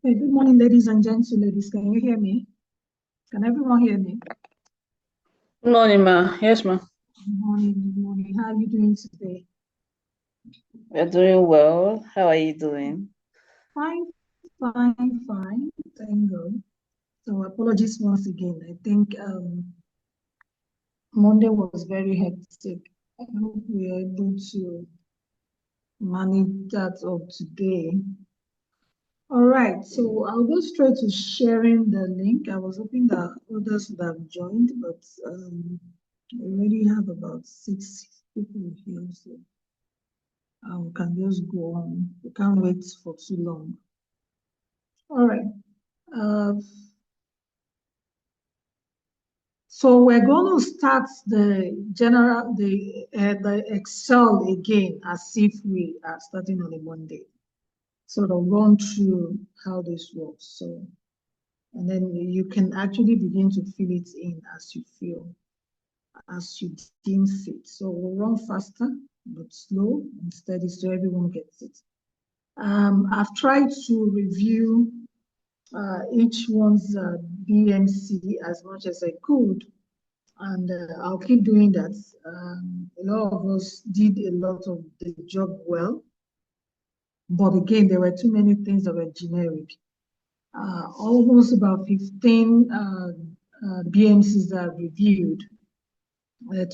Okay, good morning, ladies and gentlemen. Ladies, can you hear me? Can everyone hear me? Good morning, ma. Yes, ma. Good morning, good morning. How are you doing today? We're doing well. How are you doing? Fine, fine. Thank God. So apologies once again. I think Monday was very hectic. I hope we are able to manage that up today. All right, so I'll go straight to sharing the link. I was hoping that others would have joined, but we already have about 6 people here, so we can just go on. We can't wait for too long. All right. So we're going to start the Excel again as if we are starting on a Monday. Sort of run through how this works. So, and then you can actually begin to fill it in as you feel, as you deem fit. So we'll run faster, but slow and steady so everyone gets it. I've tried to review each one's BMC as much as I could, and I'll keep doing that. A lot of us did a lot of the job well, but again, there were too many things that were generic. Almost about 15 BMCs that I've reviewed.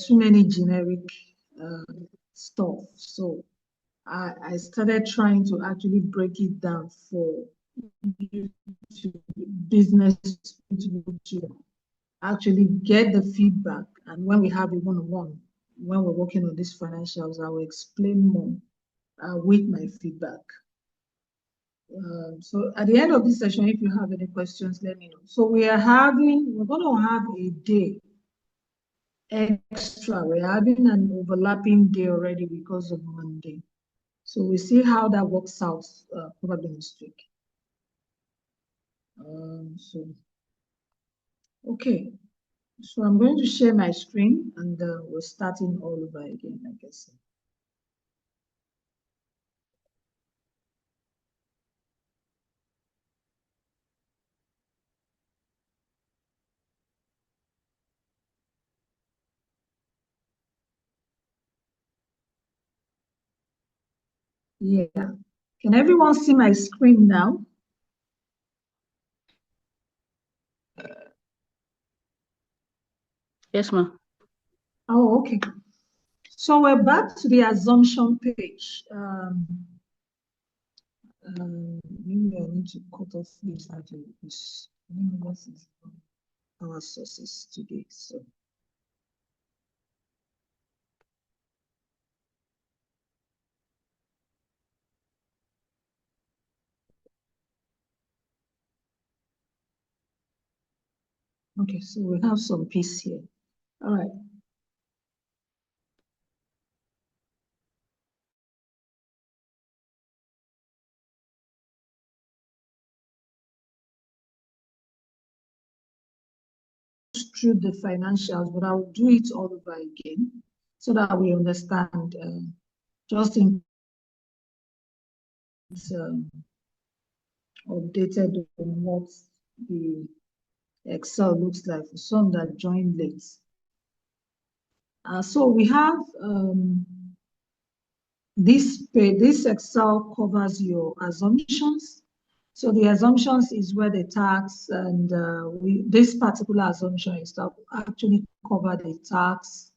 Too many generic stuff. So I started trying to actually break it down for business to actually get the feedback. And when we have a one-on-one, when we're working on these financials, I will explain more with my feedback. So at the end of this session, if you have any questions, let me know. So we're going to have a day extra. We're having an overlapping day already because of Monday. So we see how that works out probably next week. Okay. So I'm going to share my screen and we're starting all over again, I guess. Yeah. Can everyone see my screen now? Yes, ma'am. Oh, okay. So we're back to the assumption page. Maybe I need to cut off this actually because what is our sources today. So okay, so we have some peace here. All right. Through the financials, but I'll do it all over again so that we understand just in updated on what the Excel looks like for some that joined late. So we have this Excel covers your assumptions. So the assumptions is where the tax and this particular assumption is to actually cover the tax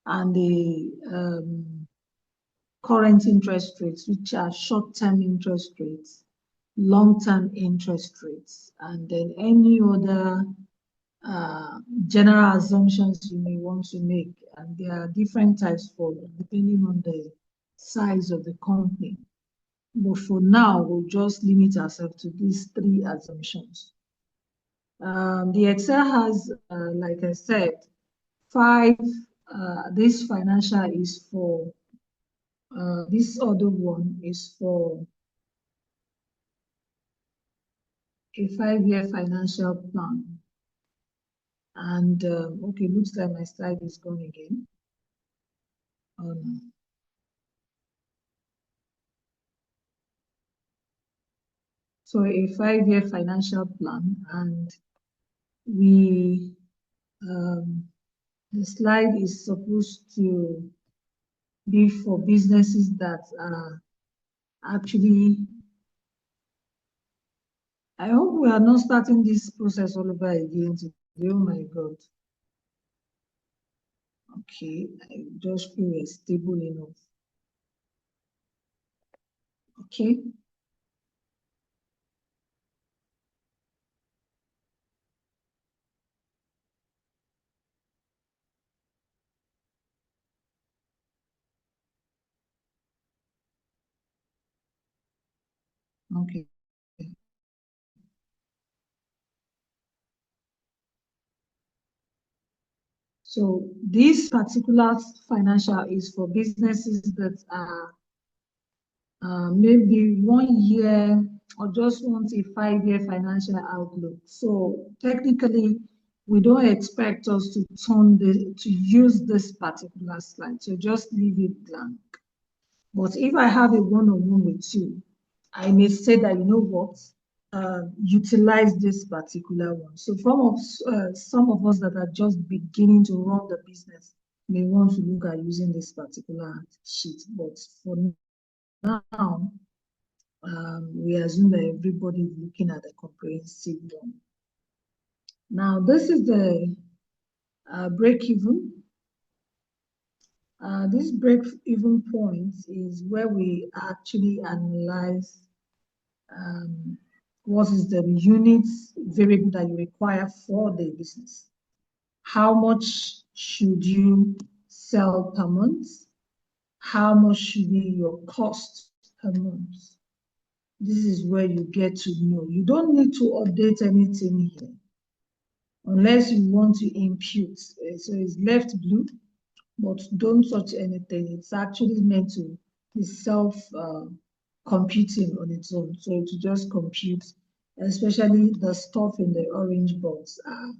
and the current interest rates, which are short-term interest rates, long-term interest rates, and then any other general assumptions you may want to make. And there are different types for depending on the size of the company. But for now, we'll just limit ourselves to these 3 assumptions. The Excel has, like I said, 5. This financial is for, this other one is for a 5-year financial plan. And okay, looks like my slide is gone again. Oh no. So a 5-year financial plan, and we the slide is supposed to be for businesses that are actually, I hope we are not starting this process all over again today. Oh my God. Okay, I just feel we're stable enough. Okay. Okay. So this particular financial is for businesses that are maybe 1 year or just want a 5-year financial outlook. So technically, we don't expect us to use this particular slide. So just leave it blank. But if I have a one-on-one with you, I may say that, you know what, utilize this particular one. So some of us that are just beginning to run the business may want to look at using this particular sheet. But for now, we assume that everybody is looking at the comprehensive one. Now, this is the break-even. This break-even point is where we actually analyze what is the units variable that you require for the business. How much should you sell per month? How much should be your cost per month? This is where you get to know. You don't need to update anything here unless you want to impute. So it's left blue, but don't touch anything. It's actually meant to be self-computing on its own. So to just compute, especially the stuff in the orange box are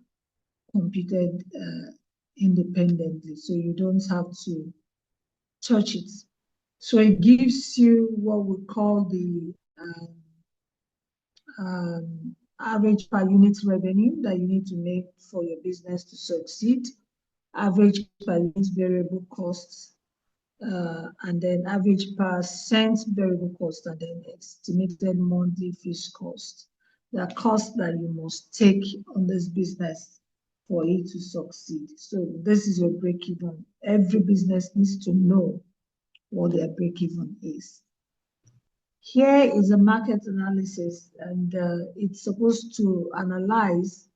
computed independently. So you don't have to touch it. So it gives you what we call the average per unit revenue that you need to make for your business to succeed, average per unit variable costs, and then average percent variable cost, and then estimated monthly fixed cost, the cost that you must take on this business for it to succeed. So this is your break-even. Every business needs to know what their break-even is. Here is a market analysis, and it's supposed to analyze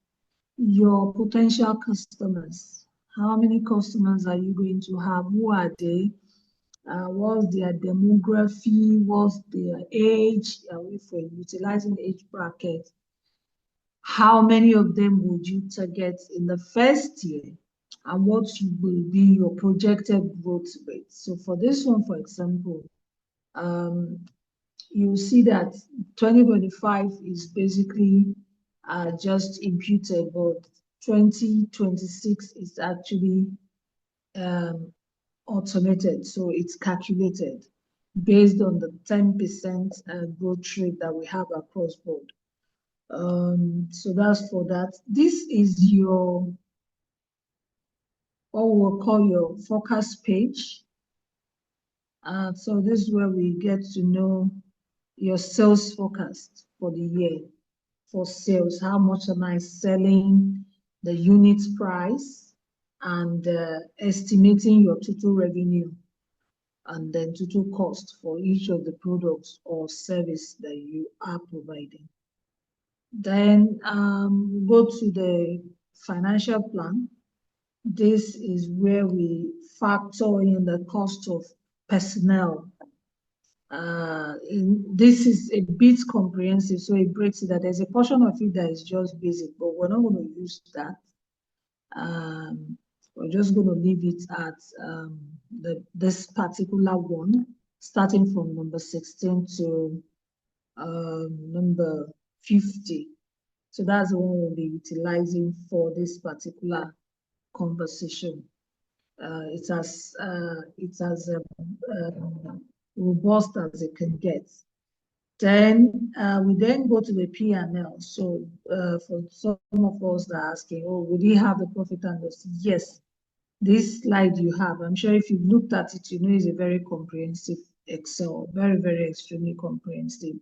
your potential customers. How many customers are you going to have? Who are they? What's their demography? What's their age? If we're utilizing age bracket, how many of them would you target in the first year? And what will be your projected growth rate? So for this one, for example, you see that 2025 is basically just imputed, but 2026 is actually automated. So it's calculated based on the 10% growth rate that we have across board. So that's for that. This is your, what we'll call your forecast page. So this is where we get to know your sales forecast for the year. For sales, how much am I selling, the unit price, and estimating your total revenue, and then total cost for each of the products or service that you are providing. Then go to the financial plan. This is where we factor in the cost of personnel. This is a bit comprehensive, so it breaks it that there's a portion of it that is just basic, but we're not going to use that. We're just going to leave it at this particular one, starting from number 16 to number 50. So that's the one we'll be utilizing for this particular conversation. It's as robust as it can get. Then we then go to the P&L. So for some of us that are asking, oh, would you have the profit and loss? Yes, this slide you have, I'm sure if you've looked at it, you know it's a very comprehensive Excel, very, very extremely comprehensive.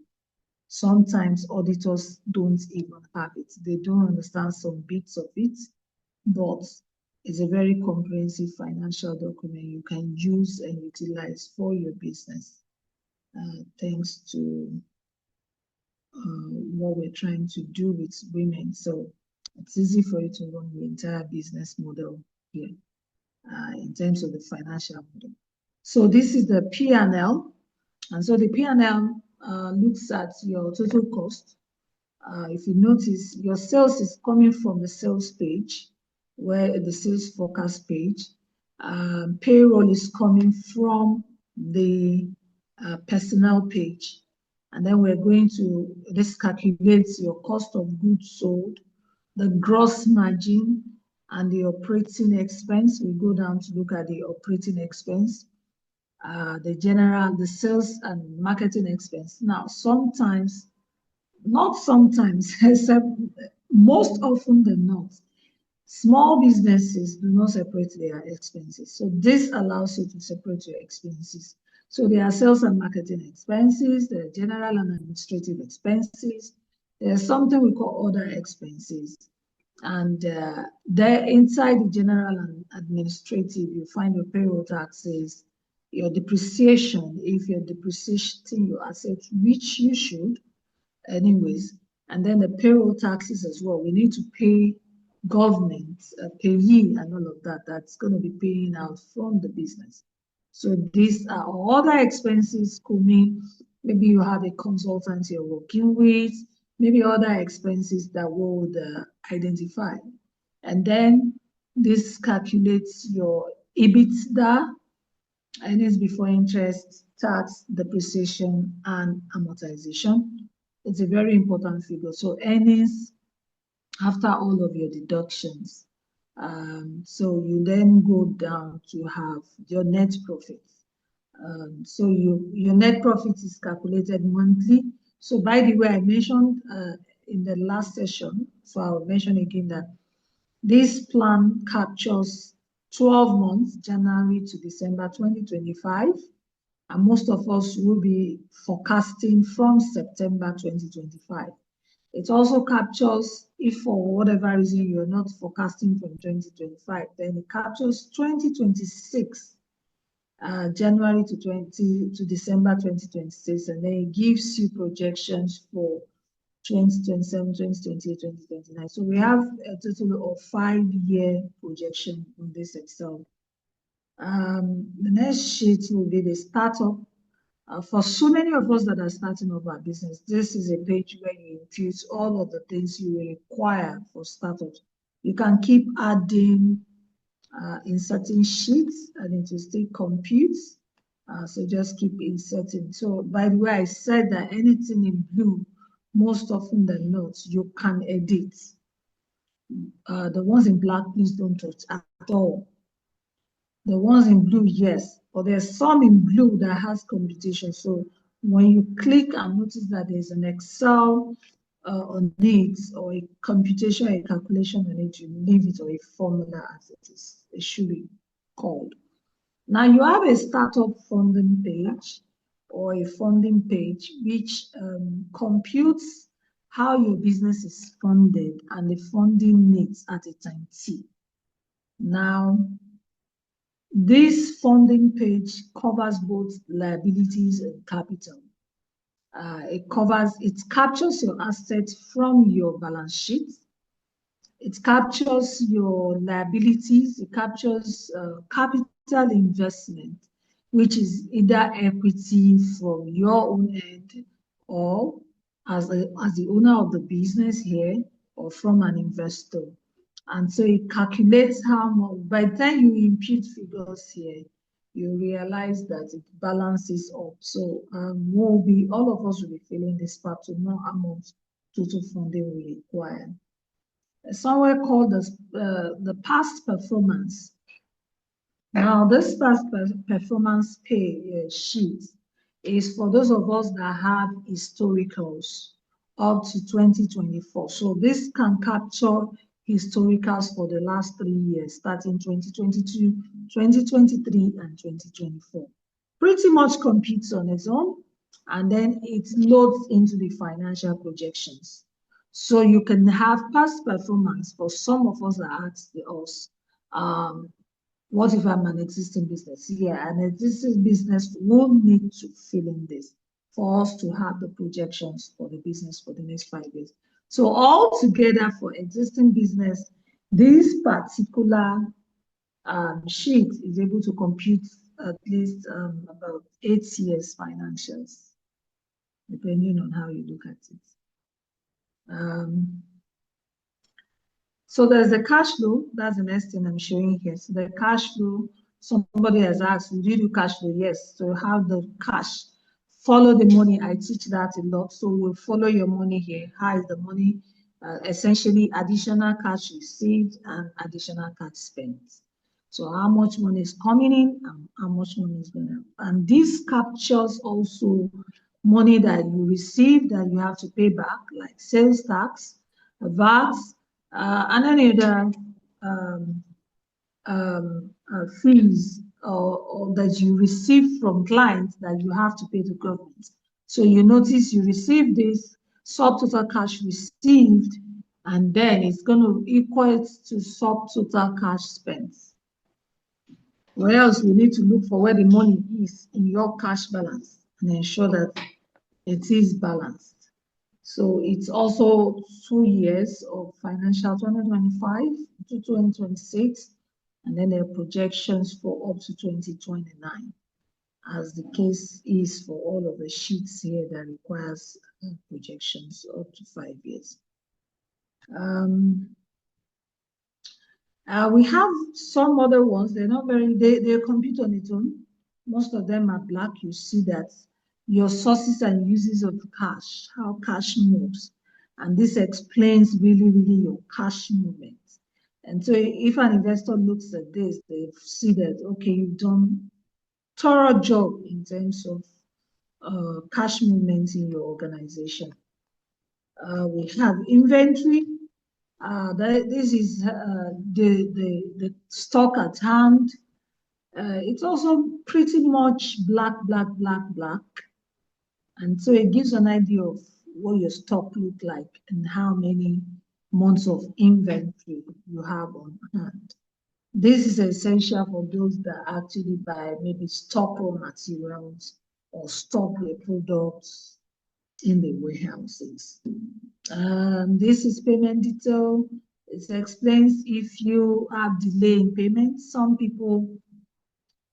Sometimes auditors don't even have it. They don't understand some bits of it, but it's a very comprehensive financial document you can use and utilize for your business, thanks to what we're trying to do with women. So it's easy for you to run your entire business model here in terms of the financial model. So this is the P&L. And so the P&L looks at your total cost. If you notice, your sales is coming from the sales page, where the sales forecast page. Payroll is coming from the personnel page. And then we're going to, this calculates your cost of goods sold, the gross margin, and the operating expense. We go down to look at the operating expense, the general, the sales and marketing expense. Now, sometimes, not sometimes, except most often than not, small businesses do not separate their expenses. So this allows you to separate your expenses. So there are sales and marketing expenses, there are general and administrative expenses, there's something we call other expenses. And there inside the general and administrative, you find your payroll taxes, your depreciation, if you're depreciating your assets, which you should anyways, and then the payroll taxes as well. We need to pay government, payee and all of that. That's going to be paying out from the business. So these are other expenses could mean maybe you have a consultant you're working with, maybe other expenses that would identify. And then this calculates your EBITDA, earnings before interest, tax, depreciation, and amortization. It's a very important figure. So earnings after all of your deductions. So you then go down to have your net profit. So your net profit is calculated monthly. So by the way, I mentioned in the last session, so I'll mention again that this plan captures 12 months, January to December 2025. And most of us will be forecasting from September 2025. It also captures, if for whatever reason you're not forecasting from 2025, then it captures 2026, January to December 2026, and then it gives you projections for 2027, 2028, 2029. So we have a total of 5-year projection on this Excel. The next sheet will be the startup. For so many of us that are starting up our business, this is a page where you input all of the things you will require for startups. You can keep adding, inserting sheets, and it will still compute. So just keep inserting. So by the way, I said that anything in blue, most often than not, you can edit. The ones in black, please don't touch at all. The ones in blue, yes, but there's some in blue that has computation. So when you click and notice that there's an Excel on it, or a computation, a calculation on it, you leave it, or a formula as it is. It should be called. Now you have a startup funding page or a funding page which computes how your business is funded and the funding needs at a time T. Now, this funding page covers both liabilities and capital. It captures your assets from your balance sheet. It captures your liabilities. It captures capital investment, which is either equity from your own end, or as the owner of the business here, or from an investor. And so it calculates how much. By the time you input figures here, you realize that it balances up. So all of us will be filling this part to know how much total funding we require. Somewhere called the past performance. Now, this past performance pay sheet is for those of us that have historicals up to 2024. So this can capture historicals for the last 3 years, starting 2022, 2023, and 2024. Pretty much competes on its own, and then it loads into the financial projections. So you can have past performance. For some of us that asked us, what if I'm an existing business? Yeah, an existing business will need to fill in this for us to have the projections for the business for the next 5 years. So altogether for existing business, this particular sheet is able to compute at least about 8 years financials, depending on how you look at it. So there's the cash flow. That's the next thing I'm showing here. So the cash flow, somebody has asked, do you do cash flow? Yes. So how the cash, follow the money. I teach that a lot. So we'll follow your money here. How is the money? Essentially additional cash received and additional cash spent. So how much money is coming in and how much money is going out. And this captures also money that you receive that you have to pay back, like sales tax, VAT, and any other fees or that you receive from clients that you have to pay to government. So you notice you receive this subtotal cash received, and then it's going to equate to subtotal cash spent. Or else we need to look for where the money is in your cash balance and ensure that it is balanced. So it's also 2 years of financial 2025 to 2026, and then there are projections for up to 2029, as the case is for all of the sheets here that requires projections up to 5 years. We have some other ones. They're not very, they compute on its own. Most of them are black. You see that your sources and uses of cash, how cash moves. And this explains really your cash movement. And so if an investor looks at this, they see that, okay, you've done a thorough job in terms of cash movements in your organization. We have inventory. This is the stock at hand. It's also pretty much black. And so it gives an idea of what your stock look like and how many months of inventory you have on hand. This is essential for those that actually buy maybe stock raw materials or stock the products in the warehouses. This is payment detail. It explains if you have delay in payment. Some people,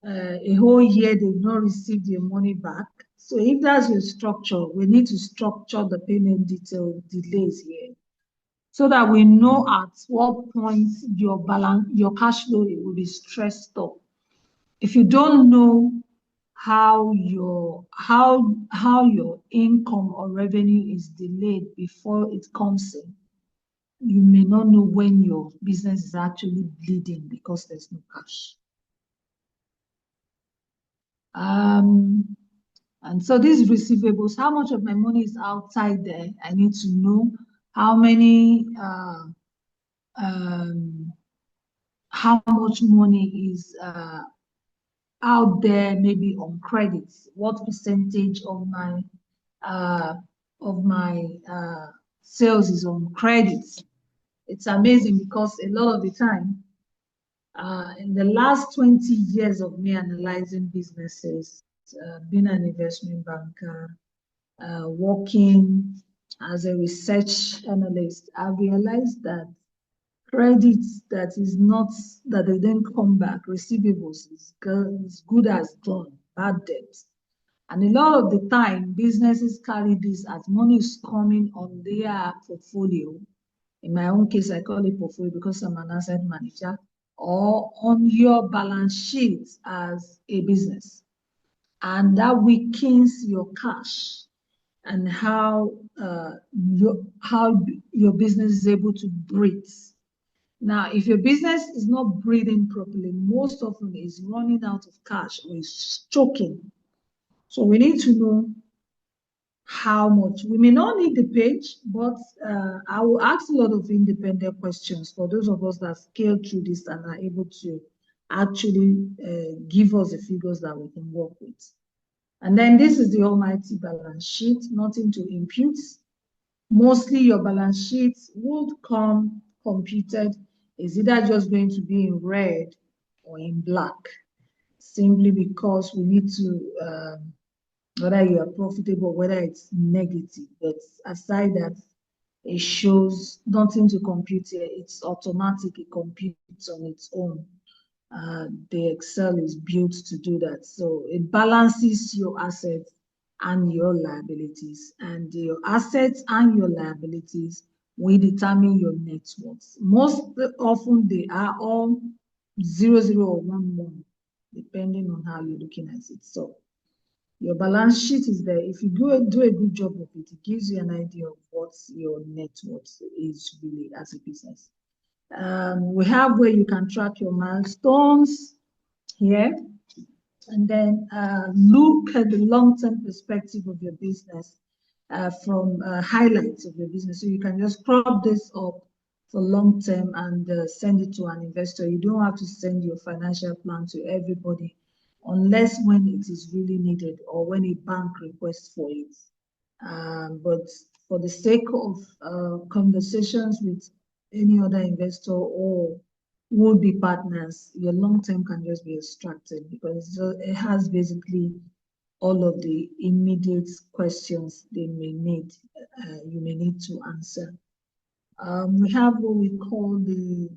a whole year, they've not received their money back. So if that's your structure, we need to structure the payment detail delays here so that we know at what point your balance, your cash flow will be stressed up. If you don't know how your income or revenue is delayed before it comes in, you may not know when your business is actually bleeding because there's no cash. And so these receivables, how much of my money is outside there? I need to know how many, how much money is out there, maybe on credits. What percentage of my sales is on credits? It's amazing because a lot of the time, in the last 20 years of me analyzing businesses, being an investment banker, working as a research analyst, I realized that credits that they didn't come back, receivables is good as gone, bad debts. And a lot of the time, businesses carry this as money is coming on their portfolio. In my own case, I call it portfolio because I'm an asset manager, or on your balance sheet as a business. And that weakens your cash and how your business is able to breathe. Now, if your business is not breathing properly, most often is running out of cash or is choking. So we need to know how much. We may not need the page, but I will ask a lot of independent questions for those of us that scale through this and are able to actually give us the figures that we can work with. And then this is the almighty balance sheet, nothing to impute. Mostly your balance sheet would come computed is either just going to be in red or in black, simply because we need to whether you are profitable, whether it's negative. But aside that, it shows nothing to compute here. It's automatic. It computes on its own. The Excel is built to do that. So it balances your assets and your liabilities. And your assets and your liabilities will determine your net worth. Most often, they are all 0, 0, or 1, 1, depending on how you're looking at it. So your balance sheet is there. If you do a good job of it, it gives you an idea of what your net worth is really as a business. We have where you can track your milestones here, and then look at the long-term perspective of your business from highlights of your business. So you can just crop this up for long-term and send it to an investor. You don't have to send your financial plan to everybody unless when it is really needed or when a bank requests for it. But for the sake of conversations with any other investor or would-be partners, your long-term can just be extracted because it has basically all of the immediate questions you may need to answer. We have what we call the,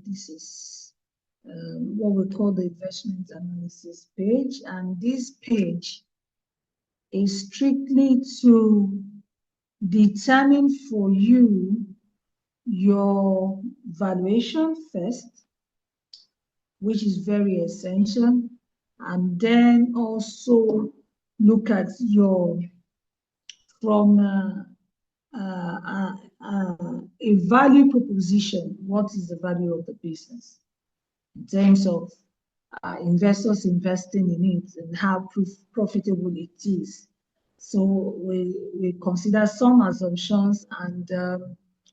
this is what we call the investment analysis page. And this page is strictly to determine for you your valuation first, which is very essential, and then also look at your, from a value proposition, what is the value of the business in terms of investors investing in it and how profitable it is. So we consider some assumptions and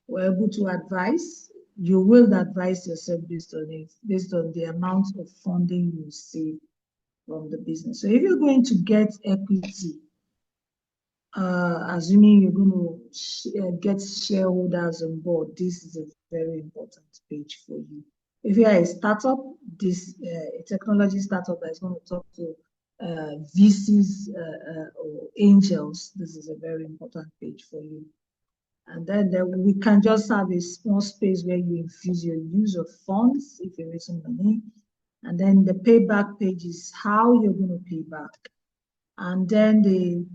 we're able to advise. You will advise yourself based on it, based on the amount of funding you receive from the business. So if you're going to get equity, assuming you're going to get shareholders on board, this is a very important page for you. If you are a startup, a technology startup that is going to talk to VCs or angels, this is a very important page for you. And then we can just have a small space where you infuse your use of funds if you're raising money. And then the payback page is how you're going to pay back. And then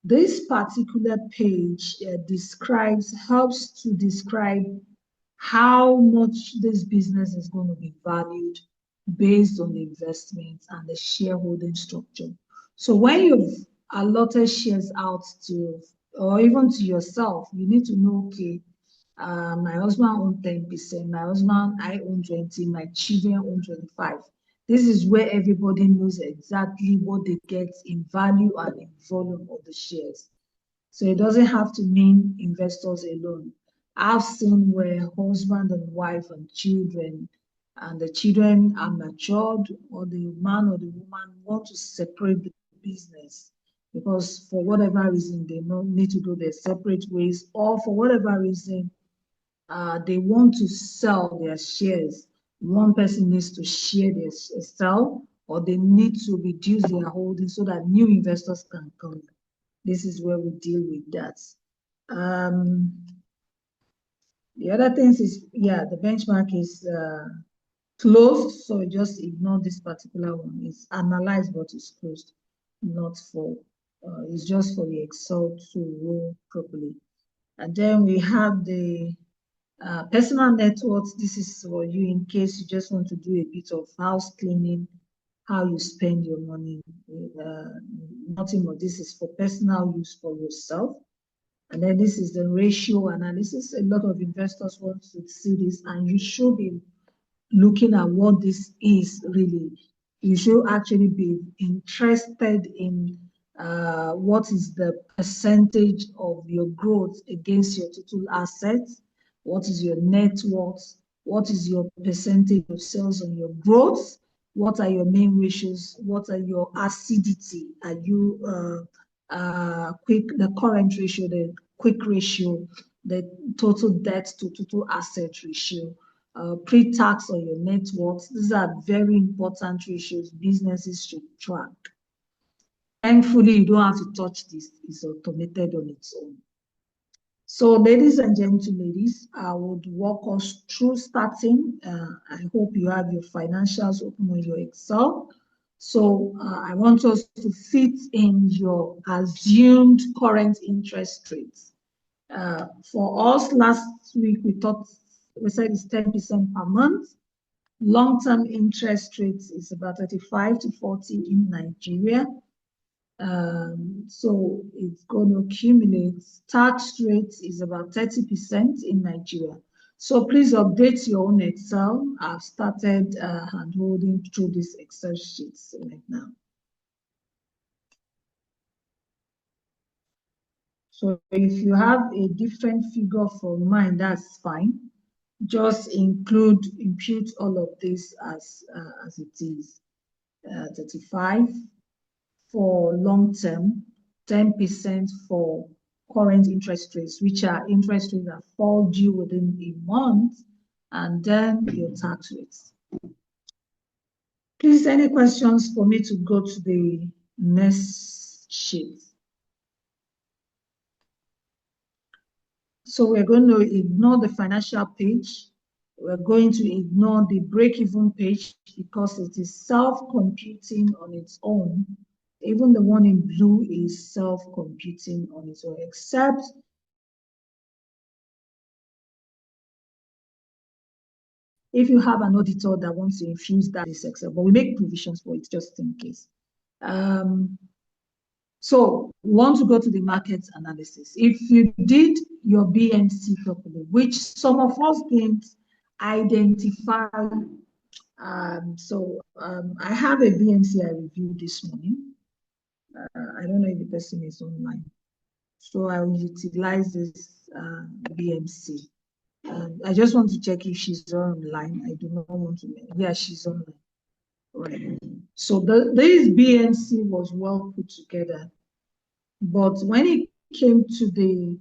this particular page helps to describe how much this business is going to be valued based on the investment and the shareholding structure. So when you've allotted shares out to, or even to yourself, you need to know, okay, my husband owns 10%, my husband, I own 20%, my children own 25%. This is where everybody knows exactly what they get in value and in volume of the shares. So it doesn't have to mean investors alone. I've seen where husband and wife and children, and the children are matured, or the man or the woman want to separate the business because for whatever reason they need to go their separate ways, or for whatever reason they want to sell their shares. One person needs to share their sell, or they need to reduce their holding so that new investors can come. This is where we deal with that. The other things is, the benchmark is closed, so just ignore this particular one. It's analyzed, but it's closed, not for, it's just for the Excel to roll properly. And then we have the personal net worth. This is for you in case you just want to do a bit of house cleaning, how you spend your money. Nothing more. This is for personal use for yourself. And then this is the ratio analysis. A lot of investors want to see this, and you should be looking at what this is really. you should actually be interested in what is the percentage of your growth against your total assets, what is your net worth, what is your percentage of sales on your growth, what are your main ratios, what are your acidity, are you the current ratio, the quick ratio, the total debt to total asset ratio, pre-tax or your net worth. These are very important ratios businesses should track. Thankfully, you don't have to touch this. It's automated on its own. So, ladies and gentlemen, I would walk us through starting. I hope you have your financials open on your Excel. So, I want us to fit in your assumed current interest rates. For us, last week, we said it's 10% per month. Long-term interest rates is about 35 to 40 in Nigeria. So it's going to accumulate. Tax rate is about 30% in Nigeria. So please update your own Excel. I've started hand-holding through these Excel sheets right now. So if you have a different figure from mine, that's fine. Just impute all of this as it is. 35 for long term, 10% for current interest rates, which are interest rates that fall due within a month, and then your tax rates. Please, any questions for me to go to the next sheet? So we're going to ignore the financial page. We're going to ignore the break-even page because it is self-computing on its own. Even the one in blue is self-computing on its own, except if you have an auditor that wants to infuse that in Excel, but we make provisions for it just in case. So we want to go to the market analysis. If you did your BMC properly, which some of us didn't identify. I have a BMC I reviewed this morning. I don't know if the person is online. So I will utilize this BMC. I just want to check if she's online. I do not want to. Yeah, she's online. Right. So this BMC was well put together. But when it came to the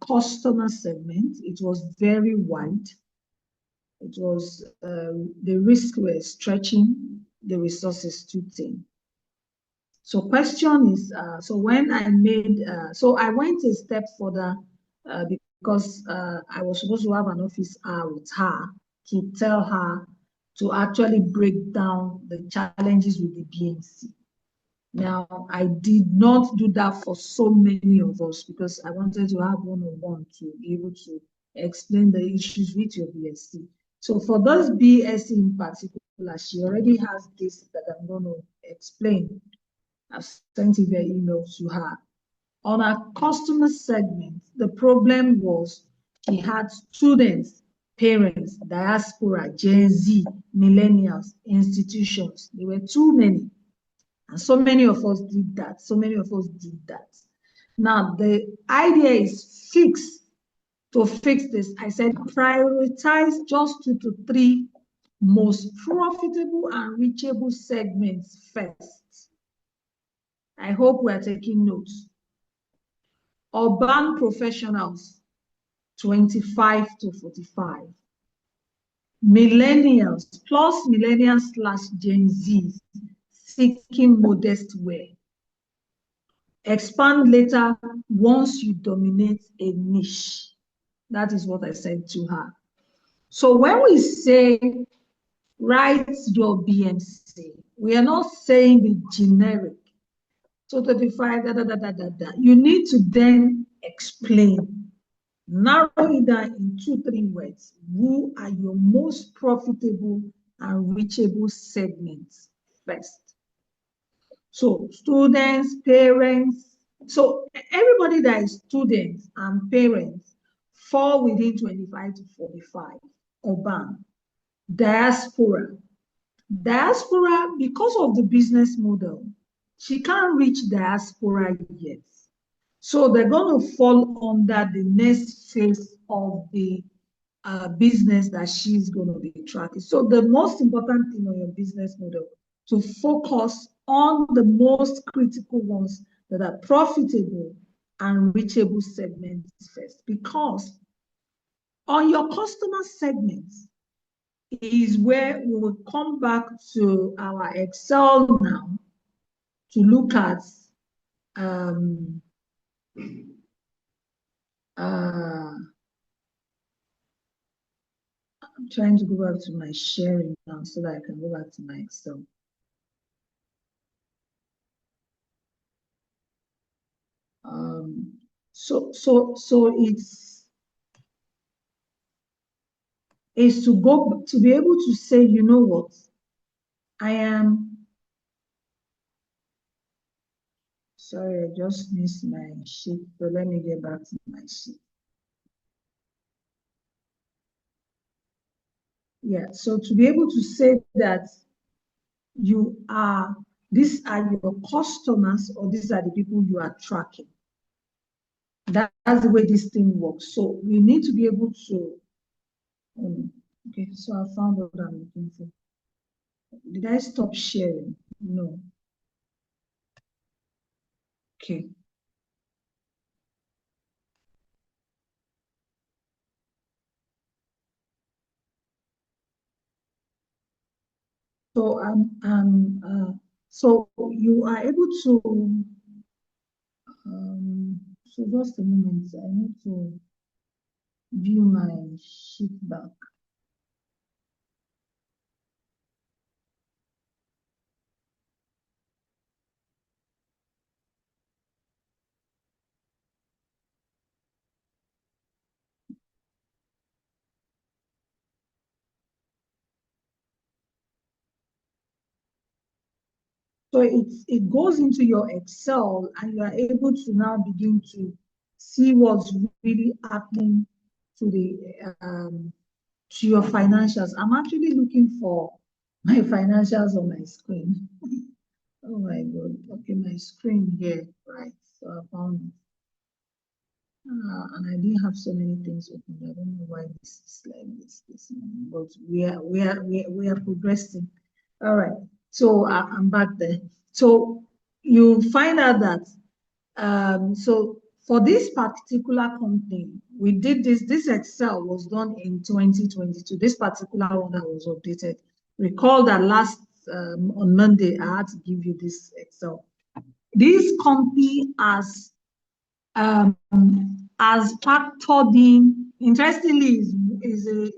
customer segment, it was very wide. It was the risk were stretching, the resources too thin. So question is, so when I made, so I went a step further because I was supposed to have an office hour with her to tell her to actually break down the challenges with the BMC. Now, I did not do that for so many of us because I wanted to have one-on-one to be able to explain the issues with your BSc. So for those BSc in particular, she already has this that I'm going to explain. I've sent it via email to her. On our customer segment, the problem was he had students, parents, diaspora, Gen Z, millennials, institutions. There were too many. And so many of us did that. So many of us did that. Now, the idea is to fix this. I said prioritize just 2 to 3 most profitable and reachable segments first. I hope we are taking notes. Urban professionals, 25 to 45. Millennials plus millennials / Gen Z seeking modest wear. Expand later once you dominate a niche. That is what I said to her. So when we say write your BMC, we are not saying the generic. So 35, You need to then explain, narrow it down in 2, 3 words. Who are your most profitable and reachable segments first? So students, parents, so everybody that is students and parents fall within 25 to 45, urban, diaspora, Diaspora, because of the business model, she can't reach diaspora yet. So they're going to fall under the next phase of the business that she's going to be tracking. So the most important thing on your business model, to focus on the most critical ones that are profitable and reachable segments first. Because on your customer segments is where we will come back to our Excel now to look at I'm trying to go back to my sharing now so that I can go back to my Excel. So it's to be able to say, you know what, I am, sorry, I just missed my sheet, so let me get back to my sheet. Yeah, so to be able to say that these are your customers or these are the people you are tracking. That's the way this thing works. So we need to be able to, okay, so I found what I'm looking for. Did I stop sharing? No. Okay. So so you are able to so just a moment, I need to view my sheet back. So it goes into your Excel and you are able to now begin to see what's really happening to the to your financials. I'm actually looking for my financials on my screen. Oh my God. Okay, my screen here, right? So I found it. And I didn't have so many things open. I don't know why this is like this morning, but we are progressing. All right. So I'm back there. So you find out that so for this particular company, we did this Excel was done in 2022. This particular one that was updated. Recall that last on Monday, I had to give you this Excel. This company has factored in, interestingly, is a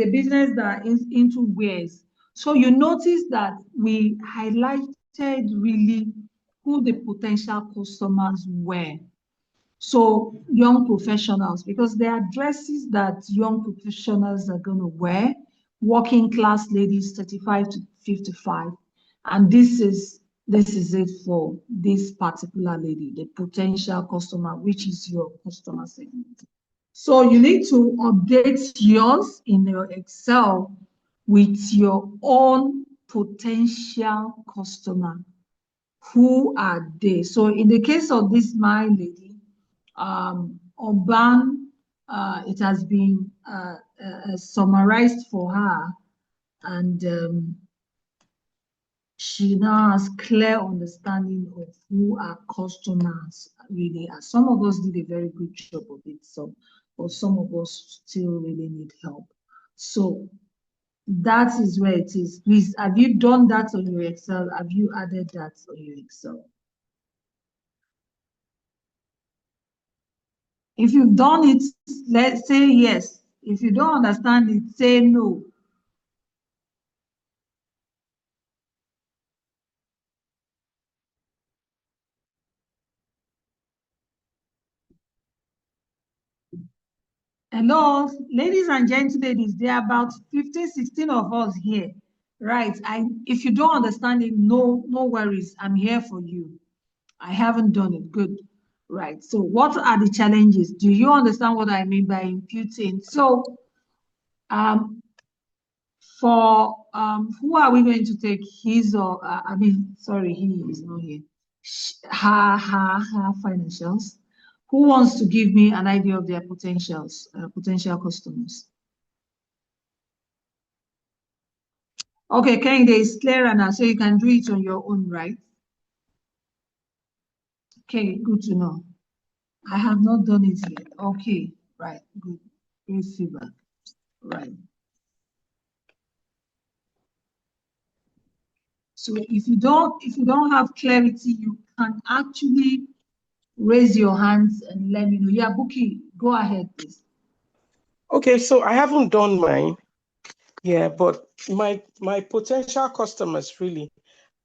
business that is into wares. So you notice that we highlighted really who the potential customers were. So young professionals, because there are dresses that young professionals are going to wear, working class ladies 35 to 55. And this is it for this particular lady, the potential customer, which is your customer segment. So you need to update yours in your Excel with your own potential customer. Who are they? So in the case of this my lady, Urban, it has been summarized for her, and she now has clear understanding of who our customers really are. Some of us did a very good job of it, but some of us still really need help. So that is where it is. Please, have you done that on your Excel? Have you added that on your Excel? If you've done it, let's say yes. If you don't understand it, say no. Hello, ladies and gentlemen, there are about 15, 16 of us here. Right. If you don't understand it, no worries. I'm here for you. I haven't done it. Good. Right. So what are the challenges? Do you understand what I mean by imputing? So for who are we going to take his or I mean, sorry, he is not here. Her financials. Who wants to give me an idea of their potentials, potential customers? Okay, Kehinde, it's clearer now, so you can do it on your own, right? Okay, good to know. I have not done it yet. Okay, right, good. Great feedback. Right. So if you don't have clarity, you can actually raise your hands and let me know. Yeah, Buki, go ahead, please. Okay, so I haven't done mine. Yeah, but my potential customers really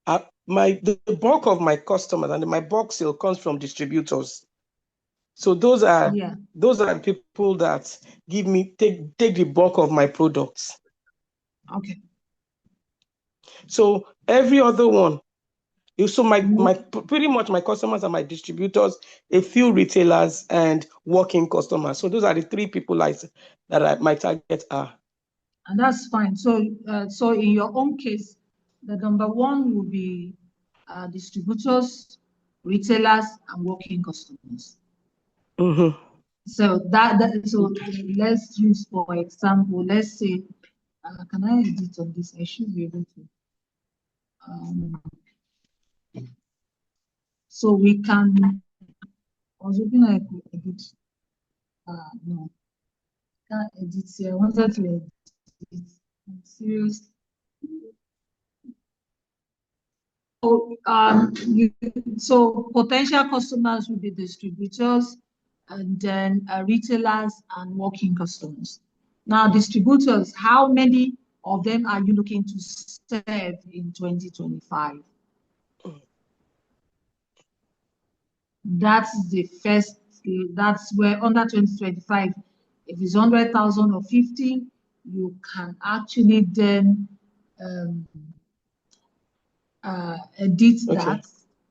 are the bulk of my customers and my bulk sale comes from distributors. So those are people that give me take the bulk of my products. Okay. So every other one, so my pretty much my customers are my distributors, a few retailers, and working customers. So those are the three people my target are. And that's fine. So so in your own case, the number one will be distributors, retailers, and working customers. Mm-hmm. So so let's use, for example, let's say, can I edit on this? I should be able to. So we can. I was hoping I could edit. No, can't edit here. I wanted to edit. I'm serious. So potential customers will be distributors, and then retailers and working customers. Now, distributors, how many of them are you looking to serve in 2025? That's the first, that's where under 2025, if it's 100,000 or 50, you can actually then edit that,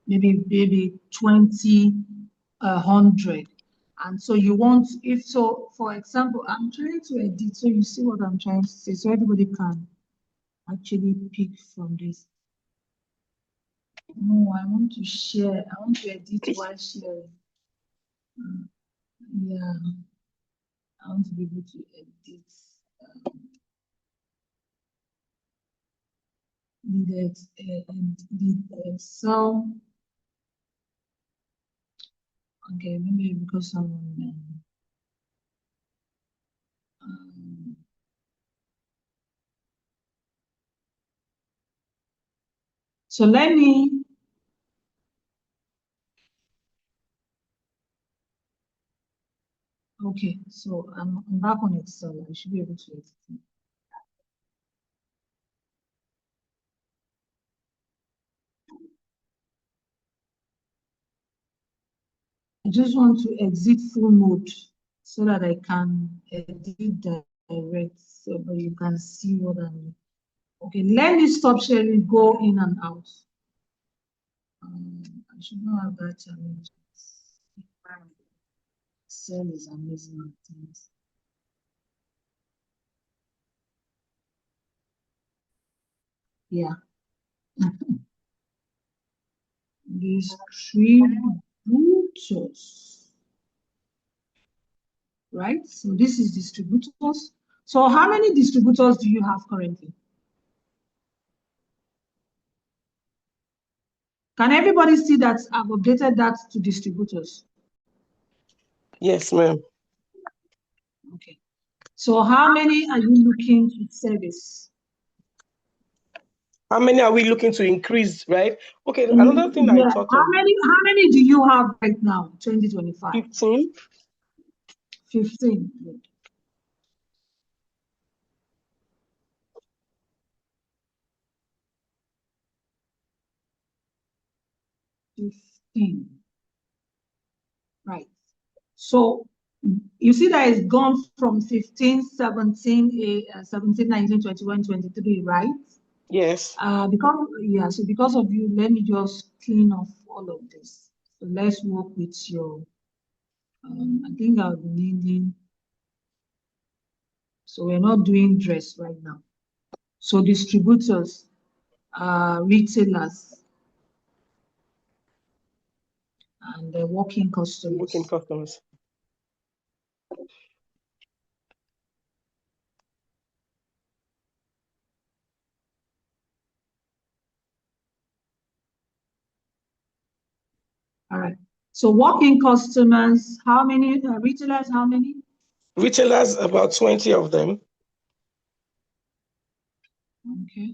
maybe 20, 100. And so you want, if so, for example, I'm trying to edit, so you see what I'm trying to say, so everybody can actually pick from this. No, I want to share, I want to edit while sharing. Yeah, I want to be able to edit. The Excel. Okay, maybe because I'm on. So let me. Okay, so I'm back on Excel. I should be able to edit it. I just want to exit full mode so that I can edit direct, so but you can see what I'm doing. Okay, let me stop sharing, go in and out. I should not have that challenge. Excel is amazing at times. Yeah. Distributors, right? So this is distributors. So how many distributors do you have currently? Can everybody see that I've updated that to distributors? Yes, ma'am. Okay. So how many are you looking to service? How many are we looking to increase, right? Okay, another thing I thought how of. many do you have right now, 2025? 15. 15. Good. 15. Right. So you see that it's gone from 15, 17, 17, 19, 21, 23, right? Yes. Because of you, let me just clean off all of this. So let's work with your, I think I'll be needing, so we're not doing dress right now. So distributors, retailers, and working customers. Working customers. All right. So working customers, how many? Retailers, how many? Retailers, about 20 of them. Okay.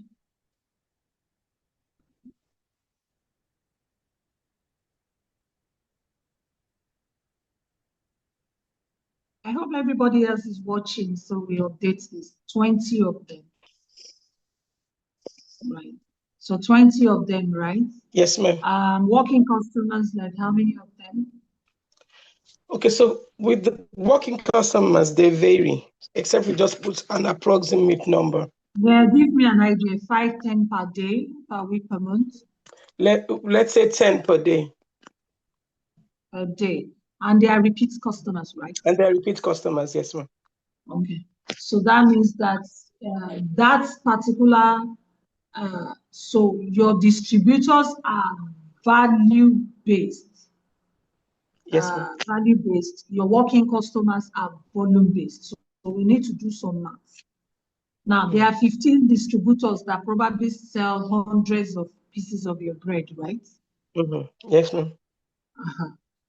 I hope everybody else is watching, so we update this. 20 of them. Right. So 20 of them, right? Yes, ma'am. Working customers, like how many of them? Okay, so with the working customers, they vary, except we just put an approximate number. Yeah, give me an idea. 5, 10 per day, per week, per month? Let's say 10 per day. A day. And they are repeat customers, right? And they're repeat customers, yes, ma'am. Okay. So that means that that particular, so your distributors are value-based. Yes, ma'am. Value-based. Your working customers are volume-based. So we need to do some math. Now, there are 15 distributors that probably sell hundreds of pieces of your bread, right? Yes, ma'am.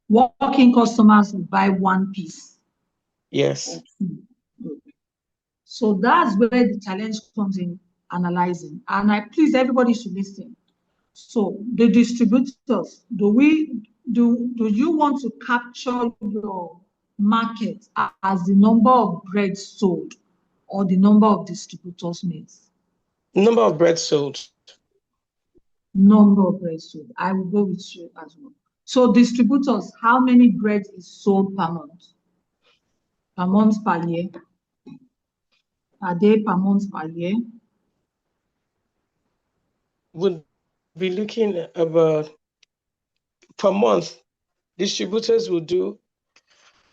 Working customers will buy one piece. Yes. So that's where the challenge comes in analyzing. And please, everybody should listen. So the distributors, do you want to capture your market as the number of bread sold or the number of distributors made? Number of bread sold. Number of bread sold. I will go with you as well. So distributors, how many bread is sold per month? Per month, per year? Per day, per month, per year? We'll be looking at about per month. Distributors will do.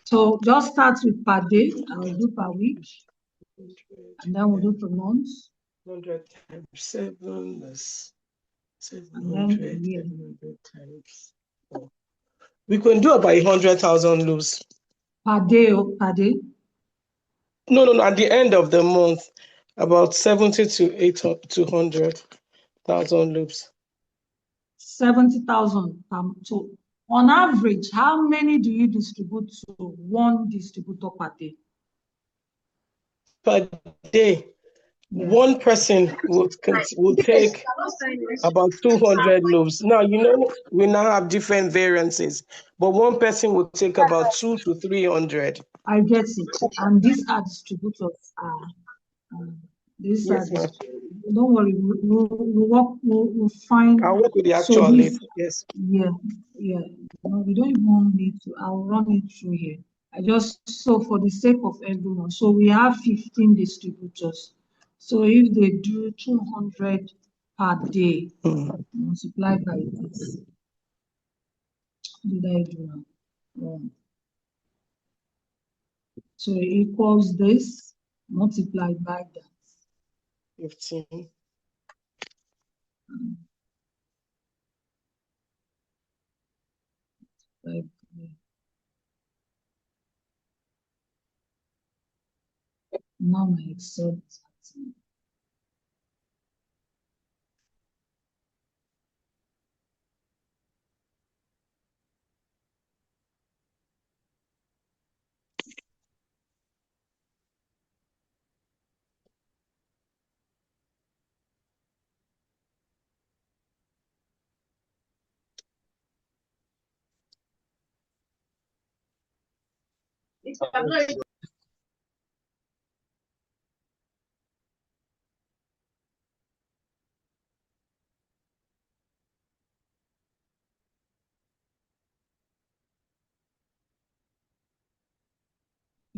So just start with per day. I'll do per week. And then we'll do per month. 100 times 7, that's 700, And then 700 times 4. We can do about 100,000 loaves. per day or per day? No. At the end of the month, about 70 to 200,000 loaves. 70,000. So on average, how many do you distribute to one distributor per day? Per day, one person will take about 200 loaves. Now, we now have different variances, but one person will take about 200 to 300. I get it. And these are distributors. These Yes, are ma'am. don't worry, we'll find. I'll work with the So actual this, label. Yes. yeah. No, we don't even need to. I'll run it through here. So for the sake of everyone, so we have 15 distributors. So if they do 200 per day, multiplied by this, did I do now? Wrong. So it equals this multiplied by that. 15. Now my Excel is acting.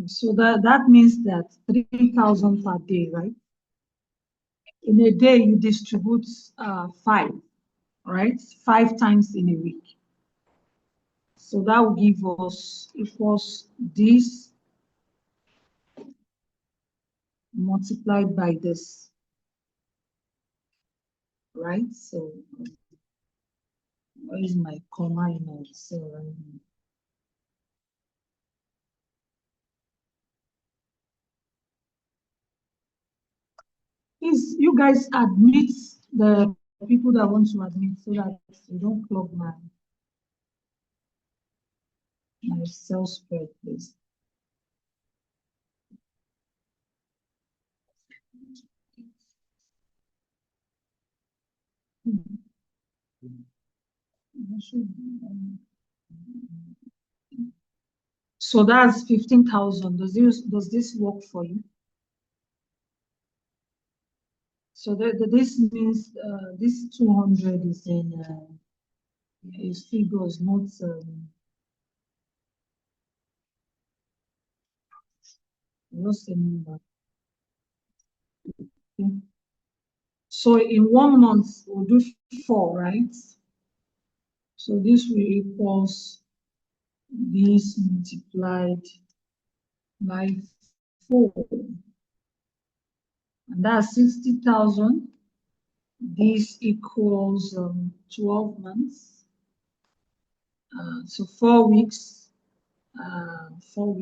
So that means that 3,000 per day, right? In a day, you distribute 5, right? 5 times in a week. So that will give us equals this multiplied by this. right? So where is my comma in my cell? Please, you guys admit the people that want to admit so that you don't clog my cell spread, please. So that's 15,000. Does this work for you? So this means this 200 is in is figures, not what's the number? Okay. So in 1 month we'll do 4, right? So this will equals this multiplied by 4, and that's 60,000. This equals 12 months. So 4 weeks. 4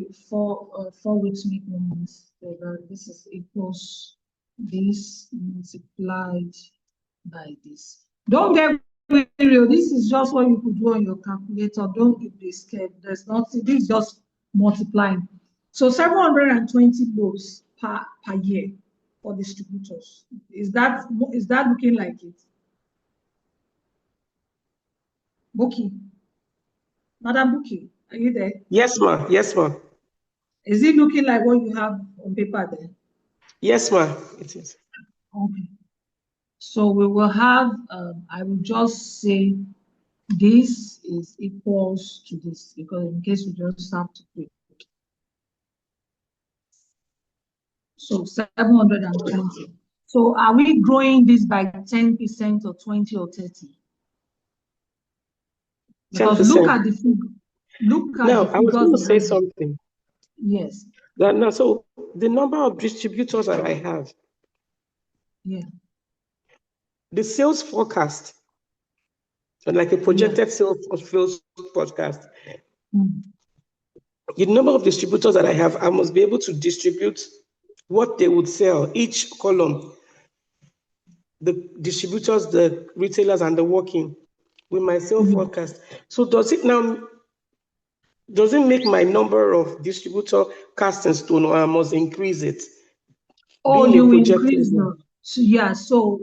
weeks make 1 month. So this is equals this multiplied by this. Don't get weary. This is just what you could do on your calculator. Don't be scared. There's nothing. This is just multiplying. So 720 loads per year for distributors. Is that looking like it? Buki, Madam Buki, are you there? Yes, ma. Yes, ma. Is it looking like what you have on paper there? Yes, ma. It is. Okay. So we will have, I will just say this is equals to this, because in case we just have to put. So 720. So are we growing this by 10% or 20 or 30? Because 10%. look at the figure. Look at now, the I was going to say figures. something. Yes. Now, so the number of distributors that I have, Yeah. the sales forecast, like a projected sales forecast, the number of distributors that I have, I must be able to distribute what they would sell, each column, the distributors, the retailers, and the working with my sales forecast. So does it make my number of distributor cast in stone, or I must increase it? Oh, you increase the, so yeah. So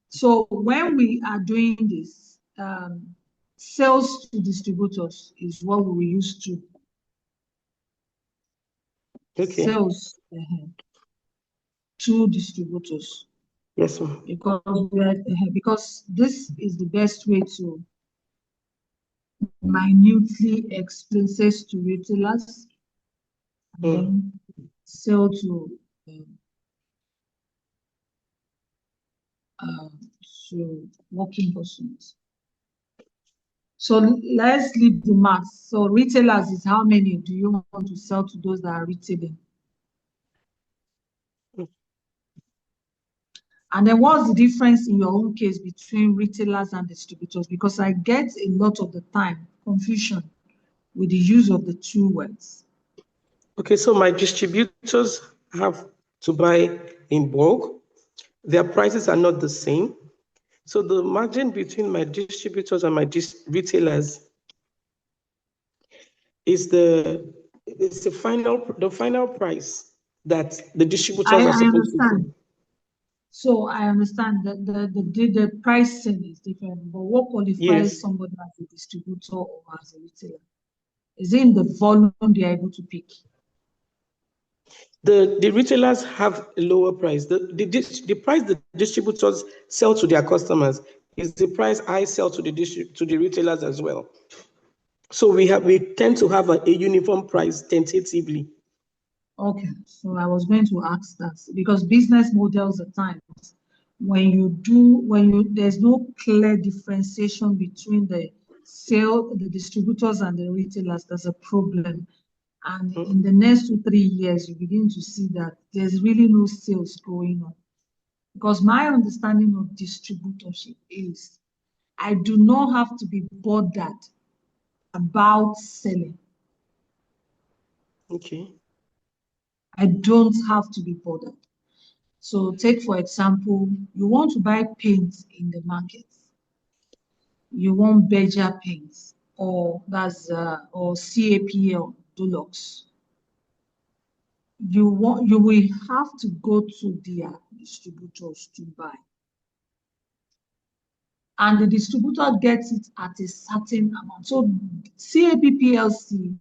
so when we are doing this, sales to distributors is what we used to. Okay. Sales to distributors. Yes, ma'am. Because this is the best way to minutely explain sales to retailers, and then sell to working persons. So let's leave the math. So retailers is how many do you want to sell to those that are retailing? And then what's the difference in your own case between retailers and distributors? Because I get a lot of the time confusion with the use of the two words. Okay, so my distributors have to buy in bulk. Their prices are not the same. So the margin between my distributors and my retailers is the final price that the distributors are supposed to pay. So I understand that the pricing is different, but what qualifies somebody as a distributor or as a retailer? Is it in the volume they are able to pick? The retailers have a lower price. The price the distributors sell to their customers is the price I sell to the retailers as well. So we tend to have a uniform price tentatively. Okay, so I was going to ask that because business models at times, when there's no clear differentiation between the distributors and the retailers, there's a problem. And in the next 2-3 years, you begin to see that there's really no sales going on. Because my understanding of distributorship is I do not have to be bothered about selling. Okay. I don't have to be bothered. So take, for example, you want to buy paint in the market. You want Beja paints or or CAPL Dulux. You will have to go to their distributors to buy. And the distributor gets it at a certain amount. So CAPPLC,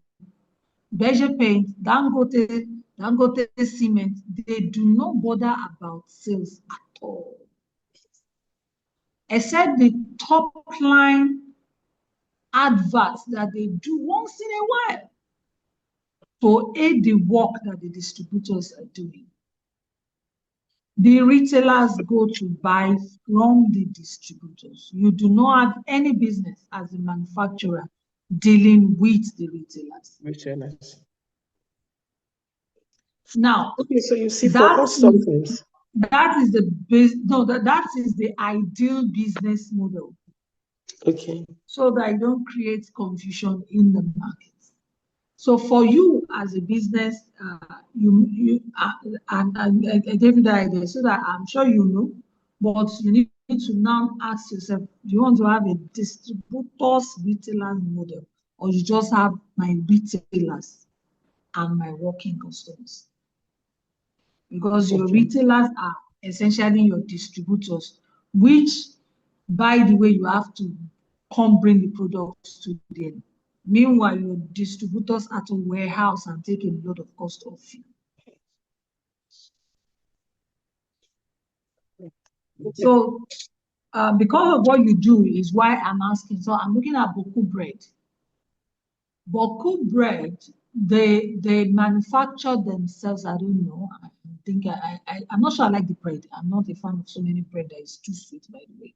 Beja Paint, Dangote Cement, they do not bother about sales at all. Except the top line adverts that they do once in a while to aid the work that the distributors are doing. The retailers go to buy from the distributors. You do not have any business as a manufacturer dealing with the retailers. Retailers. Now, okay, so you see, for us somethings. That is the ideal business model. Okay. So that I don't create confusion in the market. So for you as a business, I gave you that idea so that I'm sure you know, but you need to now ask yourself, do you want to have a distributors retailers model, or you just have my retailers and my working customers? Because your retailers are essentially your distributors, which, by the way, you have to come bring the products to them. Meanwhile, your distributors are to warehouse and take a lot of cost off you. So, because of what you do is why I'm asking. So I'm looking at Boku bread. Boku bread, they manufacture themselves. I don't know. I think I'm not sure I like the bread. I'm not a fan of so many bread that is too sweet, by the way.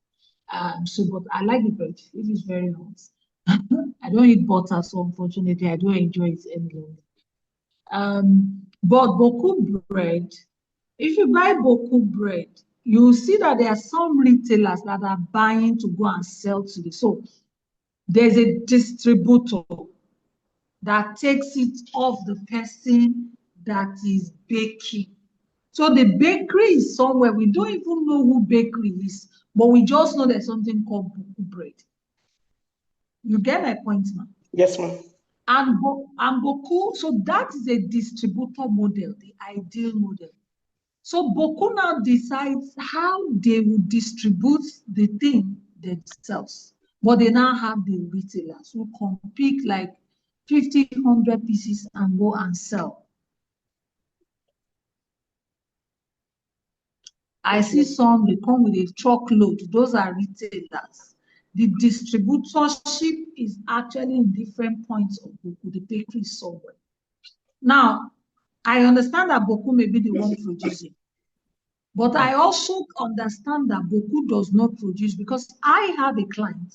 But I like the bread. It is very hot. I don't eat butter, so unfortunately, I don't enjoy it any longer. But Boku bread, if you buy Boku bread, you see that there are some retailers that are buying to go and sell to the. So there's a distributor that takes it off the person that is baking. So the bakery is somewhere. We don't even know who bakery is, but we just know there's something called Boku bread. You get my point now? Yes, ma'am. And Boku, so that is a distributor model, the ideal model. So Boku now decides how they will distribute the thing themselves. But they now have the retailers who can pick like 50, 100 pieces and go and sell. I see some, they come with a truckload. Those are retailers. The distributorship is actually in different points of Boku. The bakery is somewhere. Now, I understand that Boku may be the one producing. But I also understand that Boku does not produce, because I have a client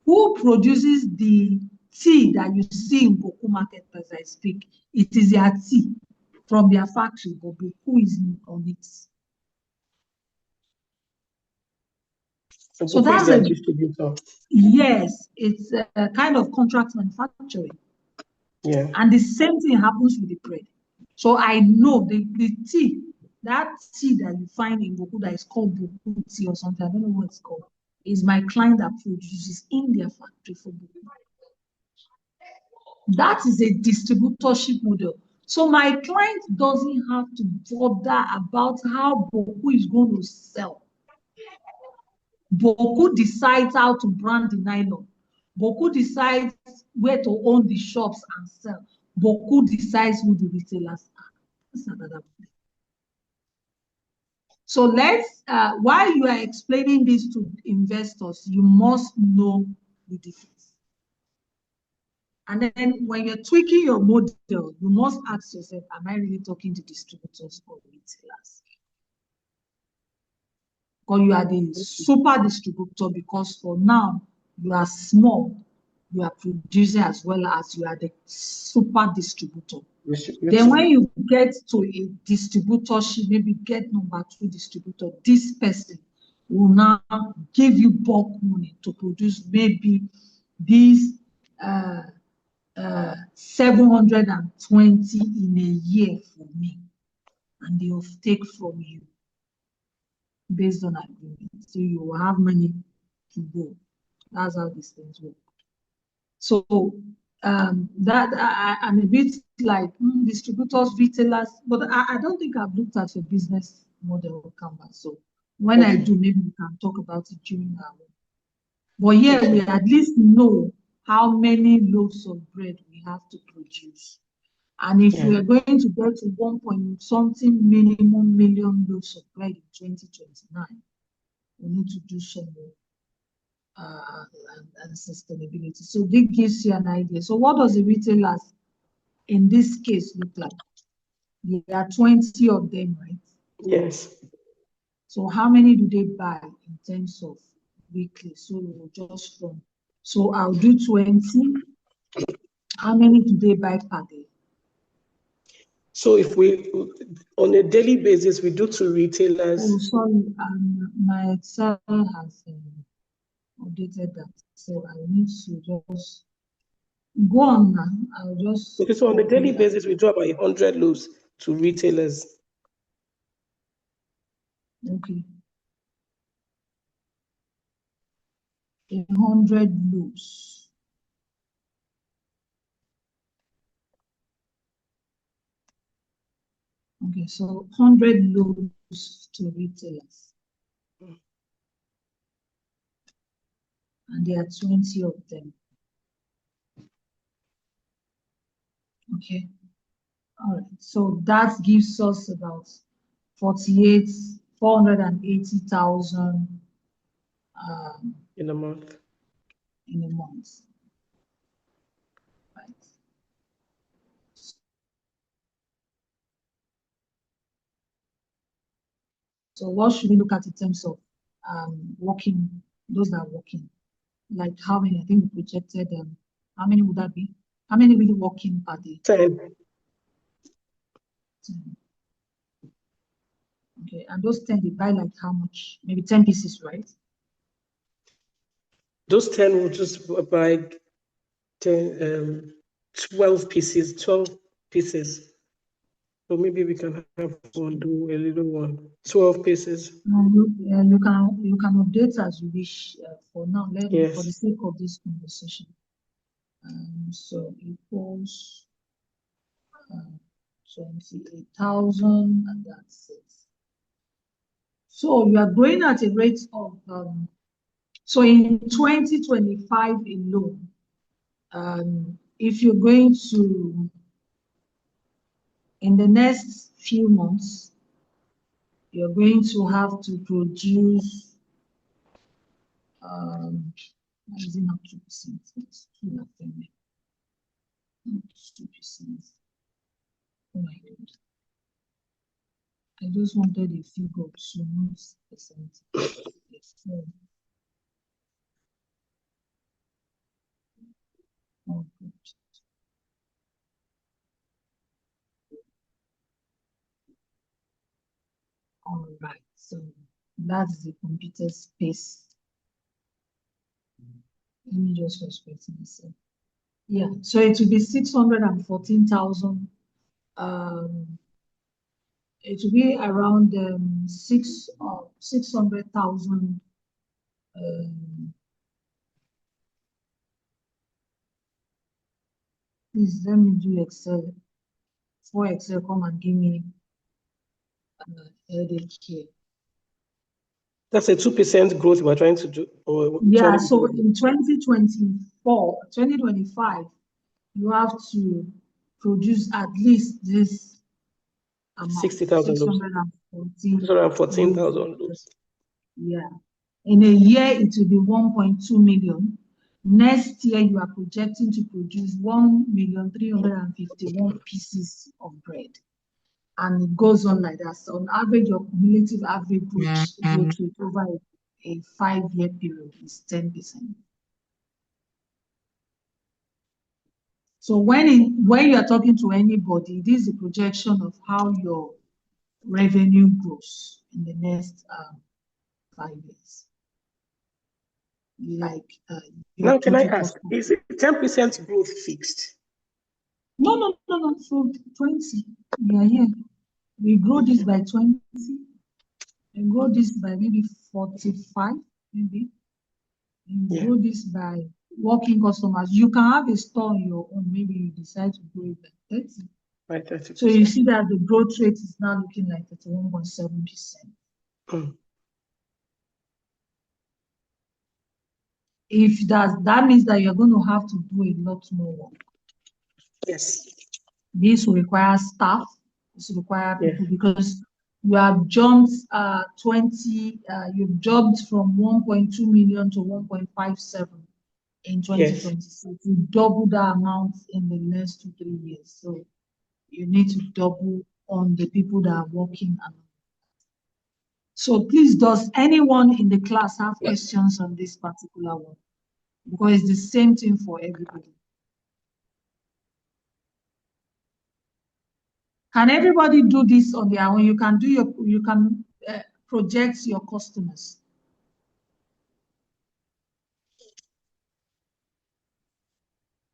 who produces the tea that you see in Boku market as I speak. It is their tea from their factory, but Boku is on it. So that's a distributor. Yes, it's a kind of contract manufacturing. Yeah. And the same thing happens with the bread. So I know the tea, that tea that you find in Boku that is called Boku tea or something, I don't know what it's called, is my client that produces in their factory for Boku. That is a distributorship model. So my client doesn't have to bother about how Boku is going to sell. Boku decides how to brand the nylon. Boku decides where to own the shops and sell. Boku decides who the retailers are. That's another thing. So let's, while you are explaining this to investors, you must know the difference. And then when you're tweaking your model, you must ask yourself, am I really talking to distributors or retailers? Or you are the super distributor because for now, you are small you are producing as well as you are the super distributor. Then when you get to a distributorship, maybe get number 2 distributor, this person will now give you bulk money to produce maybe these 720 in a year for me, and they will take from you based on agreement. So you will have money to go. That's how these things work. So that I'm a bit like distributors, retailers, but I don't think I've looked at your business model or Canvas. So when I do, maybe we can talk about it during our work. But yeah, we at least know how many loaves of bread we have to produce. And if we are going to get to 1.something minimum million loaves of bread in 2029, we need to do some more. And sustainability. So this gives you an idea. So what does the retailers in this case look like? There are 20 of them, right? Yes. So how many do they buy in terms of weekly? So just from, so I'll do 20. How many do they buy per day? So if we, on a daily basis, we do to retailers. Oh, sorry, my Excel has updated that. So I need to just go on now. I'll just. Okay, so on a daily basis, we do about 100 loaves to retailers. Okay. 100 loaves. Okay, so 100 loaves to retailers. And there are 20 of them. Okay. All right. So that gives us about 480,000 in a month. In a month. Right. So what should we look at in terms of working, those that are working? Like how many? I think we projected them. How many would that be? How many really working per day? 10. 10. Okay, and those 10 they buy like how much? Maybe 10 pieces, right? Those 10 will just buy 10, 12 pieces, 12 pieces. So maybe we can have one, do a little one, 12 pieces. You can update as you wish. For now, Yes. For the sake of this conversation. So equals 28,000, and that's it. So you are growing at a rate of so in 2025 alone, if you're going to, in the next few months, you're going to have to produce, is it not 2%? It's 2%. 2%. Oh my God. I just wanted a figure to not percent. Oh, good. All right, so that's the computer space. Let me just respect myself. Yeah, so it will be 614,000. It will be around 600,000. Please let me do Excel. For Excel, come and give me headache here. That's a 2% growth we're trying to do. Yeah, so in 2025, you have to produce at least this amount. 60,000 loaves. 614,000 loaves. Yeah. In a year, it will be 1.2 million. Next year, you are projecting to produce 1,351,000 pieces of bread. And it goes on like that. So on average, your cumulative average growth rate over a 5-year period is 10%. So when you are talking to anybody, this is a projection of how your revenue grows in the next 5 years. Like Now, can I ask, is it 10% growth fixed? No. So 20. Yeah. We grow this by 20. And grow this by maybe 45, maybe. And grow this by working customers. You can have a store on your own. Maybe you decide to grow it by 30. By 30%. So you see that the growth rate is now looking like 31.7%. If that means that you're going to have to do a lot more work. Yes. This will require staff. This will require people because you have jumped you've jumped from 1.2 million to 1.57 in 2026. You double that amount in the next 2-3 years. So you need to double on the people that are working. So please, does anyone in the class have questions on this particular one? Because it's the same thing for everybody. Can everybody do this on their own? You can project your customers.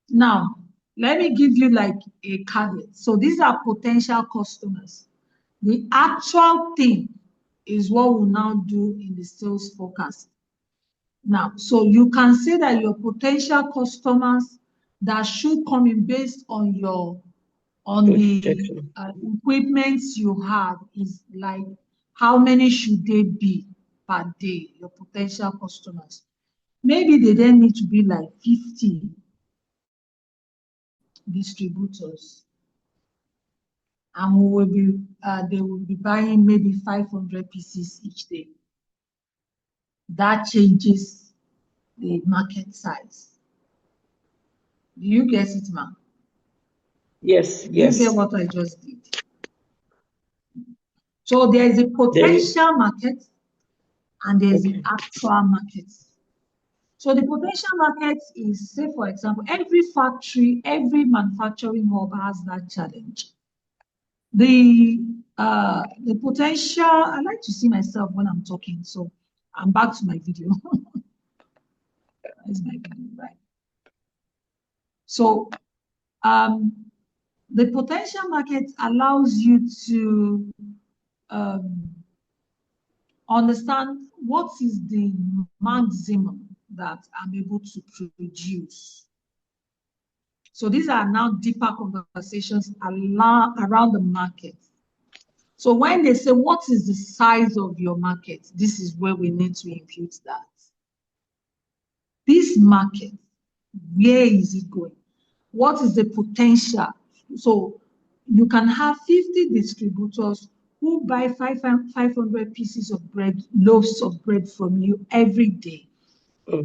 Now, let me give you like a caveat. So these are potential customers. The actual thing is what we'll now do in the sales forecast. Now, so you can say that your potential customers that should come in based on the equipment you have is like, how many should they be per day, your potential customers? Maybe they then need to be like 50 distributors, and they will be buying maybe 500 pieces each day. That changes the market size. Do you get it, ma'am? Yes. You get what I just did? So there is a potential market and there is the actual market. So the potential market is, say, for example, every factory, every manufacturing hub has that challenge. The potential, I like to see myself when I'm talking, so I'm back to my video. That's my video, right? So the potential market allows you to understand what is the maximum that I'm able to produce. So these are now deeper conversations around the market. So when they say, what is the size of your market? This is where we need to impute that. This market, where is it going? What is the potential? So you can have 50 distributors who buy 500 pieces of bread, loaves of bread from you every day.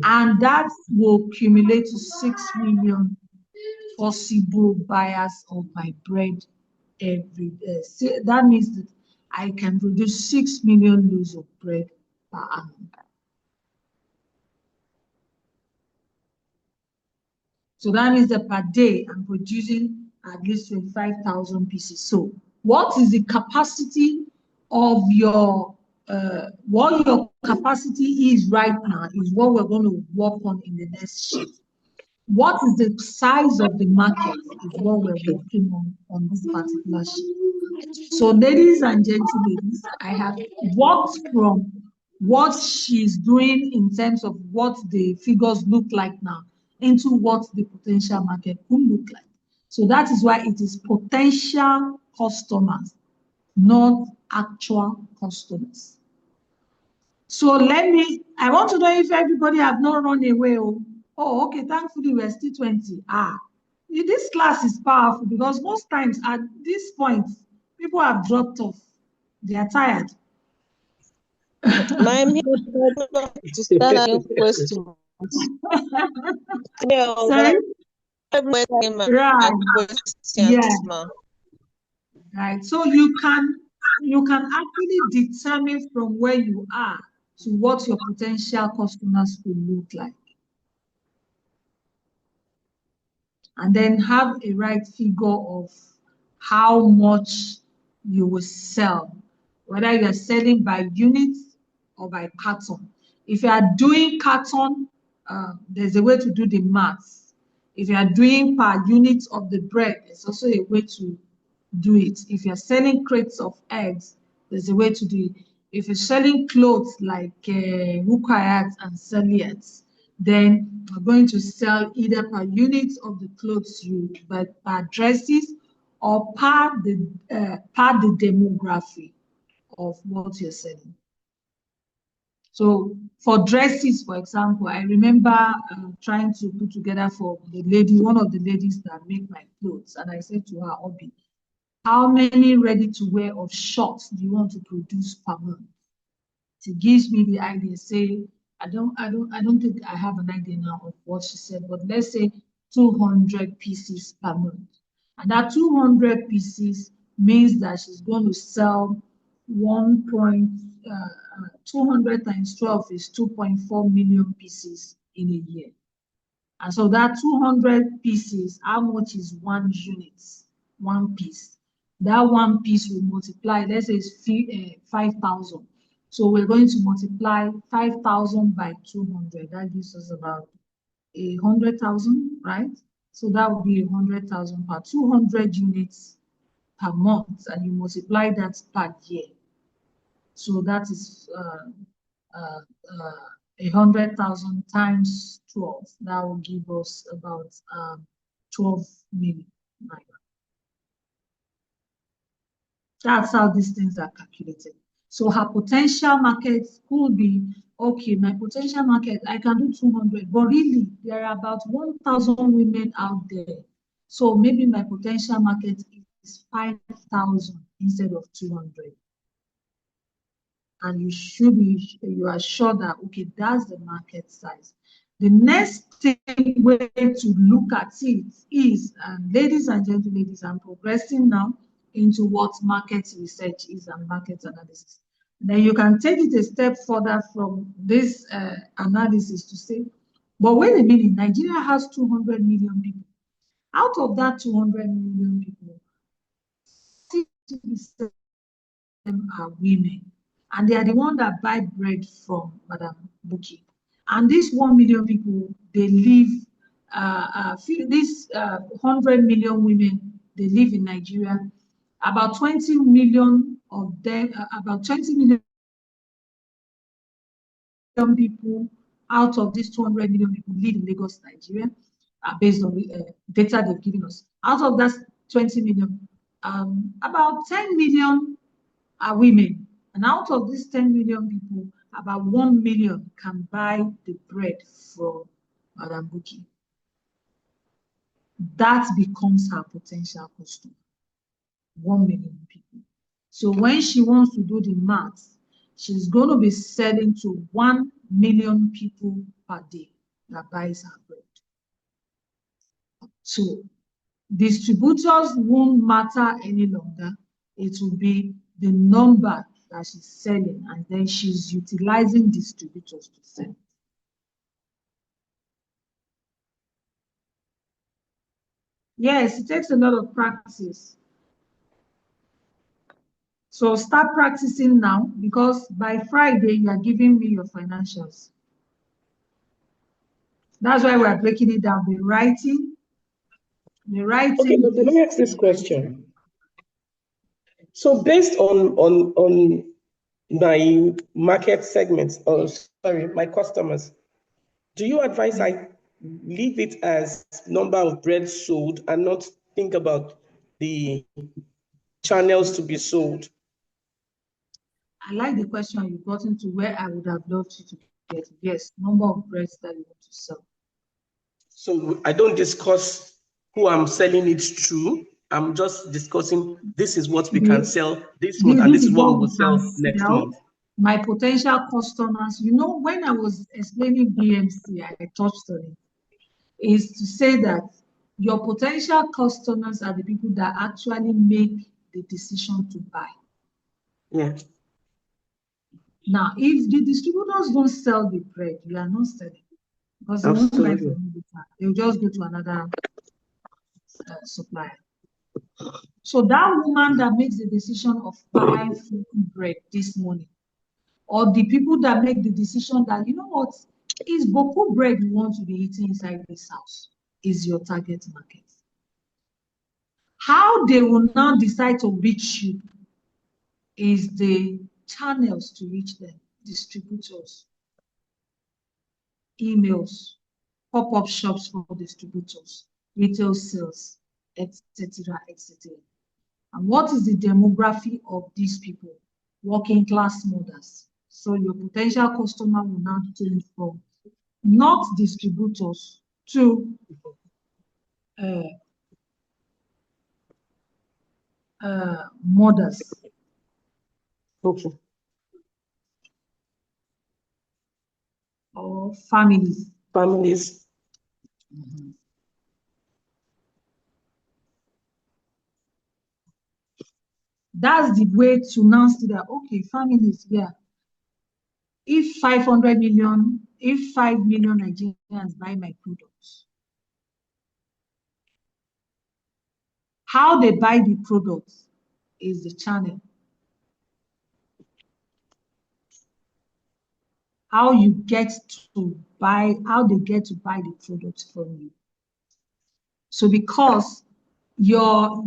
And that will accumulate to 6 million possible buyers of my bread every day. So that means that I can produce 6 million loaves of bread per annum. So that means that per day I'm producing at least 25,000 pieces. So what is the capacity of what your capacity is right now is what we're going to work on in the next sheet. What is the size of the market is what we're working on this particular sheet. So ladies and gentlemen, I have worked from what she's doing in terms of what the figures look like now into what the potential market could look like. So that is why it is potential customers, not actual customers. So I want to know if everybody have not run away. Oh, okay, thankfully we're still 20. This class is powerful because most times at this point, people have dropped off. They are tired. I'm here to start asking questions. Sorry? Right. Yeah. Right. So you can actually determine from where you are to what your potential customers could look like. and then have a right figure of how much you will sell, whether you are selling by units or by carton. If you are doing carton, there's a way to do the math. If you are doing per unit of the bread, there's also a way to do it. If you're selling crates of eggs, there's a way to do it. If you're selling clothes like Rukayat and Saliat, then you're going to sell either per unit of the clothes you, but per dresses or per the demography of what you're selling. So for dresses, for example, I remember trying to put together for the lady, one of the ladies that make my clothes, and I said to her, Obi, how many ready-to-wear of shorts do you want to produce per month? She gives me the idea. Say, I don't think I have an idea now of what she said, but let's say 200 pieces per month. And that 200 pieces means that she's going to sell 200 times 12 is 2.4 million pieces in a year. And so that 200 pieces, how much is 1 unit, 1 piece? That 1 piece will multiply, let's say it's 5,000. So we're going to multiply 5,000 by 200. That gives us about 100,000, right? So that would be 100,000 per 200 units per month, and you multiply that per year. So that is 100,000 times 12. That will give us about 12 million. That's how these things are calculated. So her potential market could be, okay, my potential market, I can do 200, but really there are about 1,000 women out there. So maybe my potential market is 5,000 instead of 200. And you are sure that, okay, that's the market size. The next way to look at it is, ladies and gentlemen, I'm progressing now into what market research is and market analysis. Then you can take it a step further from this analysis to say, but wait a minute, Nigeria has 200 million people. Out of that 200 million people, 60% are women. And they are the ones that buy bread from Madam Buki. And these 1 million people, they live, these 100 million women, they live in Nigeria. About 20 million of them, about 20 million people out of these 200 million people live in Lagos, Nigeria, based on the data they've given us. Out of that 20 million, about 10 million are women. And out of these 10 million people, about 1 million can buy the bread from Madam Buki. That becomes her potential customer, 1 million people. So when she wants to do the math, she's going to be selling to 1 million people per day that buys her bread. So distributors won't matter any longer. It will be the number that she's selling, and then she's utilizing distributors to sell. Yes, it takes a lot of practice. So start practicing now, because by Friday you are giving me your financials. That's why we're breaking it down. The writing. Okay, but let me ask this question. So based on my market segments, or sorry, my customers, do you advise I leave it as number of bread sold and not think about the channels to be sold? I like the question you got into, where I would have loved you to get. Yes, number of breads that you want to sell. So I don't discuss who I'm selling it to. I'm just discussing this is what we can sell this month, and this is what we will sell next month. My potential customers, you know, when I was explaining BMC, I touched on it, is to say that your potential customers are the people that actually make the decision to buy. Yeah. Now, if the distributors don't sell the bread, you are not selling, because they won't buy from you. They'll just go to another supplier. So that woman that makes the decision of buying bread this morning, or the people that make the decision that, you know what, is boku bread you want to be eating inside this house, is your target market. How they will now decide to reach you is the channels to reach them: distributors, emails, pop-up shops for distributors, retail sales, etc., etc. And what is the demography of these people? Working class mothers. So your potential customer will now change from not distributors to mothers. Okay. Or families. Families. Mm-hmm. That's the way to now see that, okay, families, yeah. If 500 million, if 5 million Nigerians buy my products, how they buy the products is the channel. How you get to buy, how they get to buy the products from you. So because your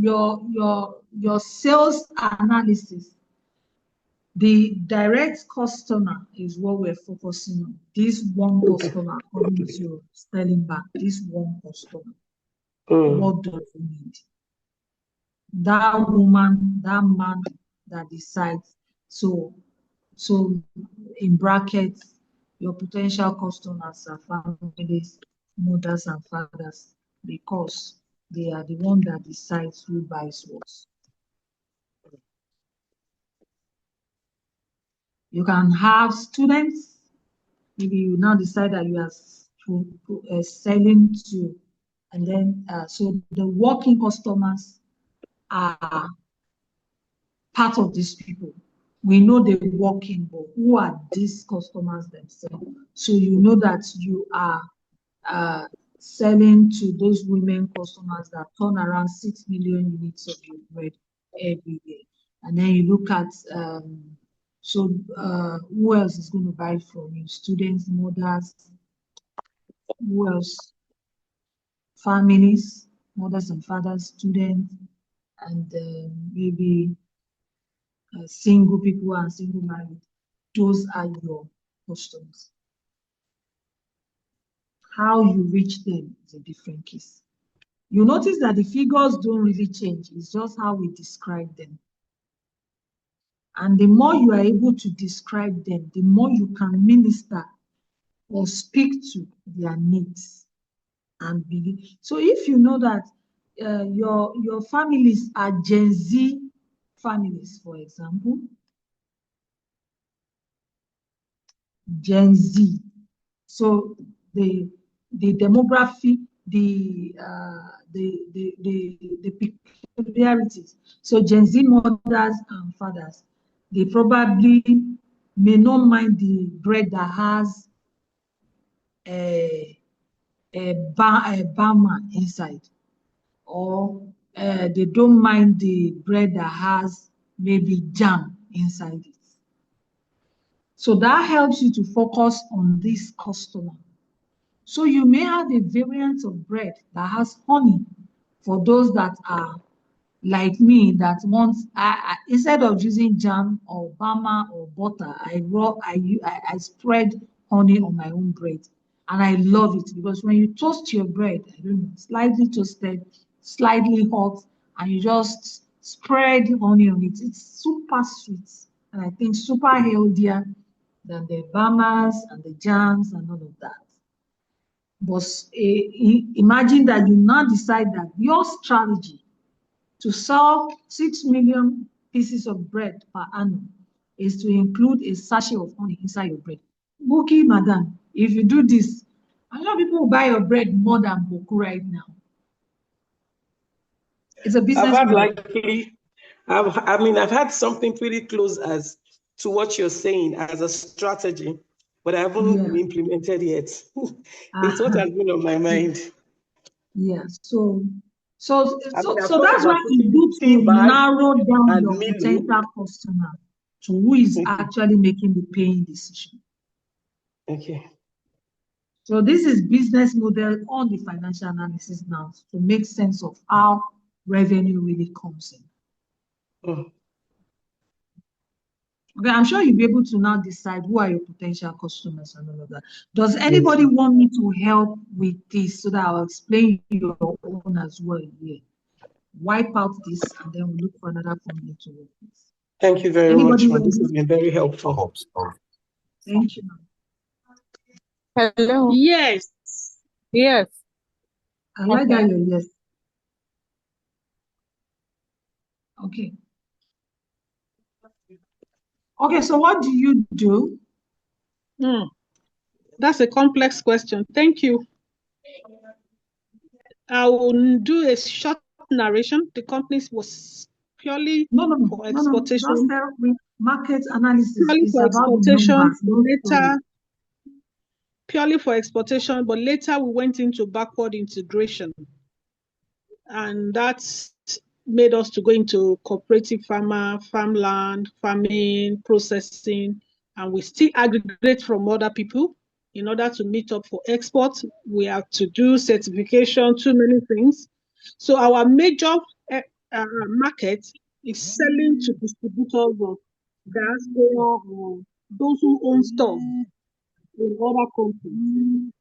sales analysis, the direct customer is what we're focusing on. This one customer according to selling back, this one customer. What do you need? That woman, that man that decides. So in brackets, your potential customers are families, mothers and fathers, because they are the one that decides who buys what. You can have students. Maybe you now decide that you are selling to, and then so the working customers are part of these people. We know they're working, but who are these customers themselves? So you know that you are selling to those women customers that turn around 6 million units of your bread every year. And then you look at, who else is going to buy from you? Students, mothers, who else? Families, mothers and fathers, students, and maybe single people and single married. Those are your customers. How you reach them is a different case. You notice that the figures don't really change. It's just how we describe them. And the more you are able to describe them, the more you can minister or speak to their needs. And begin. So if you know that your families are Gen Z families, for example, Gen Z. So the demography, the peculiarities. So Gen Z mothers and fathers, they probably may not mind the bread that has a bama inside, or they don't mind the bread that has maybe jam inside it. So that helps you to focus on this customer. So you may have a variant of bread that has honey for those that are like me, that want, instead of using jam or bama or butter, I spread honey on my own bread. And I love it because when you toast your bread, I don't know, slightly toasted, slightly hot, and you just spread honey on it, it's super sweet. And I think super healthier than the bamas and the jams and all of that. But imagine that you now decide that your strategy to sell 6 million pieces of bread per annum is to include a sachet of honey inside your bread. Bookie, madam, if you do this, a lot of people will buy your bread more than Boku right now. It's a business I've had something pretty close as to what you're saying as a strategy, but I haven't implemented yet. It's what has been on my mind. Yeah, so So I mean, I've that's thought why about it's putting good tea to bag narrow down and your Milo. potential customer to who is Okay. actually making the paying decision. Okay. So this is business model on the financial analysis now to make sense of how revenue really comes in. Mm. Okay, I'm sure you'll be able to now decide who are your potential customers and all of that. Does anybody want me to help with this so that I'll explain your own as well here? Wipe out this and then we'll look for another company to work with. Thank you very Anybody much, man. This ready? has been very helpful. Thank you. Hello. Yes. Yes. I like Okay. that you're yes. Okay. Okay, so what do you do? That's a complex question. Thank you. I will do a short narration. The company was purely for exportation. Just tell me market analysis Purely is for about the exportation, numbers, but not later, purely for exportation, but later we went into backward integration. And that's made us to go into cooperative farmland, farming, processing, and we still aggregate from other people. In order to meet up for export, we have to do certification, too many things. So our major market is selling to distributors of diaspora or those who own stores in other countries.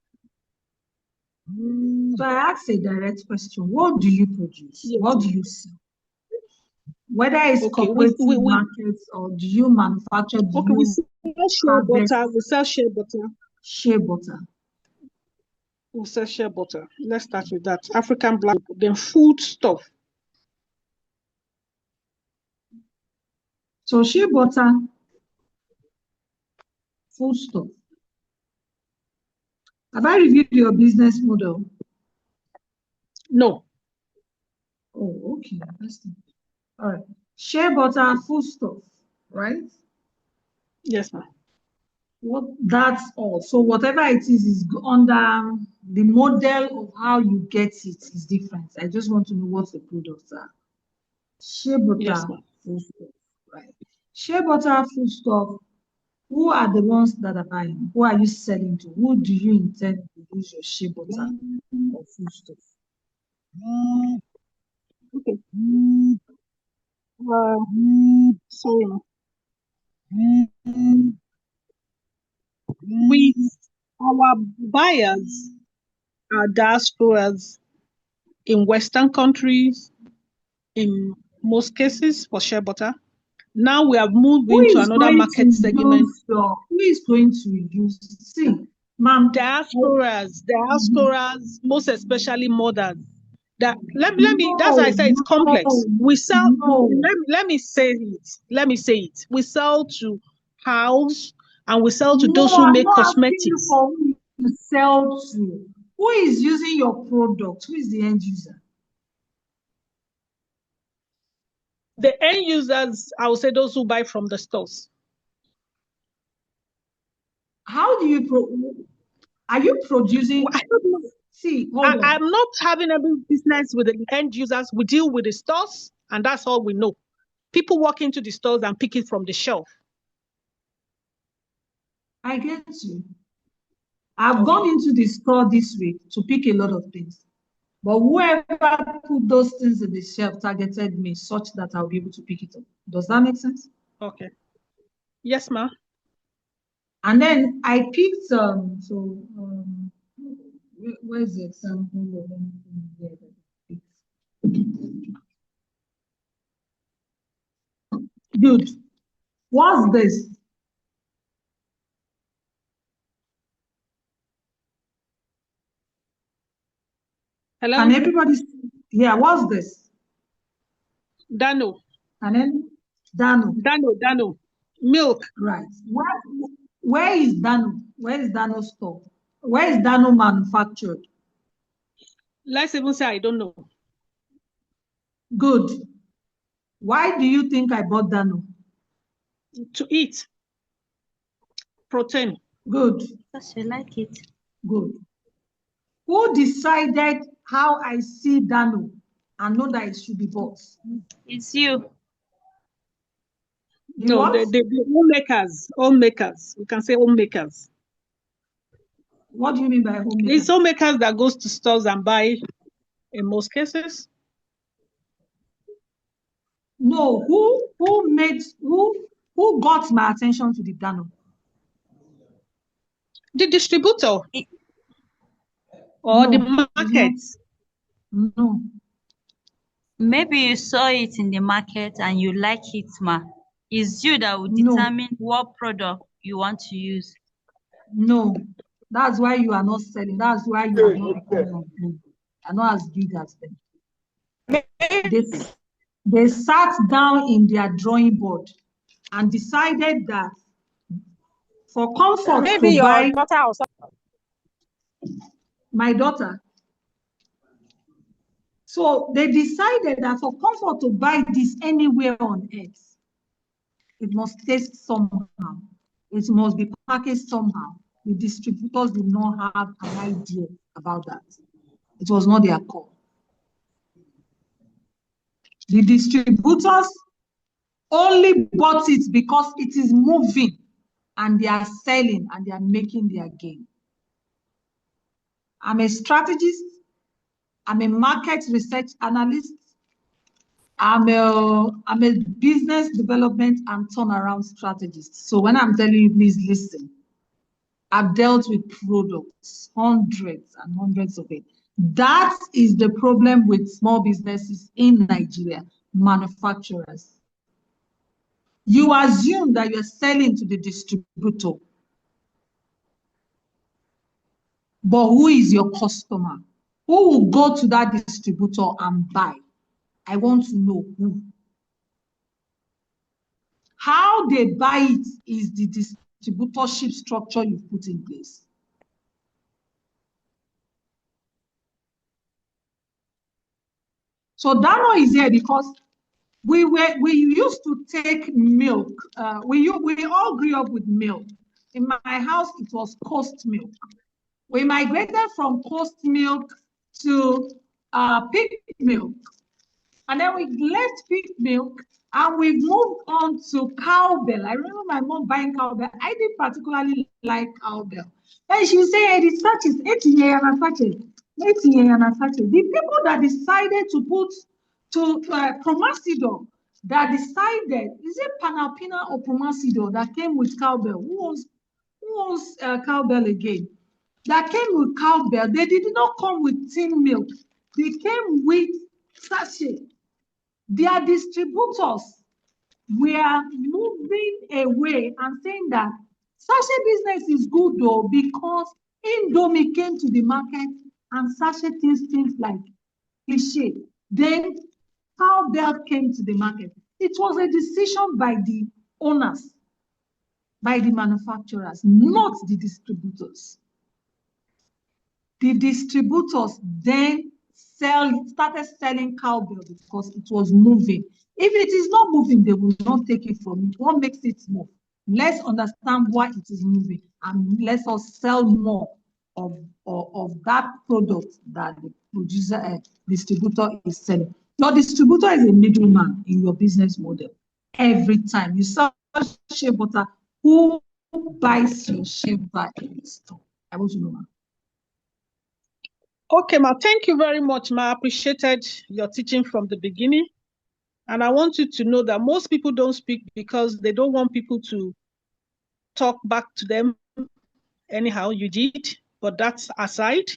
So I ask a direct question. What do you produce? Yes. What do you sell? Whether it's Okay, cooperative markets or do you manufacture, do okay, we you sell shea butter, we sell shea butter. shea butter? We sell shea butter. Let's start with that. African black, then food stuff. So shea butter, food stuff. Have I reviewed your business model? No. Oh, okay. Interesting. All right. Shea butter, food stuff, right? Yes, ma'am. That's all. So whatever it is under the model of how you get it is different. I just want to know what the products are. Shea butter, Yes, ma'am. food stuff, right? Shea butter, food stuff. Who are the ones that are buying? Who are you selling to? Who do you intend to use your shea butter or food stuff? Okay. Sorry, ma'am. Our buyers are diasporas in Western countries, in most cases for shea butter. Now we have moved Who into is another going market to segment. use who is going to use, see, ma'am. Diasporas, most especially mothers. That's why I say it's complex. We sell, let me say it. We sell to house and we sell to those who I'm make not asking you cosmetics. for who you sell to. Who is using your product? Who is the end user? The end users, I would say those who buy from the stores. How do you are you producing? I don't know. See, hold on. I'm not having any business with the end users. We deal with the stores, and that's all we know. People walk into the stores and pick it from the shelf. I get you. I've gone into the store this week to pick a lot of things. But whoever put those things in the shelf targeted me such that I'll be able to pick it up. Does that make sense? Okay. Yes, ma'am. And then I picked where's the example of anything here that I picked? Good. What's this? Hello? Can everybody see? Yeah, what's this? Dano. And then Dano. Dano. Milk. Right. Where is Dano? Where is Dano store? Where is Dano manufactured? Let's even say I don't know. Good. Why do you think I bought Dano? To eat. Protein. Good. Because you like it. Good. Who decided how I see Dano? and know that it should be bought? It's you. No, what? the homemakers. We can say homemakers. What do you mean by homemakers? It's homemakers that goes to stores and buy in most cases. No, who got my attention to the Dano? The distributor or No, the it's market. No. Maybe you saw it in the market and you like it, ma. It's you that will No. determine what product you want to use. No, that's why you are not selling. That's why you are not becoming big. You are not as big as them. They sat down in their drawing board and decided that for comfort Maybe to your buy daughter or something. my daughter. So they decided that for comfort to buy this anywhere on earth, it must taste somehow. It must be packaged somehow. The distributors did not have an idea about that. It was not their call. The distributors only bought it because it is moving and they are selling and they are making their gain. I'm a strategist. I'm a market research analyst. I'm a business development and turnaround strategist. So when I'm telling you, please listen. I've dealt with products, hundreds and hundreds of it. That is the problem with small businesses in Nigeria, manufacturers. You assume that you're selling to the distributor. But who is your customer? Who will go to that distributor and buy? I want to know who. How they buy it is the distributorship structure you've put in place. So Dano is here because we used to take milk. We all grew up with milk. In my house, it was Coast milk. We migrated from Coast milk to pig milk. And then we left pig milk and we moved on to cowbell. I remember my mom buying cowbell. I didn't particularly like cowbell. And she would say, the sachets, the people that decided to put to Promasidor, that decided, is it Panalpina or Promasidor that came with cowbell? Who was cowbell again? That came with cowbell. They did not come with tin milk. They came with sachet. Their distributors were moving away and saying that sachet business is good though because Indomie came to the market and sachet things like cliche. Then cowbell came to the market. It was a decision by the owners, by the manufacturers, not the distributors. The distributors then started selling cowbell because it was moving. If it is not moving, they will not take it from you. What makes it move? Let's understand why it is moving and let us sell more of that product that the producer distributor is selling. Your distributor is a middleman in your business model. Every time you sell shea butter, who buys your shea butter in the store? I want to know, ma'am. Okay, ma, thank you very much, ma. I appreciated your teaching from the beginning. And I want you to know that most people don't speak because they don't want people to talk back to them. Anyhow, you did, but that's aside.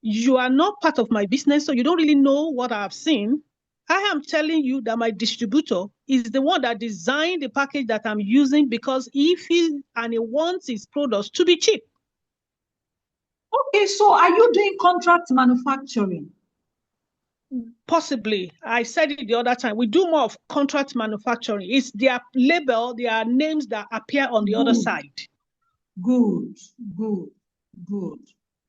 You are not part of my business, so you don't really know what I've seen. I am telling you that my distributor is the one that designed the package that I'm using because he wants his products to be cheap. Okay, so are you doing contract manufacturing? Possibly. I said it the other time. We do more of contract manufacturing. It's their label, their names that appear on the other side. Good.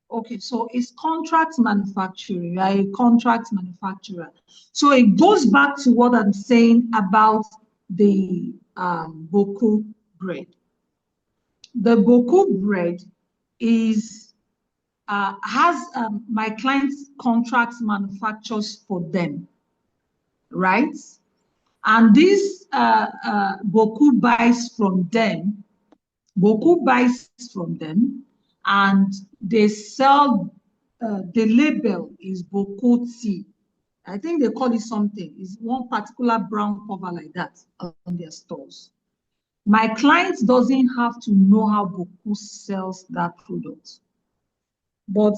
Okay, so it's contract manufacturing. You are a contract manufacturer. So it goes back to what I'm saying about the Boku bread. The Boku bread is has my clients contract manufactures for them. right? And this Boku buys from them. Boku buys from them, and they sell. The label is Boku tea. I think they call it something. It's one particular brown cover like that on their stores. My client doesn't have to know how Boku sells that product. But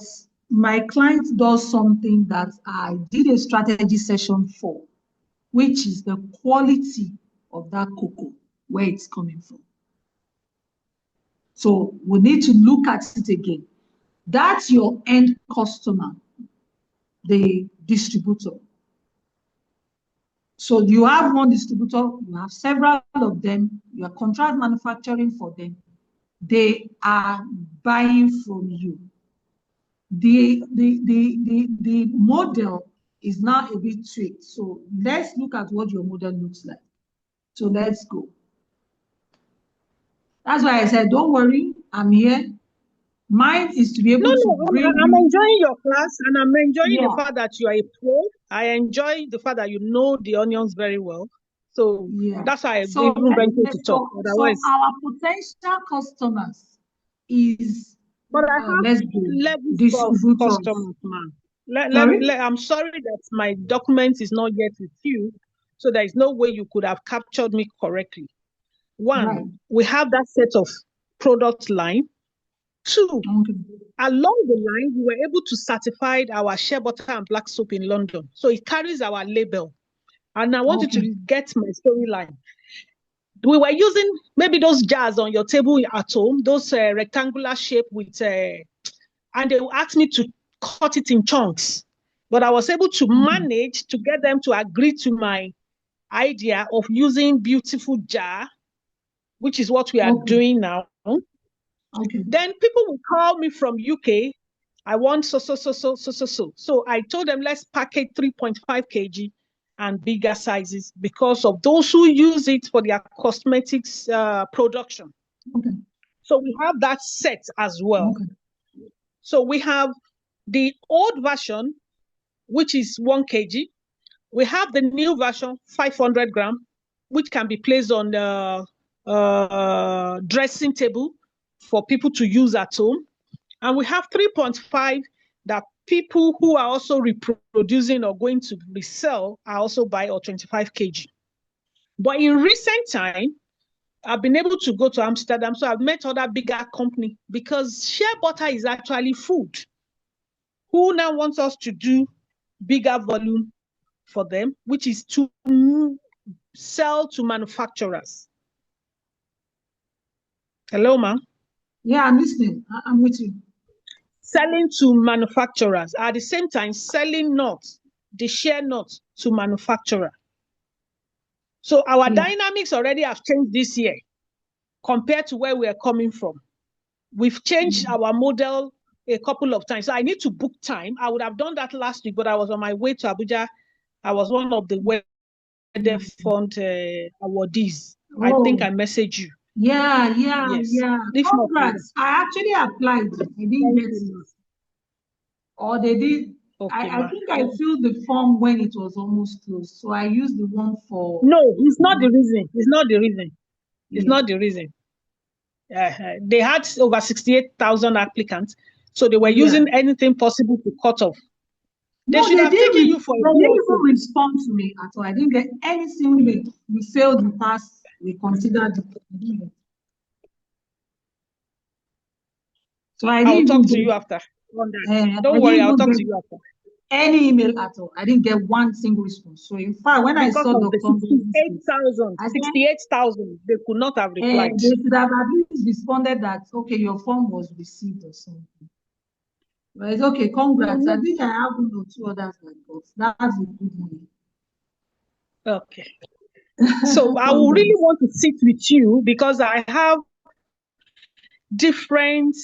my client does something that I did a strategy session for, which is the quality of that cocoa, where it's coming from. So we need to look at it again. That's your end customer, the distributor. So you have one distributor, you have several of them, you are contract manufacturing for them. They are buying from you. The model is now a bit tweaked. So let's look at what your model looks like. So let's go. That's why I said, don't worry, I'm here. Mine is to be able to bring I'm enjoying your class, and I'm enjoying the Yeah. fact that you are a pro. I enjoy the fact that you know the onions very well. So Yeah. that's why I So even venture to talk. so Otherwise, our potential customers is but I have let's go levels of distributors. customers, man. Sorry? I'm sorry that my document is not yet with you, so there is no way you could have captured me correctly. One, Right. we have that set of product line. Two, Okay. along the line, we were able to certify our shea butter and black soap in London. So it carries our label. And I wanted Okay. to get my storyline. We were using maybe those jars on your table at home, those rectangular shape with, and they asked me to cut it in chunks. But I was able to manage to get them to agree to my idea of using beautiful jar, which is what we are Okay. doing now. Okay. Then people will call me from UK. I want so. So I told them, let's package 3.5 kg and bigger sizes because of those who use it for their cosmetics production. Okay. So we have that set as well. Okay. So we have the old version, which is 1 kg. We have the new version, 500 gram, which can be placed on the dressing table for people to use at home. And we have 3.5 that people who are also reproducing or going to resell are also buy, or 25 kg. But in recent time, I've been able to go to Amsterdam, so I've met other bigger company because shea butter is actually food. Who now wants us to do bigger volume for them, which is to sell to manufacturers. Hello, ma'am. Yeah, I'm listening. I'm with you. Selling to manufacturers, at the same time selling nuts, the shea nuts to manufacturer. So our dynamics already have changed this year compared to where we are coming from. We've changed our model a couple of times. So I need to book time. I would have done that last week, but I was on my way to Abuja. I was one of the Weather Fund awardees. I think I messaged you. Yeah. Yes. Congrats. I actually applied. I didn't get it. Or they did. Okay, I think I filled the form when it was almost closed. So I used the one for. No, it's not the reason. It's not the reason. It's not the reason. They had over 68,000 applicants. So they were using anything possible to cut off. They should have taken you for a They didn't even respond to me at all. I didn't get any single mail. We failed, we passed, we considered it. So I didn't talk to you after. Don't worry, I'll talk to you after. Any email at all. I didn't get one single response. So in fact, when I saw the 68,000, they could not have replied. They should have at least responded that, okay, your form was received or something. But it's okay, congrats. I think I have 1 or 2 others like that. That's a good one. Okay. So I will really want to sit with you because I have different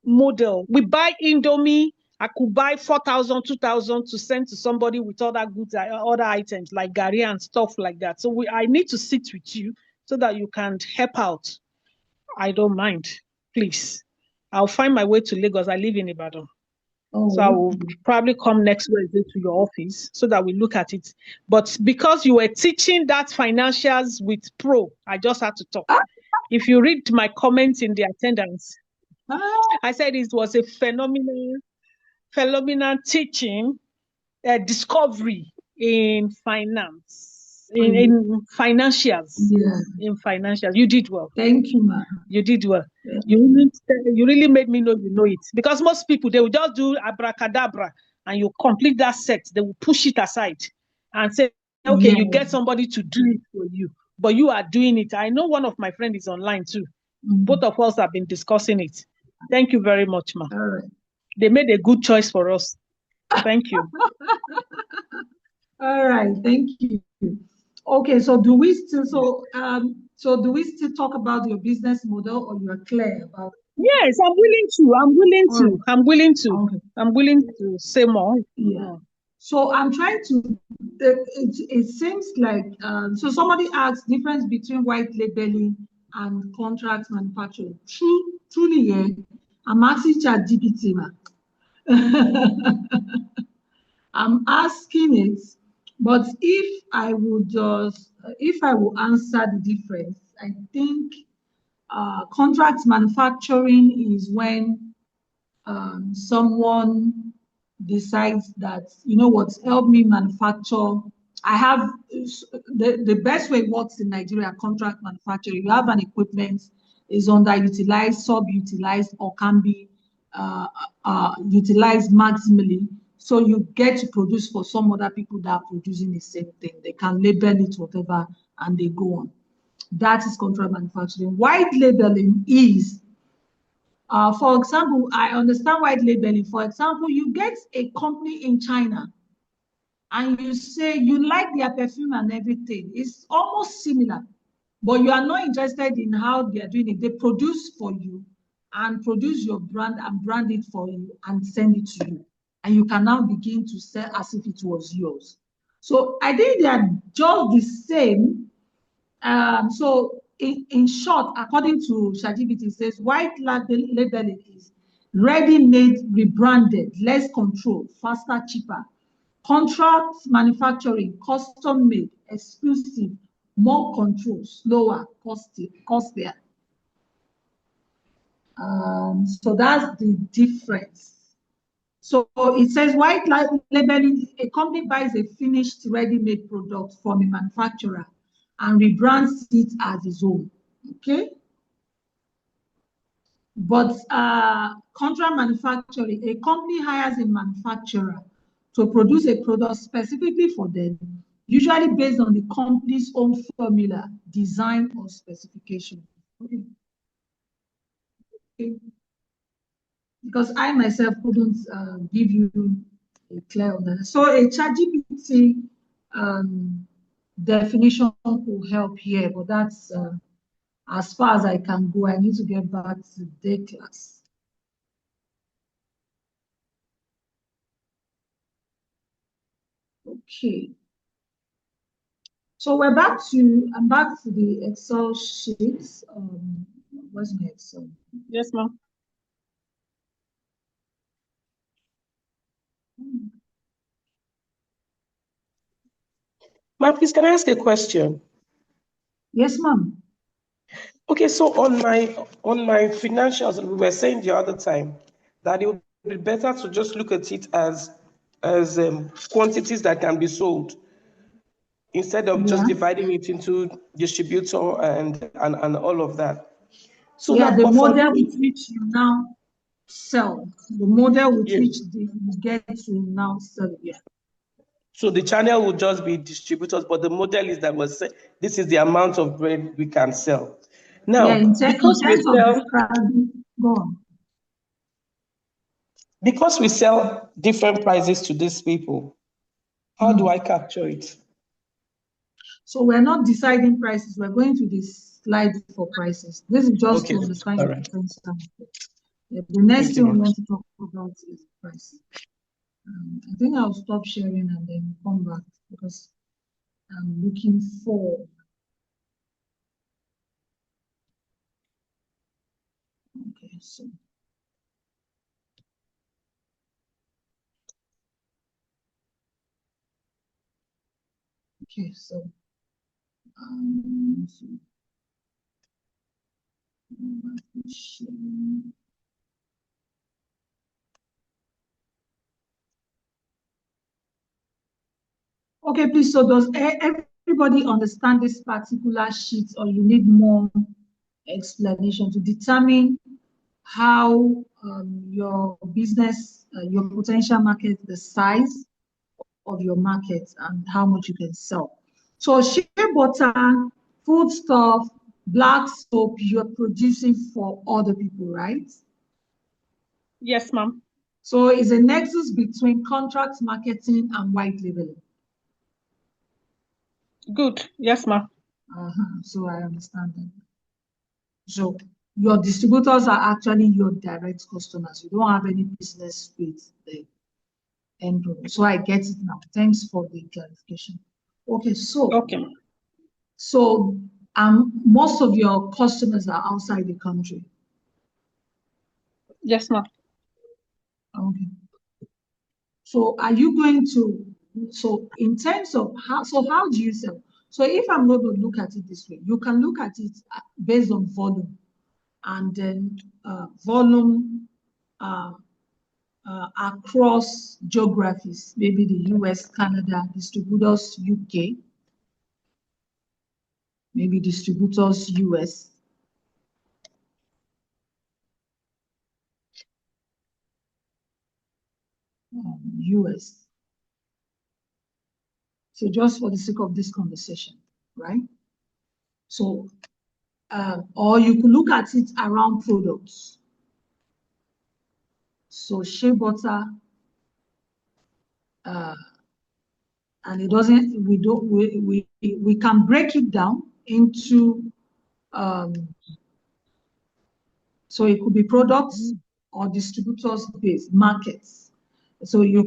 model. We buy Indomie. I could buy 4,000, 2,000 to send to somebody with other goods, other items like Gary and stuff like that. So I need to sit with you so that you can help out. I don't mind, please. I'll find my way to Lagos. I live in Ibadan. So I will probably come next Wednesday to your office so that we look at it. But because you were teaching that financials with pro, I just had to talk. If you read my comments in the attendance, I said it was a phenomenal teaching, discovery in finance, in financials. Yeah. In financials. You did well. Thank you, ma'am. You did well. You really made me know you know it. Because most people, they will just do abracadabra and you complete that set. They will push it aside and say, okay, Yeah. you get somebody to do it for you. But you are doing it. I know one of my friends is online too. Both of us have been discussing it. Thank you very much, ma. All right. They made a good choice for us. Thank you. All right. Thank you. Okay. So do we still do we still talk about your business model, or you are clear about? Yes, I'm willing to. I'm willing to. Alright. I'm willing to. Okay. I'm willing to say more. Yeah. So I'm trying to. It seems like so somebody asked difference between white labeling and contract manufacturing. Truly, yeah. I'm asking ChatGPT, man. I'm asking it, but if I will answer the difference, I think contract manufacturing is when someone decides that, you know what, help me manufacture. I have the best way it works in Nigeria, contract manufacturing. You have an equipment is underutilized, subutilized, or can be utilized maximally. So you get to produce for some other people that are producing the same thing. They can label it whatever and they go on. That is contract manufacturing. White labeling is for example, I understand white labeling. For example, you get a company in China and you say you like their perfume and everything. It's almost similar, but you are not interested in how they are doing it. They produce for you and produce your brand and brand it for you and send it to you. And you can now begin to sell as if it was yours. So I think they are just the same. So in short, according to ChatGPT, it says white labeling is ready-made, rebranded, less control, faster, cheaper. Contract manufacturing, custom-made, exclusive, more control, slower, costlier. So that's the difference. So it says white labeling, a company buys a finished ready-made product from a manufacturer and rebrands it as its own, okay? But contract manufacturing, a company hires a manufacturer to produce a product specifically for them, usually based on the company's own formula, design, or specification. Okay. Okay. Because I myself couldn't give you a clear understanding. So a ChatGPT definition will help here, but that's as far as I can go. I need to get back to the class. Okay. So I'm back to the Excel sheets. Where's my Excel? Yes, ma'am. Ma'am, please, can I ask a question? Yes, ma'am. Okay, so on my financials, we were saying the other time that it would be better to just look at it as quantities that can be sold instead of just dividing it into distributor and all of that. So yeah, now, the but for model me, with which you now sell, the model with yeah. which you get to now sell, yeah. So the channel will just be distributors, but the model is that this is the amount of bread we can sell. Now, Yeah, in because we terms of sell, describing, go on. because we sell different prices to these people, how do I capture it? So we're not deciding prices. We're going to this slide for prices. This is just Okay, to understand all your right. different standpoint. Yeah, the next Thank you, thing we ma'am. want to talk about is price. I think I'll stop sharing and then come back because I'm looking for. Okay, so. Okay, so okay, please. So does everybody understand this particular sheet, or you need more explanation to determine how your business, your potential market, the size of your market, and how much you can sell? So shea butter, foodstuff, black soap, you're producing for other people, right? Yes, ma'am. So is a nexus between contract marketing and white labeling. Good. Yes, ma'am. So I understand that. So your distributors are actually your direct customers. You don't have any business with the end product. So I get it now. Thanks for the clarification. Okay, so Okay. so most of your customers are outside the country. Yes, ma'am. Okay. So are you going to, so in terms of how do you sell? So if I'm going to look at it this way, you can look at it based on volume, and then volume across geographies, maybe the US, Canada, distributors, UK, maybe distributors, US. US. So just for the sake of this conversation, right? So, or you could look at it around products. So shea butter, and it doesn't, we can break it down into, so it could be products or distributors based markets. So your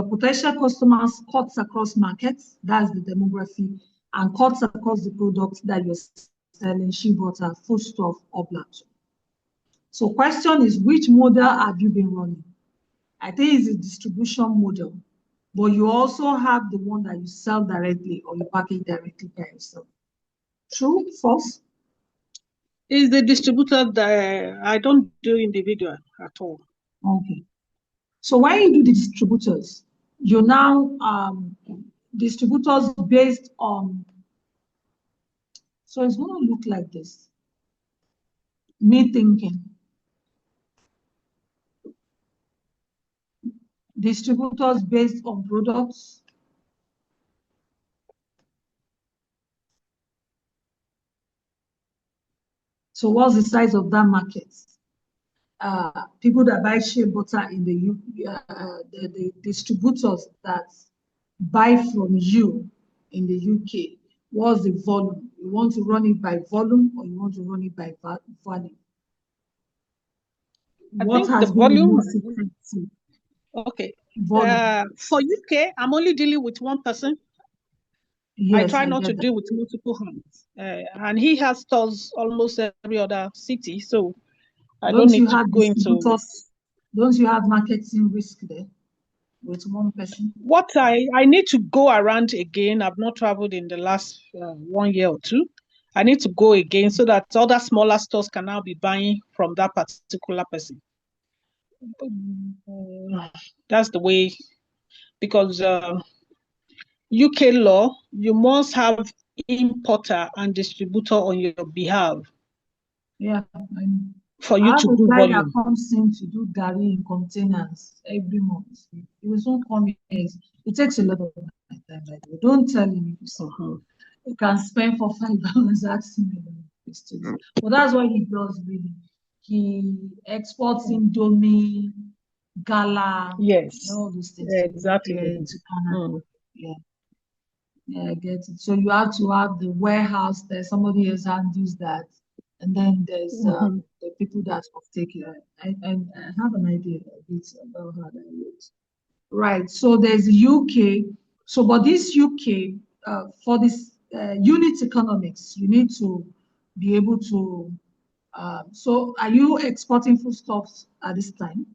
potential customers cuts across markets, that's the demography, and cuts across the products that you're selling, shea butter, foodstuff, or black soap. So question is, which model have you been running? I think it's a distribution model, but you also have the one that you sell directly or you package directly by yourself. True, false? Is the distributor that I don't do individual at all. Okay. So when you do the distributors, you now distributors based on, so it's going to look like this. Me thinking. Distributors based on products. So what's the size of that market? People that buy shea butter in the distributors that buy from you in the UK, what's the volume? You want to run it by volume or you want to run it by value? What has the been the volume, most effective? okay. Volume. For UK, I'm only dealing with one person. Yes, I try not to get that. deal with multiple hands. And he has stores almost every other city, so I don't need to go into. Don't you have marketing risk there with one person? What I need to go around again. I've not traveled in the last 1 year or two. I need to go again so that other smaller stores can now be buying from that particular person. That's the way, because UK law, you must have importer and distributor on your behalf. Yeah, I know. For you to do volume. volume. That comes in to do gari in containers every month. It will soon come in. It takes a lot of my time. By the way. Don't tell him if you see. You can spend for 5 hours asking me questions. But that's what he does really. He exports Indomie, Gala, yes, all those things. Exactly. To Canada. Yeah, I get it. So you have to have the warehouse there. Somebody else handles that. And then there's the people that take it. I have an idea a bit about how that works. Right. So there's UK. So, but this UK, for this unit economics, you need to be able to. So, are you exporting foodstuffs at this time?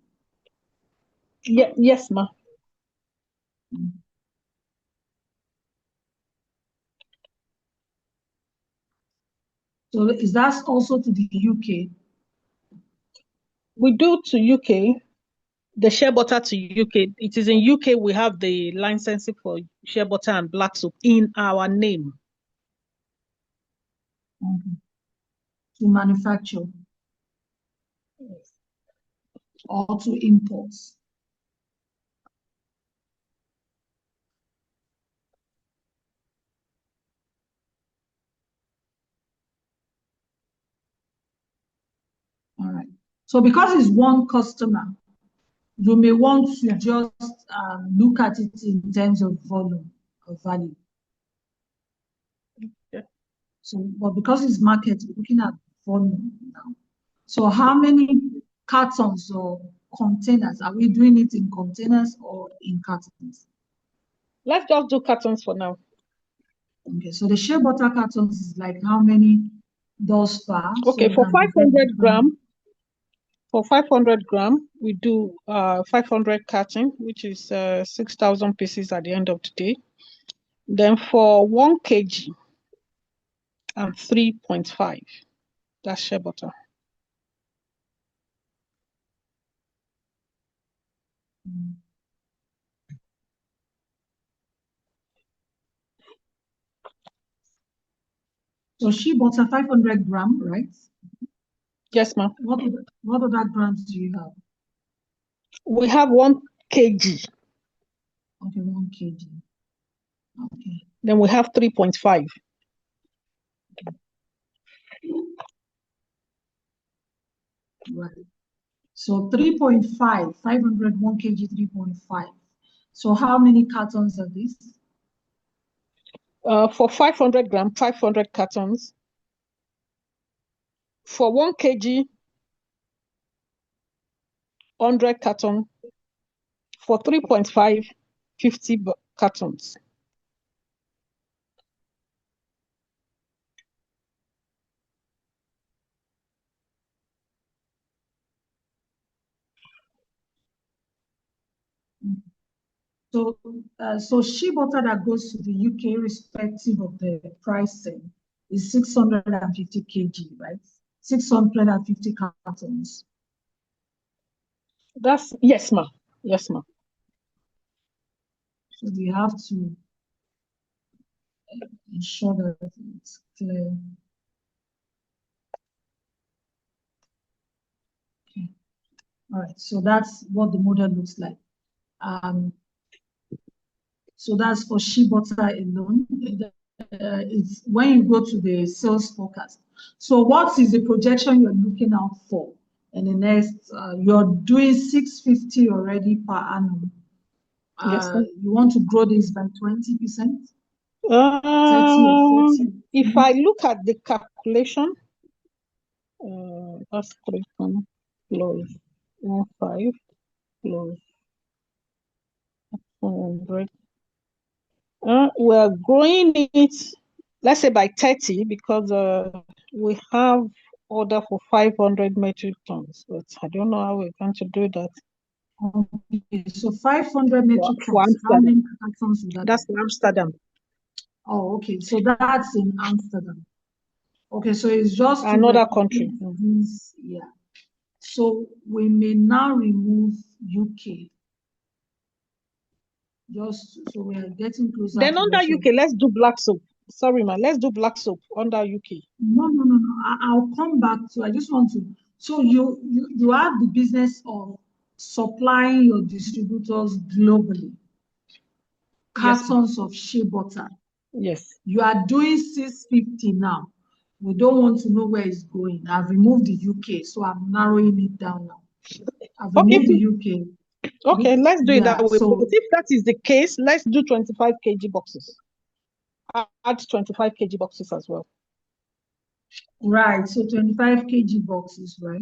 Yes, ma'am. So is that also to the UK? We do to UK, the shea butter to UK. It is in UK we have the licensing for shea butter and black soap in our name. Okay. To manufacture or to import? All right. So because it's one customer, you may want to just look at it in terms of volume or value. Yeah. So, but because it's market, we're looking at volume now. So how many cartons or containers? Are we doing it in containers or in cartons? Let's just do cartons for now. Okay, so the shea butter cartons is like how many thus far? Okay, So for 500 gram, we do 500 carton, which is 6,000 pieces at the end of the day. Then for 1 kg and 3.5, that's shea butter. So shea butter 500 gram, right? Yes, ma'am. What other grams do you have? We have 1 kg. Okay, 1 kg. Okay. Then we have 3.5. Right. So 3.5, 500, 1 kg, 3.5. So how many cartons are these? For 500 gram, 500 cartons. For 1 kg, 100 cartons. For 3.5, 50 cartons. So shea butter that goes to the UK, irrespective of the pricing, is 650 kg, right? 650 cartons. That's, yes, ma'am. Yes, ma'am. So we have to ensure that it's clear. Okay. All right. So that's what the model looks like. So that's for shea butter alone. It's when you go to the sales forecast. So what is the projection you're looking out for? And the next, you're doing 650 already per annum. Yes, ma'am. You want to grow this by 20%, 30 or 40? If I look at the calculation, that's 3 close 1.5 close 100. We're growing it, let's say by 30, because we have order for 500 metric tons, but I don't know how we're going to do that. Okay, so 500 metric For tons. How Amsterdam. many cartons would that That's be? for Amsterdam. Oh, okay. So that's in Amsterdam. Okay, so it's just to Another country. replicate this, yeah. So we may now remove UK. Just so we are getting closer Then to under also. UK, let's do black soap. Sorry, man. Let's do black soap under UK. No. I'll come back to. I just want to. So you have the business of supplying your distributors globally cartons of shea butter. Yes. You are doing 650 now. We don't want to know where it's going. I've removed the UK, so I'm narrowing it down now. I've Okay. removed the UK. Okay, let's do it Yeah, that way. so But if that is the case, let's do 25 kg boxes. Add 25 kg boxes as well. right, so 25 kg boxes, right?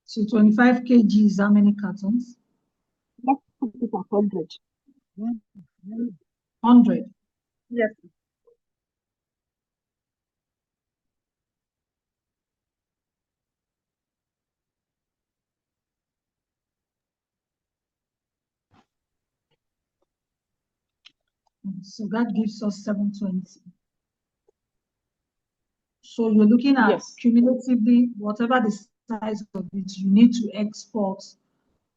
So 25 kg is how many cartons? Let's put it at 100. 100. Yes. So that gives us 720. So you're looking at Yes. cumulatively, whatever the size of it, you need to export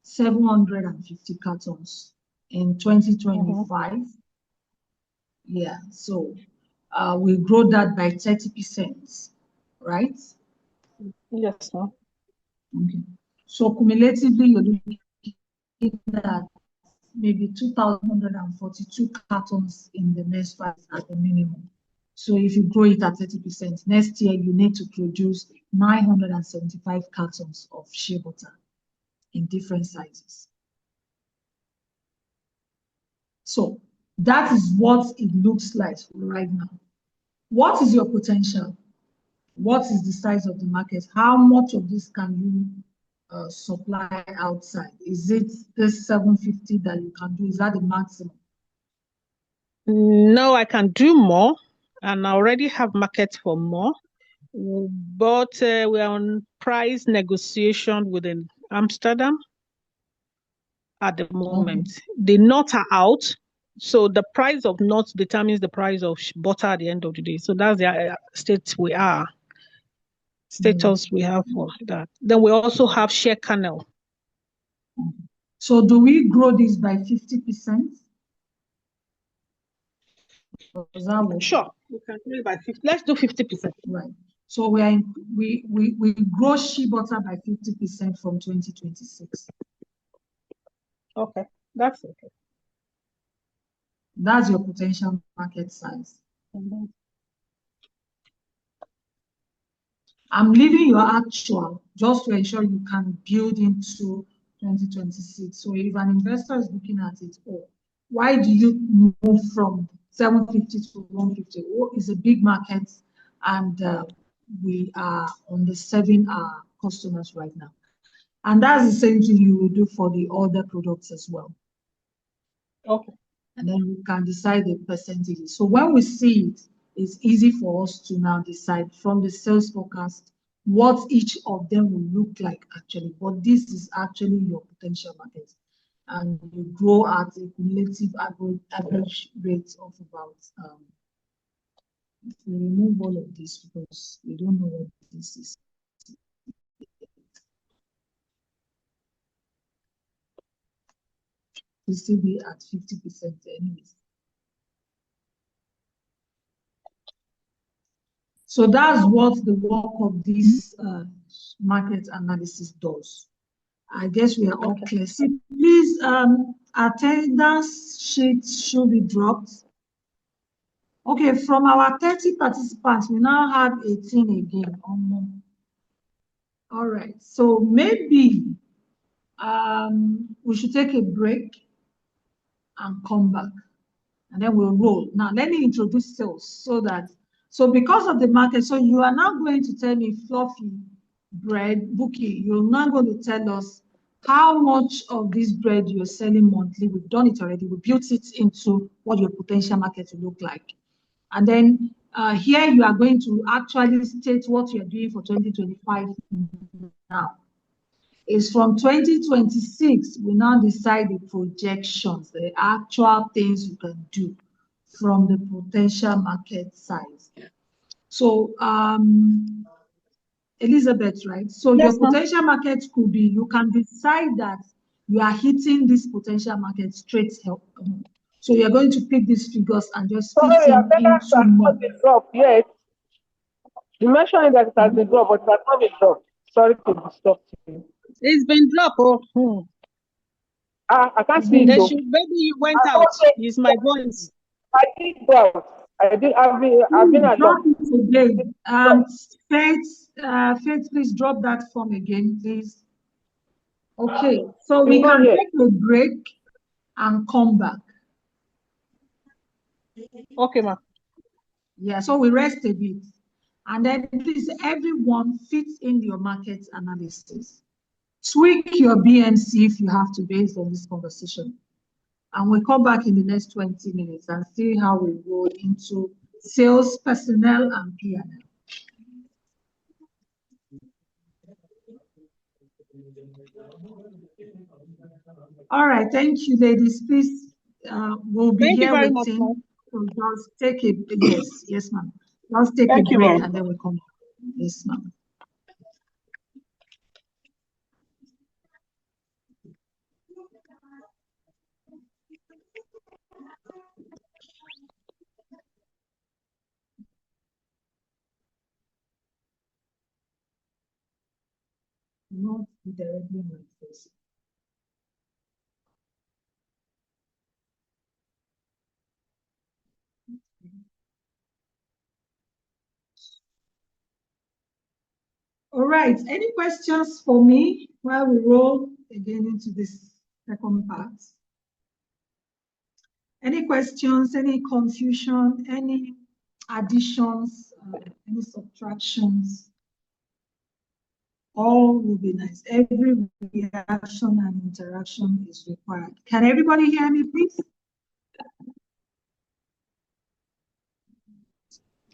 750 cartons in 2025. Yeah, so we grow that by 30%, right? Yes, ma'am. Okay. So cumulatively, you're looking at maybe 2,142 cartons in the next 5 years at the minimum. So if you grow it at 30%, next year you need to produce 975 cartons of shea butter in different sizes. So that is what it looks like right now. What is your potential? What is the size of the market? How much of this can you supply outside? Is it this 750 that you can do? Is that the maximum? No, I can do more, and I already have market for more. But we're on price negotiation within Amsterdam at the moment. The nuts are out, so the price of nuts determines the price of butter at the end of the day. So that's the status we have for that. Then we also have shea kernel. So do we grow this by 50%? Sure, we can do it by 50. Let's do 50%. Right. So we grow shea butter by 50% from 2026. Okay, that's okay. That's your potential market size. I'm leaving your actual just to ensure you can build into 2026. So if an investor is looking at it, why do you move from 750 to 150? Oh, it's a big market, and we are on the serving our customers right now. And that's the same thing you will do for the other products as well. Okay. And then we can decide the percentages. So when we see it, it's easy for us to now decide from the sales forecast what each of them will look like actually. But this is actually your potential market. And you grow at a cumulative average rate of about, we remove all of this because we don't know what this is. We'll still be at 50% anyways. So that's what the work of this market analysis does. I guess we are all clear. So please, attendance sheet should be dropped. Okay, from our 30 participants, we now have 18 again or more. All right, so maybe we should take a break and come back, and then we'll roll. Now, let me introduce sales so because of the market, so you are now going to tell me, Fluffy, bread, Bookie, you're now going to tell us how much of this bread you're selling monthly. We've done it already. We built it into what your potential market will look like. And then here you are going to actually state what you're doing for 2025 now. Is from 2026, we now decide the projections, the actual things you can do from the potential market size. So, Elizabeth, right? So yes, your potential market could be, you can decide that you are hitting this potential market straight help. So you're going to pick these figures and just fit into more. Drop yet. You mentioned that it has been dropped, but it has not been dropped. Sorry to disturb you. It's been dropped. I can't see it. Maybe you went out. It's my voice. I did drop. I've been drop it again. Faith, please drop that form again, please. Okay, so we can take a break and come back. Okay, ma'am. Yeah, so we rest a bit. And then please, everyone fit in your market analysis. Tweak your BMC if you have to based on this conversation. And we'll come back in the next 20 minutes and see how we go into sales, personnel, and P&L. All right, thank you, ladies. Please will be Thank you here very much, waiting. ma'am. So just take a, yes, ma'am. Let's take a Thank you, break ma'am. and then we come back. Yes, ma'am. Not directly in my face. All right, any questions for me while we roll again into this second part? Any questions, any confusion, any additions, any subtractions? All will be nice. Every reaction and interaction is required. Can everybody hear me, please?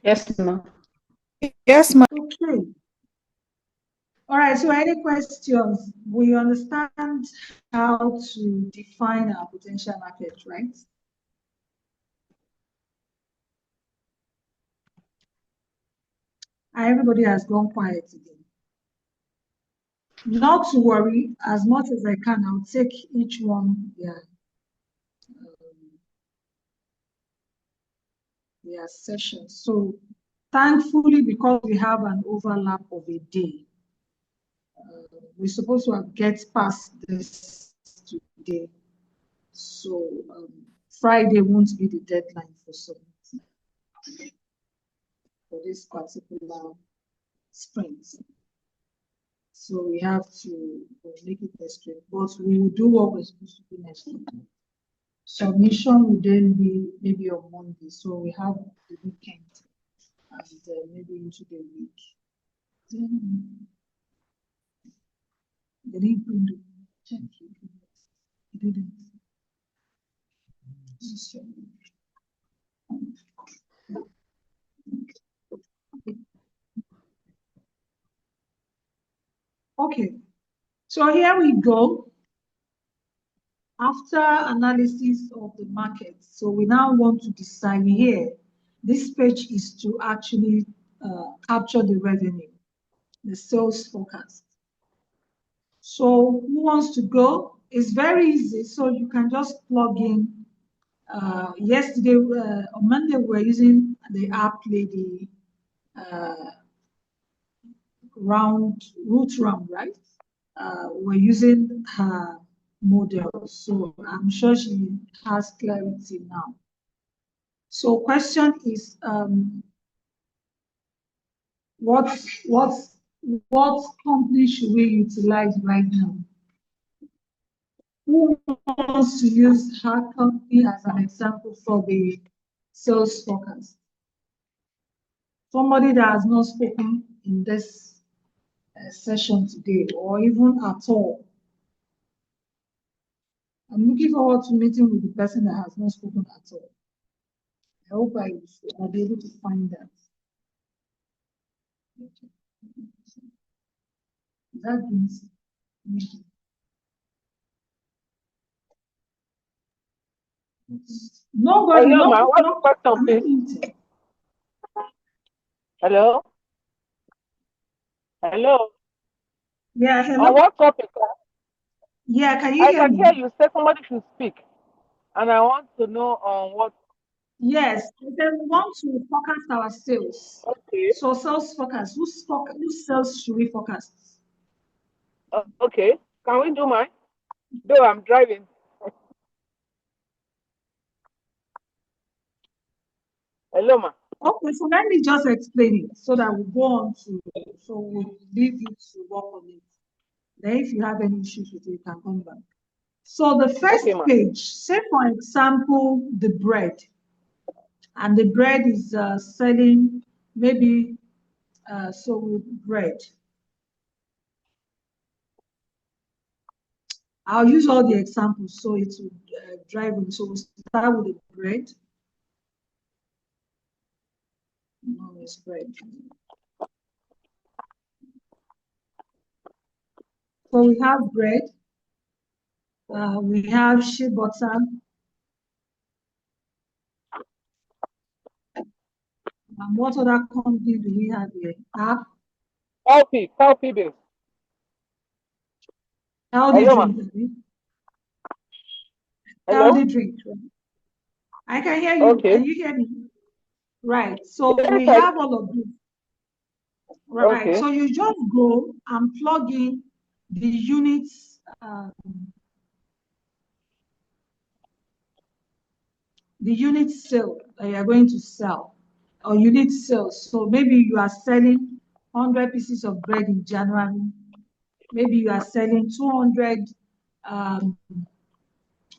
Yes, ma'am. Yes, ma'am. Okay. All right, so any questions? We understand how to define our potential market, right? Everybody has gone quiet again. Not to worry, as much as I can, I'll take each one their session. So thankfully, because we have an overlap of a day, we're supposed to get past this today. So Friday won't be the deadline for submitting for this particular sprint. So we have to make it extreme, but we will do what we're supposed to do next week. Submission will then be maybe on Monday, so we have the weekend and maybe into the week. Then they didn't bring the check. He didn't. Okay, so here we go. After analysis of the market, so we now want to decide here. This page is to actually capture the revenue, the sales forecast. So who wants to go? It's very easy. So you can just plug in. Yesterday, on Monday, we were using the app lady root round, right? We're using her model, so I'm sure she has clarity now. So question is, what company should we utilize right now? Who wants to use her company as an example for the sales forecast? Somebody that has not spoken in this session today, or even at all. I'm looking forward to meeting with the person that has not spoken at all. I hope I'll be able to find that. That means nobody. Hello, ma. What's the No, question, please? Hello? Hello? Yeah, On hello. what topic? Yeah, can you I hear can me? hear you say somebody should speak. And I want to know on what. Yes, then we want to forecast our sales. Okay. So sales forecast. Whose sales should we forecast? Okay. Can we do mine? Though I'm driving. Hello, ma. Okay, so let me just explain it so that we go on to, so we'll leave you to work on it. Then if you have any issues with it, you can come back. So the first page, say for example, the bread. And the bread is selling maybe, so with bread. I'll use all the examples so it will drive on. So we'll start with the bread. No, it's bread. So we have bread. We have shea butter. What other company do we have here? Healthy Beans. Healthy Hello, drink. Hello? Healthy drink. I can hear you. Okay. Can you hear me? Right. So Yes, we have all of this. Right. Okay. So you just go and plug in the units. The unit sale that you are going to sell, or unit sales. So maybe you are selling 100 pieces of bread in January. Maybe you are selling 200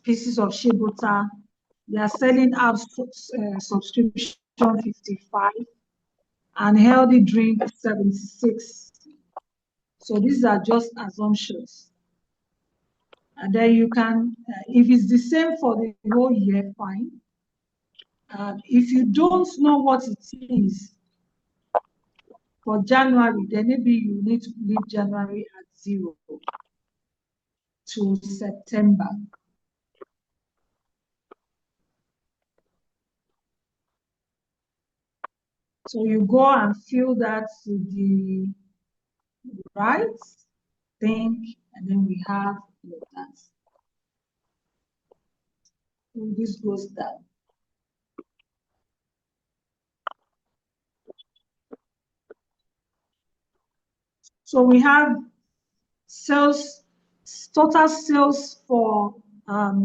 pieces of shea butter. You are selling out subscription 55 and healthy drink 76. So these are just assumptions. And then you can, if it's the same for the whole year, fine. If you don't know what it is for January, then maybe you need to leave January at 0 to September. So you go and fill that to the right thing, and then we have that. So this goes down. So we have sales, total sales for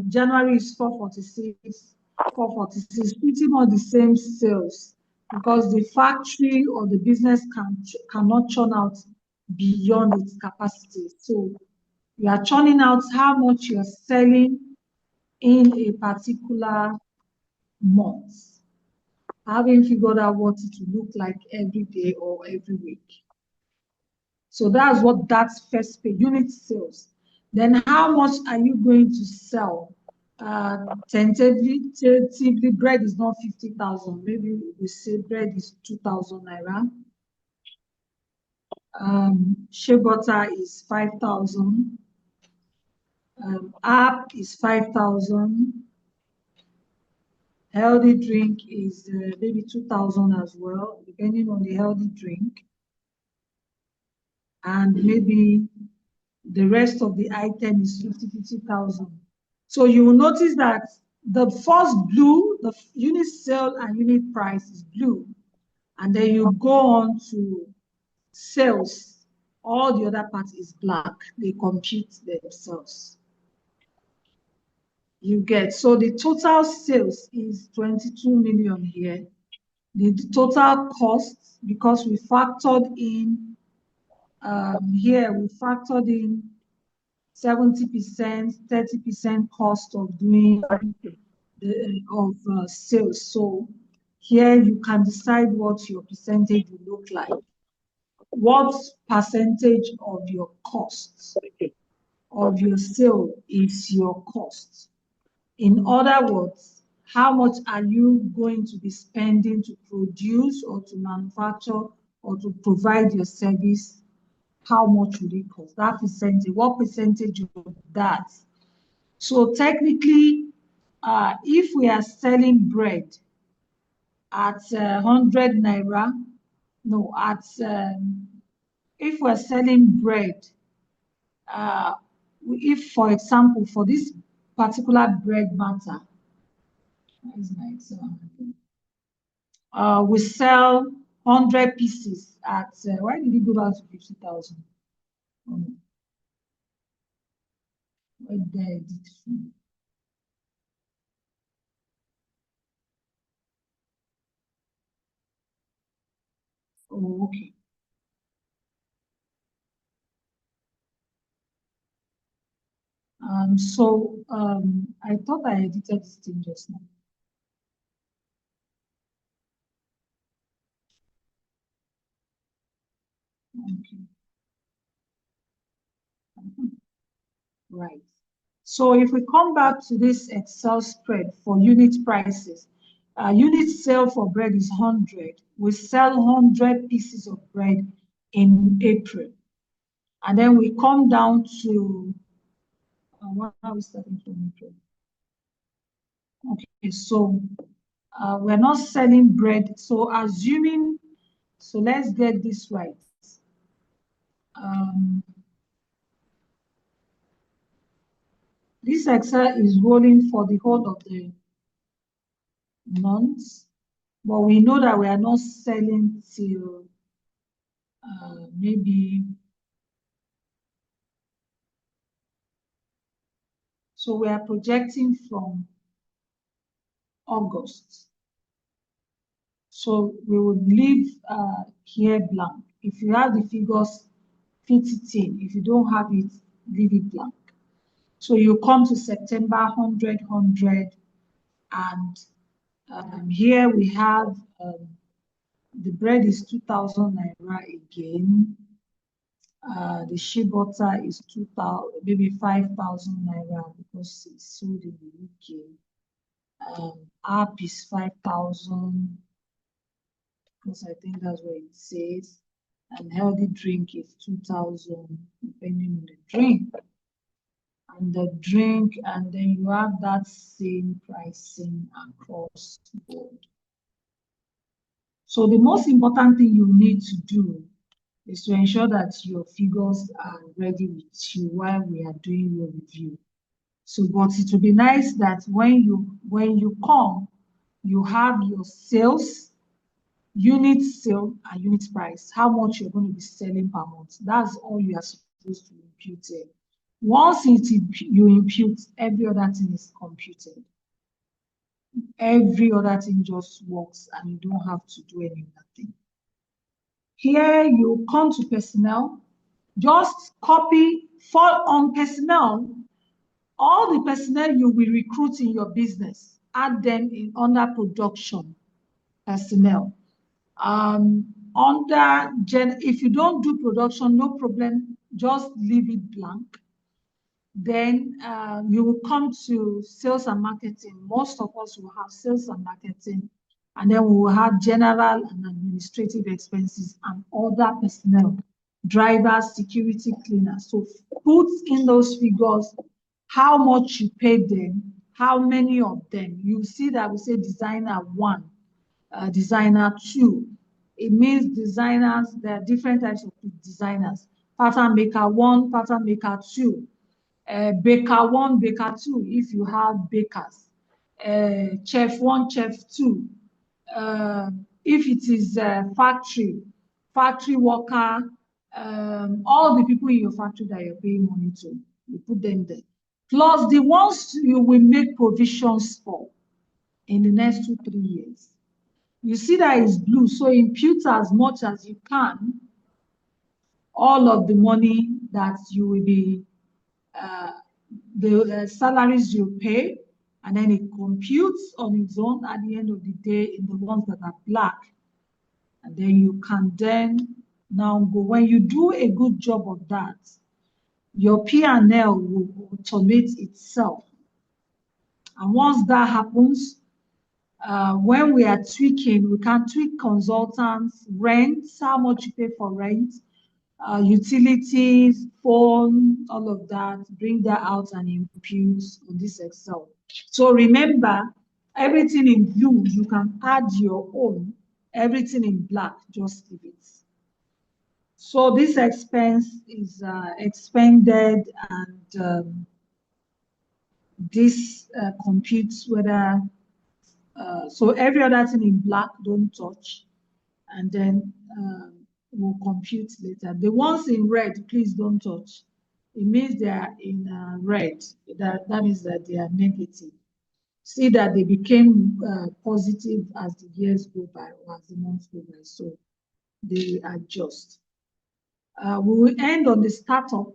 January is 446, 446, pretty much the same sales because the factory or the business cannot churn out beyond its capacity. So you are churning out how much you're selling in a particular month, having figured out what it will look like every day or every week. So that's what that first page, unit sales. Then how much are you going to sell? Tentatively, bread is not 50,000. Maybe we say bread is 2,000 naira. Shea butter is 5,000. App is 5,000. Healthy drink is maybe 2,000 as well, depending on the healthy drink. And maybe the rest of the item is 50,000. So you will notice that the first blue, the unit sale and unit price is blue. And then you go on to sales. All the other parts is black. They compete themselves. You get, so the total sales is 22 million here. The total cost, because we factored in, here we factored in 70%, 30% cost of doing sales. So here you can decide what your percentage will look like. What percentage of your costs of your sale is your cost? In other words, how much are you going to be spending to produce or to manufacture or to provide your service? How much would it cost? That percentage, what percentage of that? So technically, if we are selling bread at 100 naira, no, if we're selling bread, if, for example, for this particular bread matter, we sell 100 pieces at, why did it go back to 50,000? Where did I edit from? Oh, okay. I thought I edited this thing just now. Okay. Right. So if we come back to this Excel spread for unit prices, unit sale for bread is 100. We sell 100 pieces of bread in April. And then we come down to, what are we starting from April? Okay, so We're not selling bread. So assuming, so let's get this right. This Excel is rolling for the whole of the month, but we know that we are not selling till maybe, so we are projecting from August. So we would leave here blank. If you have the figures, fit it in. If you don't have it, leave it blank. So you come to September 100, 100, and here we have the bread is 2,000 naira again. The shea butter is 2,000, maybe 5,000 naira because it's sold in the UK. App is 5,000 because I think that's what it says. And healthy drink is 2,000 depending on the drink. And the drink, and then you have that same pricing across the board. So the most important thing you need to do is to ensure that your figures are ready with you while we are doing your review. So, but it will be nice that when you come, you have your sales, unit sale and unit price, how much you're going to be selling per month. That's all you are supposed to impute in. Once you impute, every other thing is computed. Every other thing just works and you don't have to do any other thing. Here you come to personnel, just copy on personnel, all the personnel you will recruit in your business, add them in under production personnel. If you don't do production, no problem, just leave it blank. Then you will come to sales and marketing. Most of us will have sales and marketing, and then we will have general and administrative expenses and other personnel, drivers, security, cleaners. So put in those figures, how much you paid them, how many of them. You see that we say designer 1, designer 2. It means designers, there are different types of designers. Pattern maker 1, pattern maker 2. Baker 1, baker 2, if you have bakers. Chef 1, chef 2. If it is factory worker, all the people in your factory that you're paying money to, you put them there. Plus the ones you will make provisions for in the next 2-3 years. You see that it's blue, so impute as much as you can all of the money that you will be the salaries you pay, and then it computes on its own at the end of the day in the ones that are black. And then you can then now go, when you do a good job of that, your P&L will automate itself. And once that happens, when we are tweaking, we can tweak consultants, rent, how much you pay for rent, utilities, phone, all of that, bring that out and impute on this Excel. So remember, everything in blue, you can add your own. Everything in black, just leave it. So this expense is expended, and this computes whether, so every other thing in black, don't touch, and then we'll compute later. The ones in red, please don't touch. It means they are in red. That means that they are negative. See that they became positive as the years go by or as the months go by. So they adjust. We will end on the startup.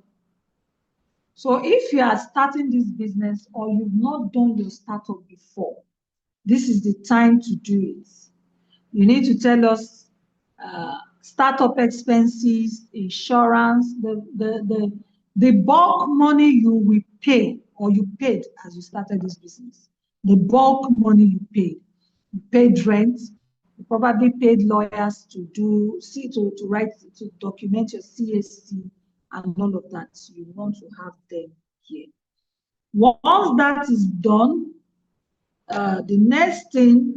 So if you are starting this business or you've not done your startup before, this is the time to do it. You need to tell us startup expenses, insurance, the bulk money you will pay or you paid as you started this business. The bulk money you paid. You paid rent, you probably paid lawyers to document your CSC and all of that. So you want to have them here. Once that is done, The next thing,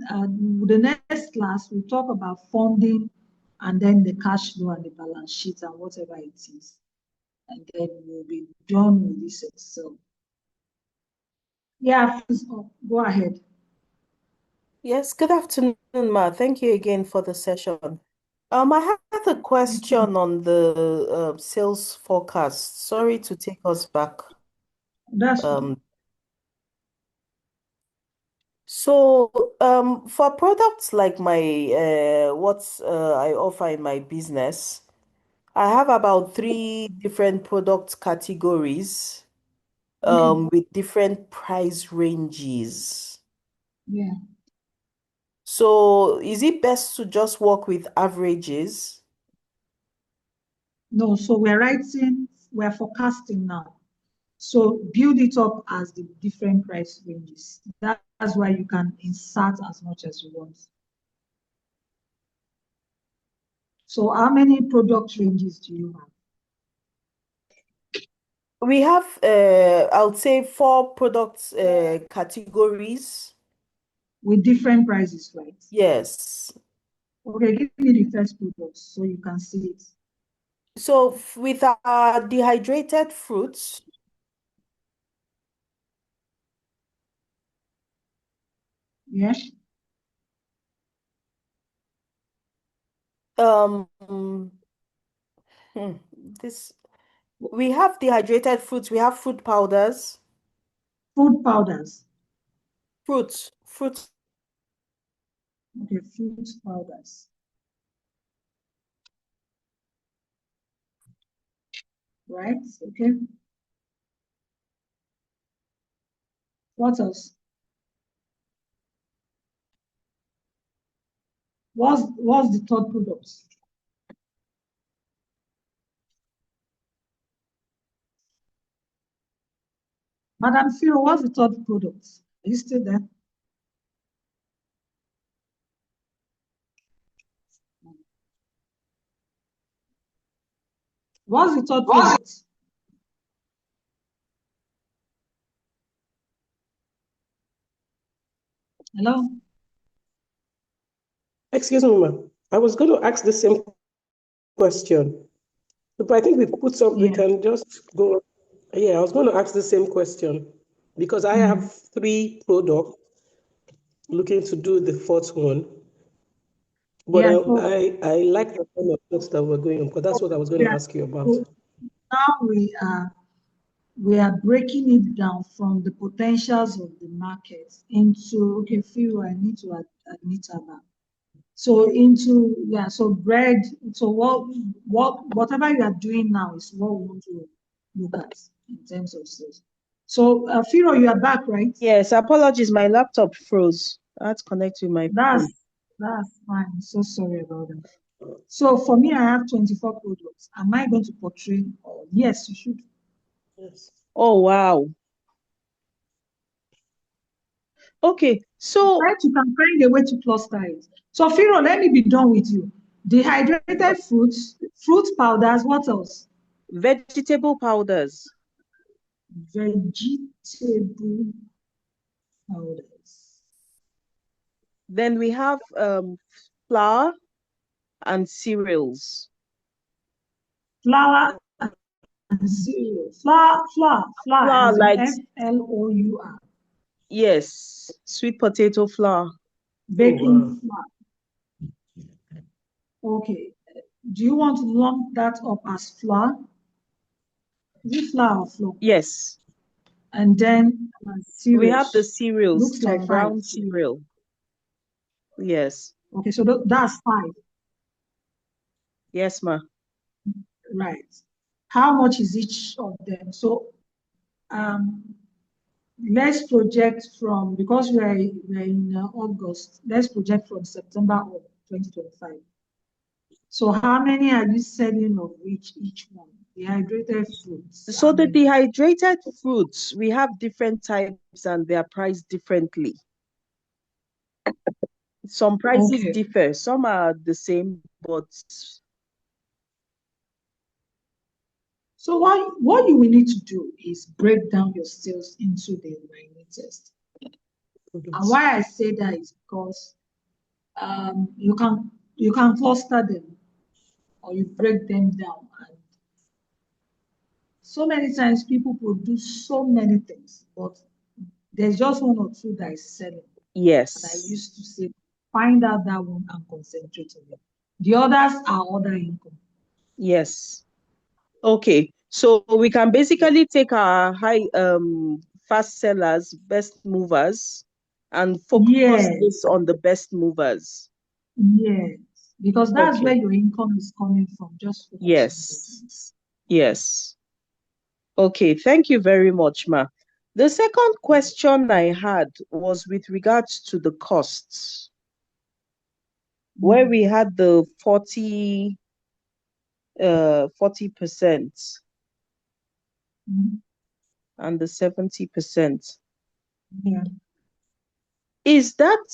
the next class, we'll talk about funding and then the cash flow and the balance sheet and whatever it is. And then we'll be done with this Excel. Yeah, please, go ahead. Yes, good afternoon, Ma. Thank you again for the session. I had a question on the sales forecast. Sorry to take us back. That's So for products like my what I offer in my business, I have about 3 different product categories with different price ranges. yeah. So is it best to just work with averages? No, so we're forecasting now. So build it up as the different price ranges. That's why you can insert as much as you want. So how many product ranges do you have? We have, I would say, 4 product categories. With different prices, right? Yes. Okay, give me the first product so you can see it. So with our dehydrated fruits, Yeah. this we have dehydrated fruits, we have fruit powders. Food powders. Fruits. Okay, fruit powders. Right, okay. What else? What's the third product? Madam Philo, what's the third product? Are you still there? What's the third product? Hello? Excuse me, ma'am. I was going to ask the same question, but I think we put some, we can just go. Yeah, I was going to ask the same question because I have 3 products looking to do the 4th one. But Yeah, I like the kind of thoughts that were going on because that's what I was going to ask you about. so now we are breaking it down from the potentials of the market into, okay, Philo, I need to admit about. So into, so bread, so whatever you are doing now is what we want to look at in terms of sales. So Philo, you are back, right? Yes, apologies, my laptop froze. I had to connect with my phone. That's fine. So sorry about that. So for me, I have 24 products. Am I going to portray? Oh, yes, you should. Yes. Oh, wow. Okay, so Right, you can find a way to cluster it. So Philo, let me be done with you. Dehydrated fruits, fruit powders, what else? vegetable powders. Vegetable powders. Then we have flour and cereals. Flour and cereal. Flour as in Like, Flour. yes, sweet potato flour. Baking flour. Okay. Do you want to lump that up as flour? Is it flour or flour? Yes. And then cereals. We have the cereals, Looks like Tom 5. Brown cereal. Yes. Okay, so that's 5. Yes, ma. Right. How much is each of them? So let's project from, because we're in August, let's project from September of 2025. So how many are you selling of each one? Dehydrated fruits. So the dehydrated fruits, we have different types and they are priced differently. Some prices differ. Some are the same, but so what you will need to do is break down your sales into the minute test. And why I say that is because you can cluster them or you break them down. And so many times people produce so many things, but there's just one or two that is selling. And I Yes. used to say, find out that one and concentrate on it. The others are other income. Yes. Okay. So we can basically take our fast sellers, best movers, and focus Yes, this on the best movers. yes. Because that's where Okay. your income is coming from. Just focus on Yes. this. Yes. Okay. Thank you very much, Ma. The second question I had was with regards to the costs, where we had the 40%. Mhm. And the 70%. Yeah. Is that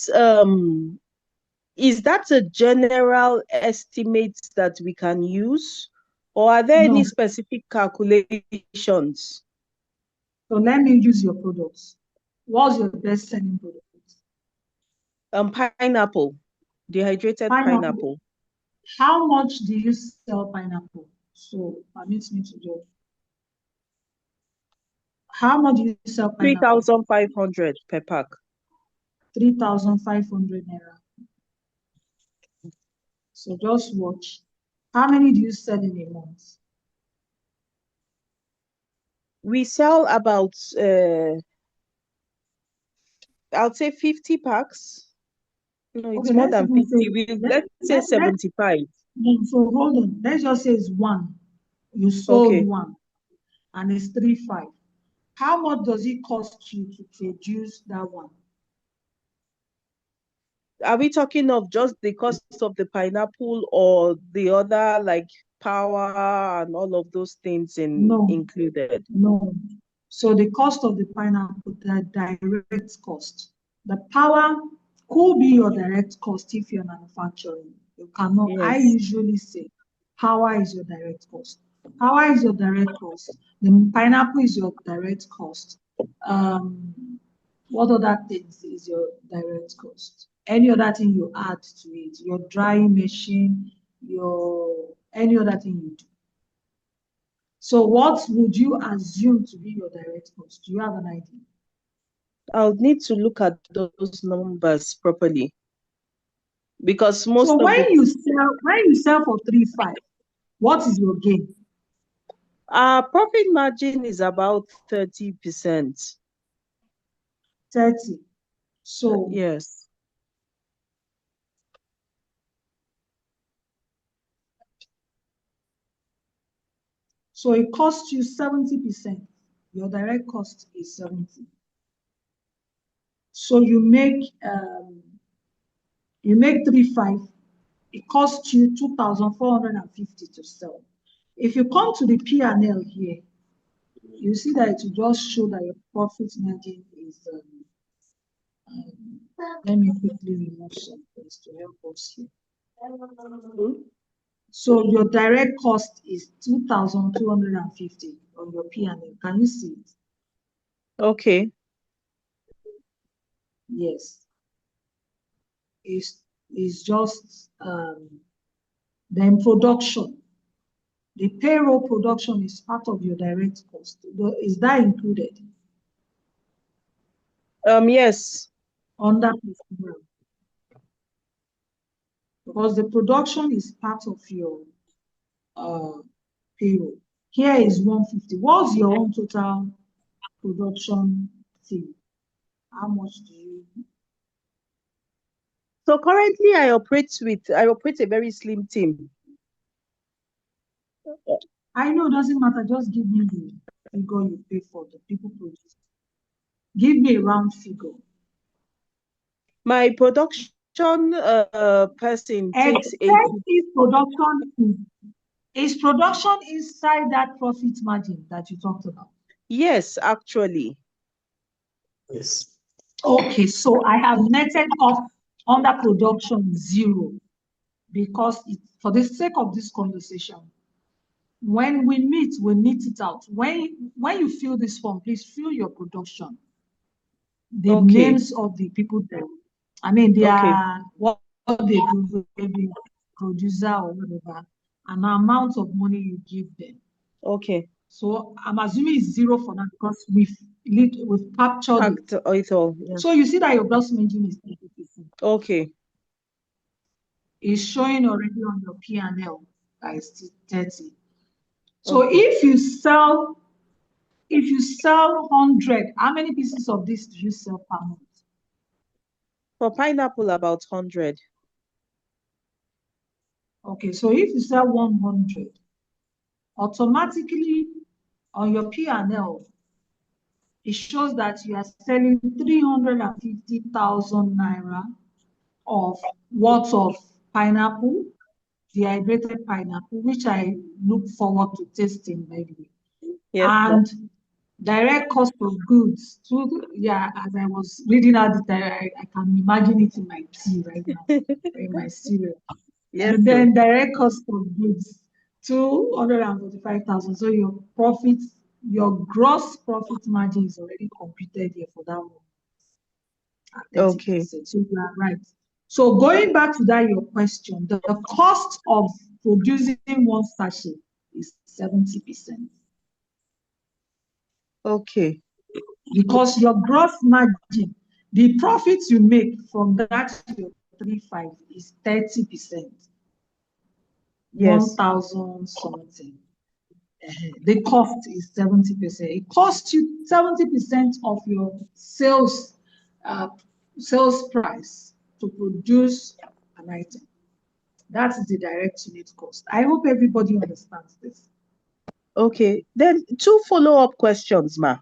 a general estimate that we can use, or are there any No. specific calculations? So let me use your products. What's your best selling product? Pineapple, dehydrated Pineapple. pineapple. How much do you sell pineapple? So permit me to do. How much do you sell pineapple? 3,500 per pack. 3,500 naira. So just watch. How many do you sell in a month? We sell about I'll say 50 packs. No, it's Okay, more let's than even 50. say Let's say 75. so hold on. Let's just say it's one. You sold Okay. one, and it's 3,500. How much does it cost you to produce that one? Are we talking of just the cost of the pineapple or the other like power and all of those things No, included? no. So the cost of the pineapple, the direct cost. The power could be your direct cost if you're manufacturing. You cannot, I Yes. usually say power is your direct cost. Power is your direct cost. The pineapple is your direct cost. What other things is your direct cost? Any other thing you add to it, your drying machine, your any other thing you do. So what would you assume to be your direct cost? Do you have an idea? I'll need to look at those numbers properly because most So of when the you sell for 3,500, what is your gain? our profit margin is about 30%. 30. So Yes. so it costs you 70%. Your direct cost is 70. So you make 3,500. It costs you 2,450 to sell. If you come to the P&L here, you see that it will just show that your profit margin is. Let me quickly remove some things to help us here. So your direct cost is 2,250 on your P&L. Can you see it? Okay. Yes. It's just then production. The payroll production is part of your direct cost. Is that included? Yes. Under personnel. Because the production is part of your payroll. Here is 150. What's your own total production fee? How much do you? So currently I operate a very slim team. I know it doesn't matter. Just give me the figure you pay for the people produce. Give me a round figure. My production person takes Except if production is production inside that profit margin that you talked about. Yes, actually. Yes. Okay, so I have netted off under production 0 because for the sake of this conversation, when we meet it out. When you fill this form, please fill your production. the Okay. names of the people there. I mean, they Okay. are what they do, maybe producer or whatever, and the amount of money you give them. Okay. So I'm assuming it's zero for now because we've captured Packed it. it all. Yeah. So you see that your gross margin is 30%. Okay. It's showing already on your P&L that is 30. So Okay. if you sell 100, how many pieces of this do you sell per month? For pineapple, about 100. Okay, so if you sell 100, automatically on your P&L, it shows that you are selling 350,000 naira of worth of pineapple, dehydrated pineapple, which I look forward to tasting, by the way. Yes, And direct cost of goods. Yeah, as I was reading out the I can imagine it in my tea right now, or in my cereal. yes, And then direct cost of goods, 245,000. So your profit, your gross profit margin is already computed here for that one at 30%. Okay. So you are right. So going back to that, your question, the cost of producing one sachet is 70%. Okay. Because your gross margin, the profits you make from that your 35 is 30%. Yes. 1,000 something. The cost is 70%. It costs you 70% of your sales price to produce an item. That is the direct unit cost. I hope everybody understands this. Okay. Then 2 follow-up questions, ma.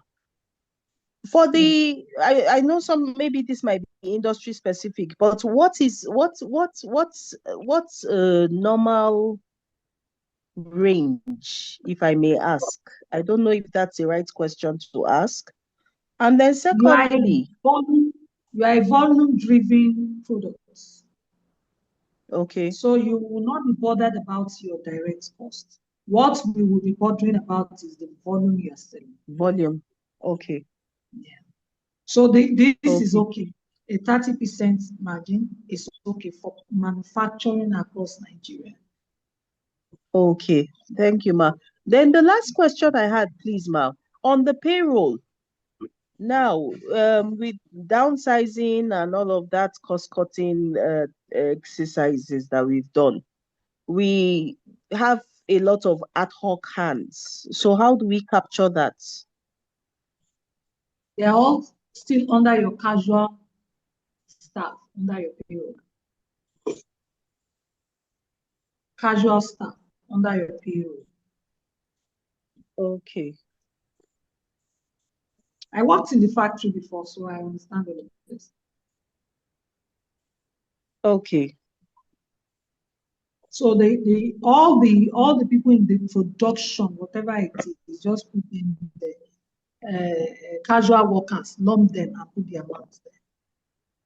For the, I know some, maybe this might be industry specific, but what's normal range, if I may ask? I don't know if that's the right question to ask. And then secondly, You are a volume-driven product. okay, So you will not be bothered about your direct cost. What we will be bothering about is the volume you are selling. volume. Okay. Yeah. So this is Okay. okay. A 30% margin is okay for manufacturing across Nigeria. Okay. Thank you, ma. Then the last question I had, please, ma, on the payroll. Now, with downsizing and all of that cost-cutting exercises that we've done, we have a lot of ad hoc hands. So how do we capture that? They are all still under your casual staff, under your payroll. Casual staff under your payroll. Okay. I worked in the factory before, so I understand all of this. Okay. So all the people in the production, whatever it is, just put them in the casual workers, lump them and put the amount there.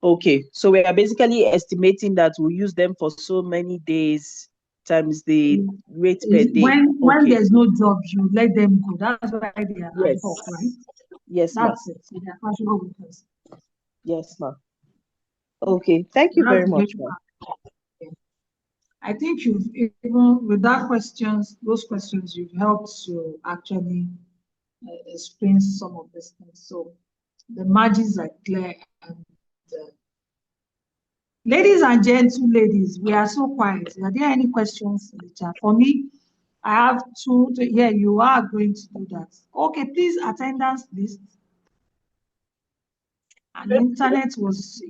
Okay. So we are basically estimating that we'll use them for so many days times the rate per day. When there's no job, you let them go. That's why they are ad hoc, right? Yes, ma'am. That's it. So they are casual workers. Yes, ma'am. Okay. Thank you very much, ma'am. I think you've even with those questions, you've helped to actually explain some of these things. So the margins are clear. And ladies and ladies, we are so quiet. Are there any questions in the chat? For me, I have two. Yeah, you are going to do that. Okay, please, attendance list. And internet was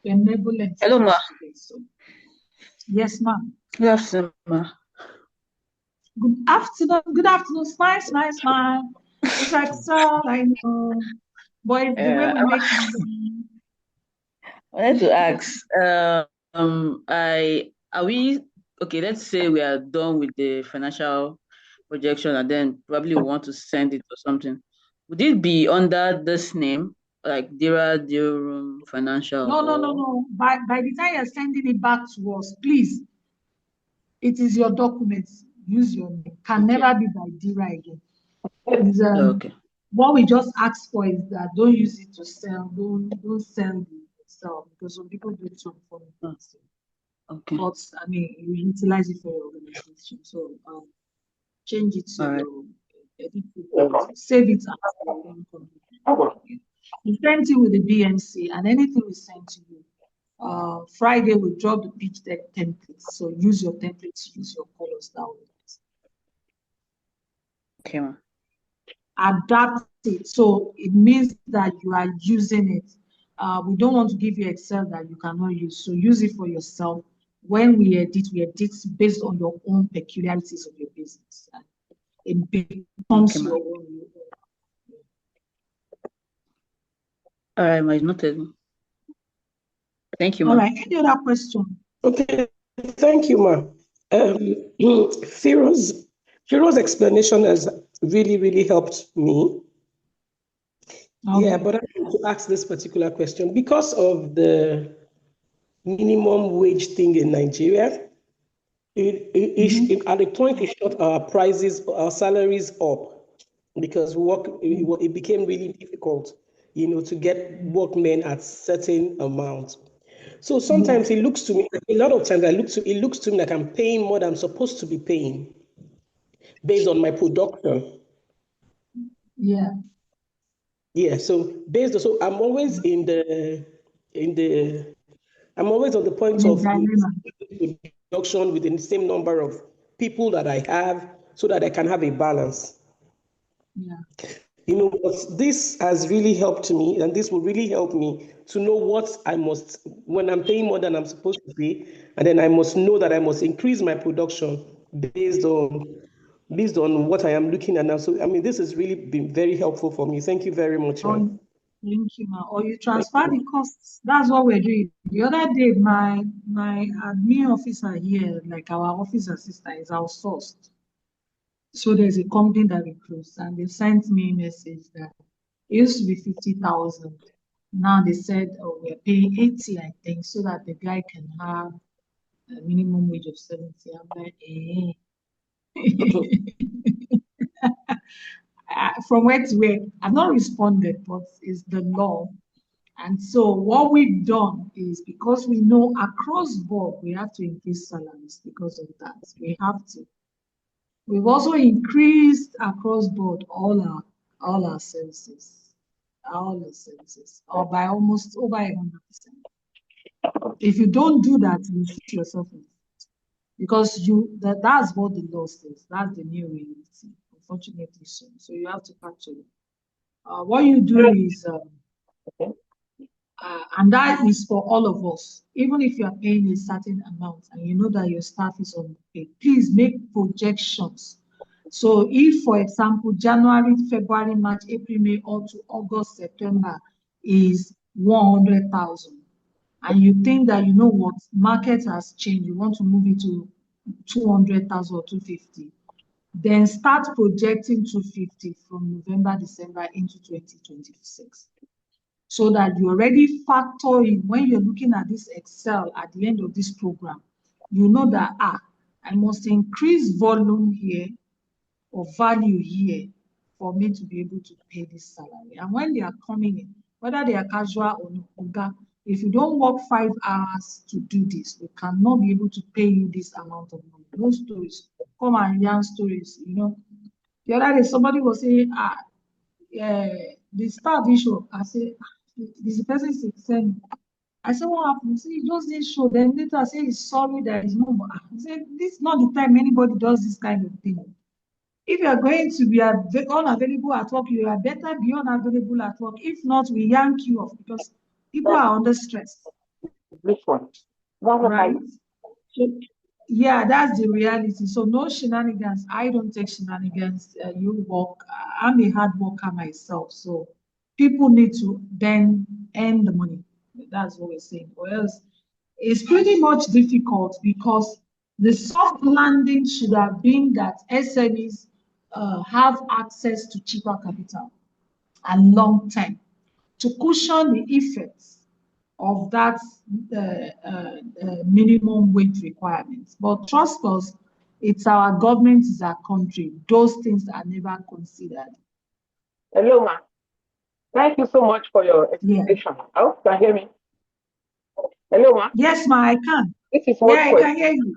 benevolent. Hello, ma. Today, so. Yes, ma'am. Good afternoon, ma. Good afternoon. Good afternoon. Smile. It's like so. I know, but it's the way we make money. I wanted to ask, are we okay? Let's say we are done with the financial projection, and then probably we want to send it or something. Would it be under this name, like DIRA Financial? No. By the time you're sending it back to us, please, it is your documents. Use your name. Can never be by DIRA again. Okay. what we just ask for is that don't use it to sell, don't sell itself, because some people do it to funny things. Okay. But I mean, you utilize it for your organization. So change it to All right. your edit it, save it as your own company. The same thing with the BMC and anything we send to you. Friday we drop the pitch deck templates. So use your templates, use your colors that way. Okay, ma'am. Adapt it. So it means that you are using it. We don't want to give you Excel that you cannot use. So use it for yourself. When we edit based on your own peculiarities of your business. It becomes Okay, your ma'am. own. All right, ma'am. Noted. Thank you, All ma'am. right. Any other question? Okay, thank you, ma. Firo's explanation has really, really helped me. Okay. Yeah, but I want to ask this particular question because of the minimum wage thing in Nigeria. At the point it shot our salaries up because it became really difficult, to get workmen at certain amount. So sometimes it looks to me, a lot of times it looks to me like I'm paying more than I'm supposed to be paying based on my production. Yeah. Yeah, so I'm always I'm always on the point of production within the same number of people that I have so that I can have a balance. Yeah. But this has really helped me, and this will really help me to know what I must, when I'm paying more than I'm supposed to pay, and then I must know that I must increase my production based on what I am looking at now. So, I mean, this has really been very helpful for me. Thank you very much, ma'am. Thank you, ma. Or you transfer the costs. That's what we're doing. The other day, my admin officer here, like our office assistant, is outsourced. So there's a company that we closed, and they sent me a message that it used to be 50,000. Now they said, oh, we're paying 80, I think, so that the guy can have a minimum wage of 70. I'm like, from where to where? I've not responded, but it's the law. And so what we've done is, because we know across board we have to increase salaries because of that. We have to. We've also increased across board all our services, or by almost over 100%. If you don't do that, you shoot yourself in the foot, because that's what the law says. That's the new reality, unfortunately. So you have to factor it. What you do is, and that is for all of us. Even if you are paying a certain amount and you know that your staff is underpaid, please make projections. So if, for example, January, February, March, April, May, up to August, September is 100,000, and you think that, what, market has changed, you want to move it to 200,000 or 250, then start projecting 250 from November, December into 2026. So that you already factor in, when you're looking at this Excel at the end of this program, you know that, I must increase volume here or value here for me to be able to pay this salary. And when they are coming in, whether they are casual or not, if you don't work 5 hours to do this, we cannot be able to pay you this amount of money. No stories. Come and yarn stories, The other day, somebody was saying, the staff didn't show. I said, this person saying, I said, what happened? He said, he just didn't show. Then later I said, he's sorry that he's no more. I said, this is not the time anybody does this kind of thing. If you are going to be unavailable at work, you are better be unavailable at work. If not, we yank you off, because people are under stress. This one. Right? So, yeah, that's the reality. So no shenanigans. I don't take shenanigans. You work. I'm a hard worker myself. So people need to then earn the money. That's what we're saying. Or else it's pretty much difficult, because the soft landing should have been that SMEs have access to cheaper capital and long term to cushion the effects of that minimum wage requirements. But trust us, it's our government, it's our country. Those things are never considered. Hello, ma. Thank you so much for your Yeah. explanation. I hope you can hear me. Hello, ma. Yes, ma, I can. This is Yeah, one I question. can hear you.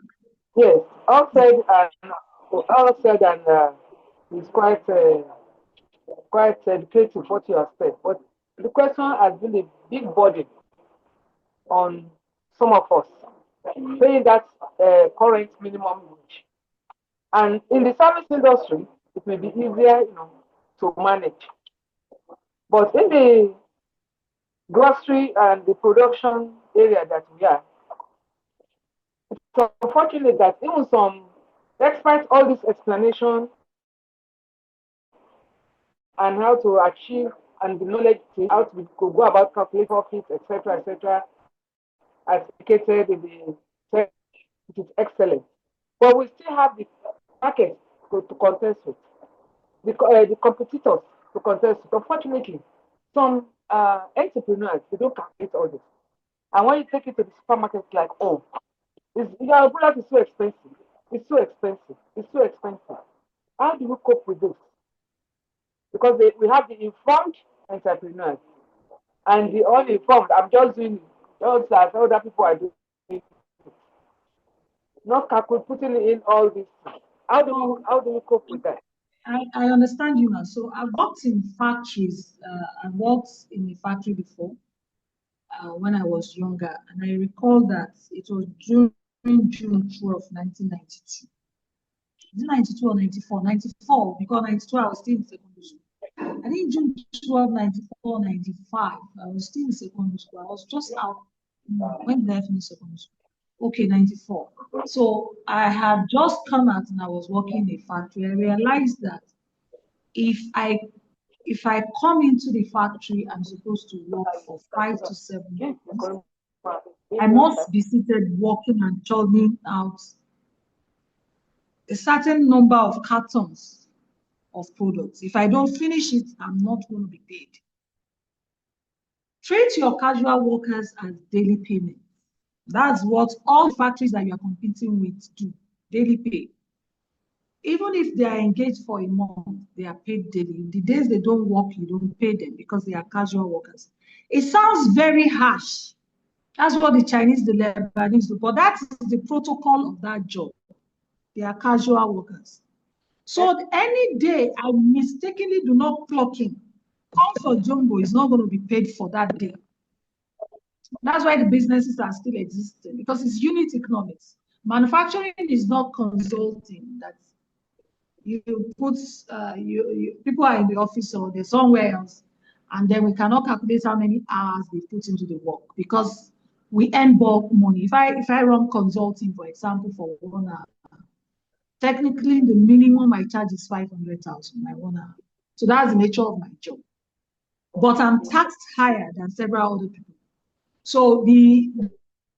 Yes, all said and it's quite educative what you have said. But the question has been a big burden on some of us, paying that current minimum wage. And in the service industry, it may be easier, to manage. But in the grocery and the production area that we are, it's unfortunate that even some, despite all this explanation and how to achieve and the knowledge to how to go about calculating profits, etc., as indicated in the text, it is excellent. But we still have the market to contest with, the competitors to contest with. Unfortunately, some entrepreneurs, they don't calculate all this. And when you take it to the supermarket, it's like, oh, your product is so expensive. It's so expensive. It's so expensive. How do we cope with this? Because we have the informed entrepreneurs and the uninformed. I'm just doing it, just as other people are doing it. Not putting in all this. How do we cope with that? I understand you now. So I've worked in factories. I've worked in a factory before when I was younger, and I recall that it was during June 12, 1992. Is it 92 or 94? 94, because 92 I was still in secondary school. I think June 12, 94, 95, I was still in secondary school. I was just out. When did I finish secondary school? Okay, 94. So I had just come out and I was working in a factory. I realized that if I come into the factory, I'm supposed to work for 5 to 7 months. I must be seated working and churning out a certain number of cartons of products. If I don't finish it, I'm not going to be paid. Treat your casual workers as daily payment. That's what all factories that you are competing with do, daily pay. Even if they are engaged for a month, they are paid daily. The days they don't work, you don't pay them because they are casual workers. It sounds very harsh. That's what the Chinese, the Lebanese do, but that is the protocol of that job. They are casual workers. So any day I mistakenly do not clock in, Comfort Jumbo is not going to be paid for that day. That's why the businesses are still existing, because it's unit economics. Manufacturing is not consulting. That you put people are in the office or they're somewhere else, and then we cannot calculate how many hours they put into the work because we earn bulk money. If I run consulting, for example, for 1 hour, technically the minimum I charge is 500,000 my 1 hour. So that's the nature of my job. But I'm taxed higher than several other people. So the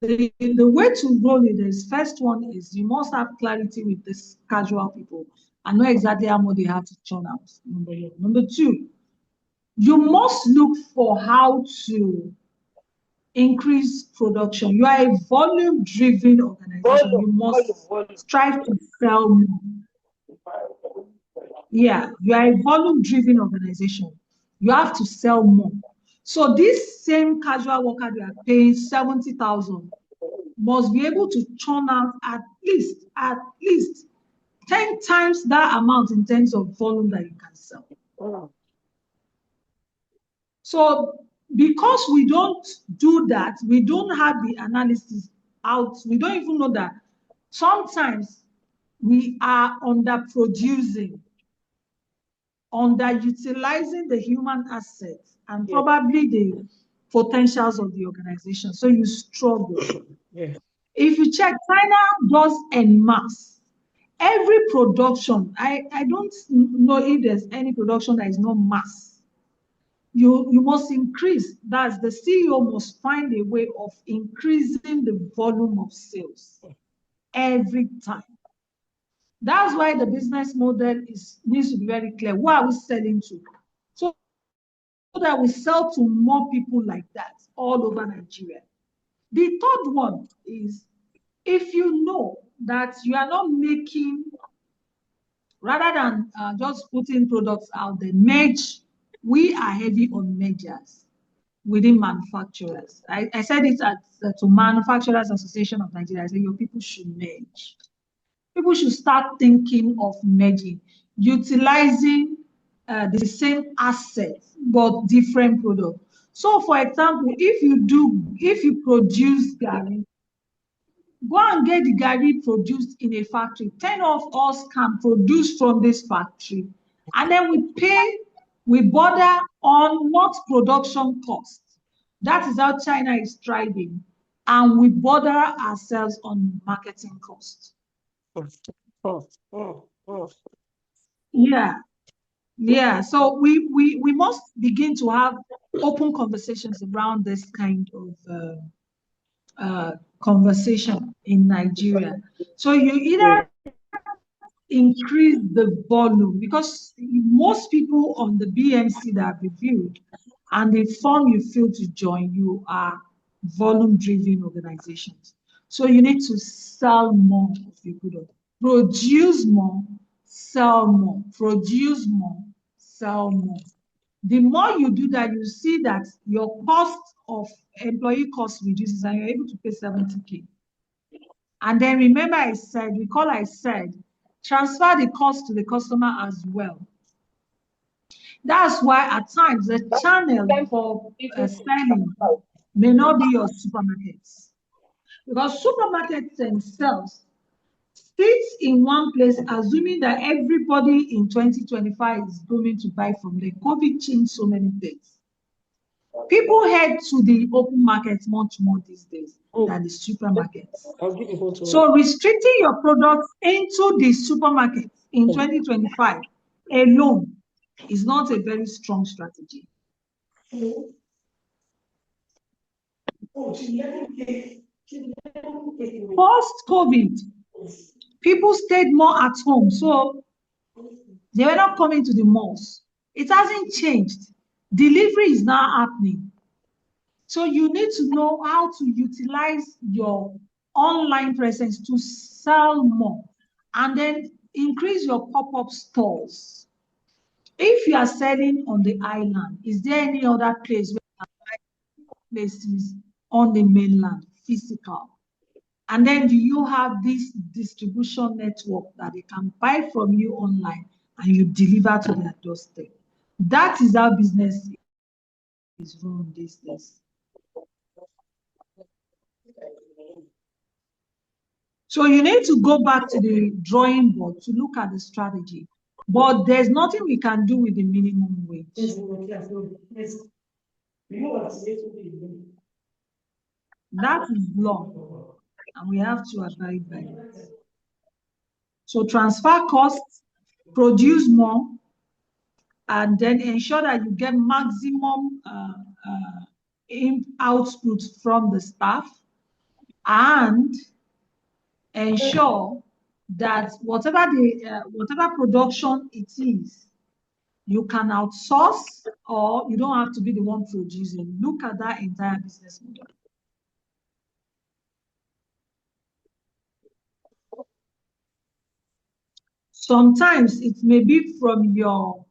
way to roll it is, first one is you must have clarity with this casual people and know exactly how much they have to churn out. Number one. Number two, you must look for how to increase production. You are a volume-driven organization. You must strive to sell more. Yeah, you are a volume-driven organization. You have to sell more. So this same casual worker they are paying 70,000 must be able to churn out at least 10 times that amount in terms of volume that you can sell. So because we don't do that, we don't have the analysis out. We don't even know that sometimes we are underproducing, underutilizing the human assets and probably the potentials of the organization. So you struggle. Yeah. If you check, China does en masse. Every production, I don't know if there's any production that is not mass. You must increase. That's the CEO must find a way of increasing the volume of sales every time. That's why the business model needs to be very clear. Who are we selling to? So that we sell to more people like that all over Nigeria. The third one is, if you know that you are not making, rather than just putting products out there, merge we are heavy on mergers within manufacturers. I said it to Manufacturers Association of Nigeria. I said, your people should merge. People should start thinking of merging, utilizing the same assets but different products. So, for example, if you produce garri, go and get the garri produced in a factory. 10 of us can produce from this factory, and then we border on not production costs. That is how China is thriving, and we border ourselves on marketing costs. Yeah. So we must begin to have open conversations around this kind of conversation in Nigeria. So you either increase the volume, because most people on the BMC that have reviewed and the form you feel to join, you are volume-driven organizations. So you need to sell more of your product, produce more, sell more, produce more, sell more. The more you do that, you see that your cost of employee cost reduces and you're able to pay 70K. And then remember I said, transfer the cost to the customer as well. That's why at times the channel for selling may not be your supermarkets. Because supermarkets themselves sit in one place assuming that everybody in 2025 is going to buy from them. COVID changed so many things. People head to the open markets much more these days than the supermarkets. So restricting your products into the supermarket in 2025 alone is not a very strong strategy. Post-COVID, people stayed more at home, so they were not coming to the malls. It hasn't changed. Delivery is now happening. So you need to know how to utilize your online presence to sell more and then increase your pop-up stores. If you are selling on the island, is there any other place where you can buy places on the mainland, physical? And then do you have this distribution network that they can buy from you online and you deliver to their doorstep? That is how business is run these days. So you need to go back to the drawing board to look at the strategy. But there's nothing we can do with the minimum wage. That is law, and we have to abide by it. So transfer costs, produce more, and then ensure that you get maximum output from the staff, and ensure that whatever production it is, you can outsource, or you don't have to be the one producing. Look at that entire business model. Sometimes it may be from your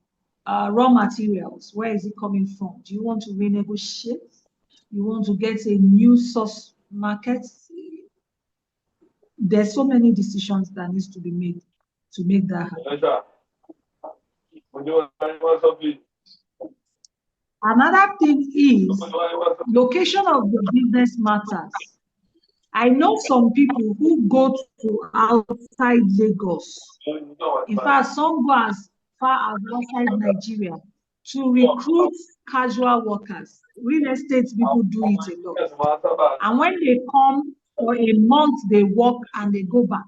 raw materials. Where is it coming from? Do you want to renegotiate? You want to get a new source market? There's so many decisions that needs to be made to make that happen. Another thing is location of the business matters. I know some people who go to outside Lagos. In fact, some go as far as outside Nigeria to recruit casual workers. Real estate people do it a lot. And when they come for a month, they work and they go back.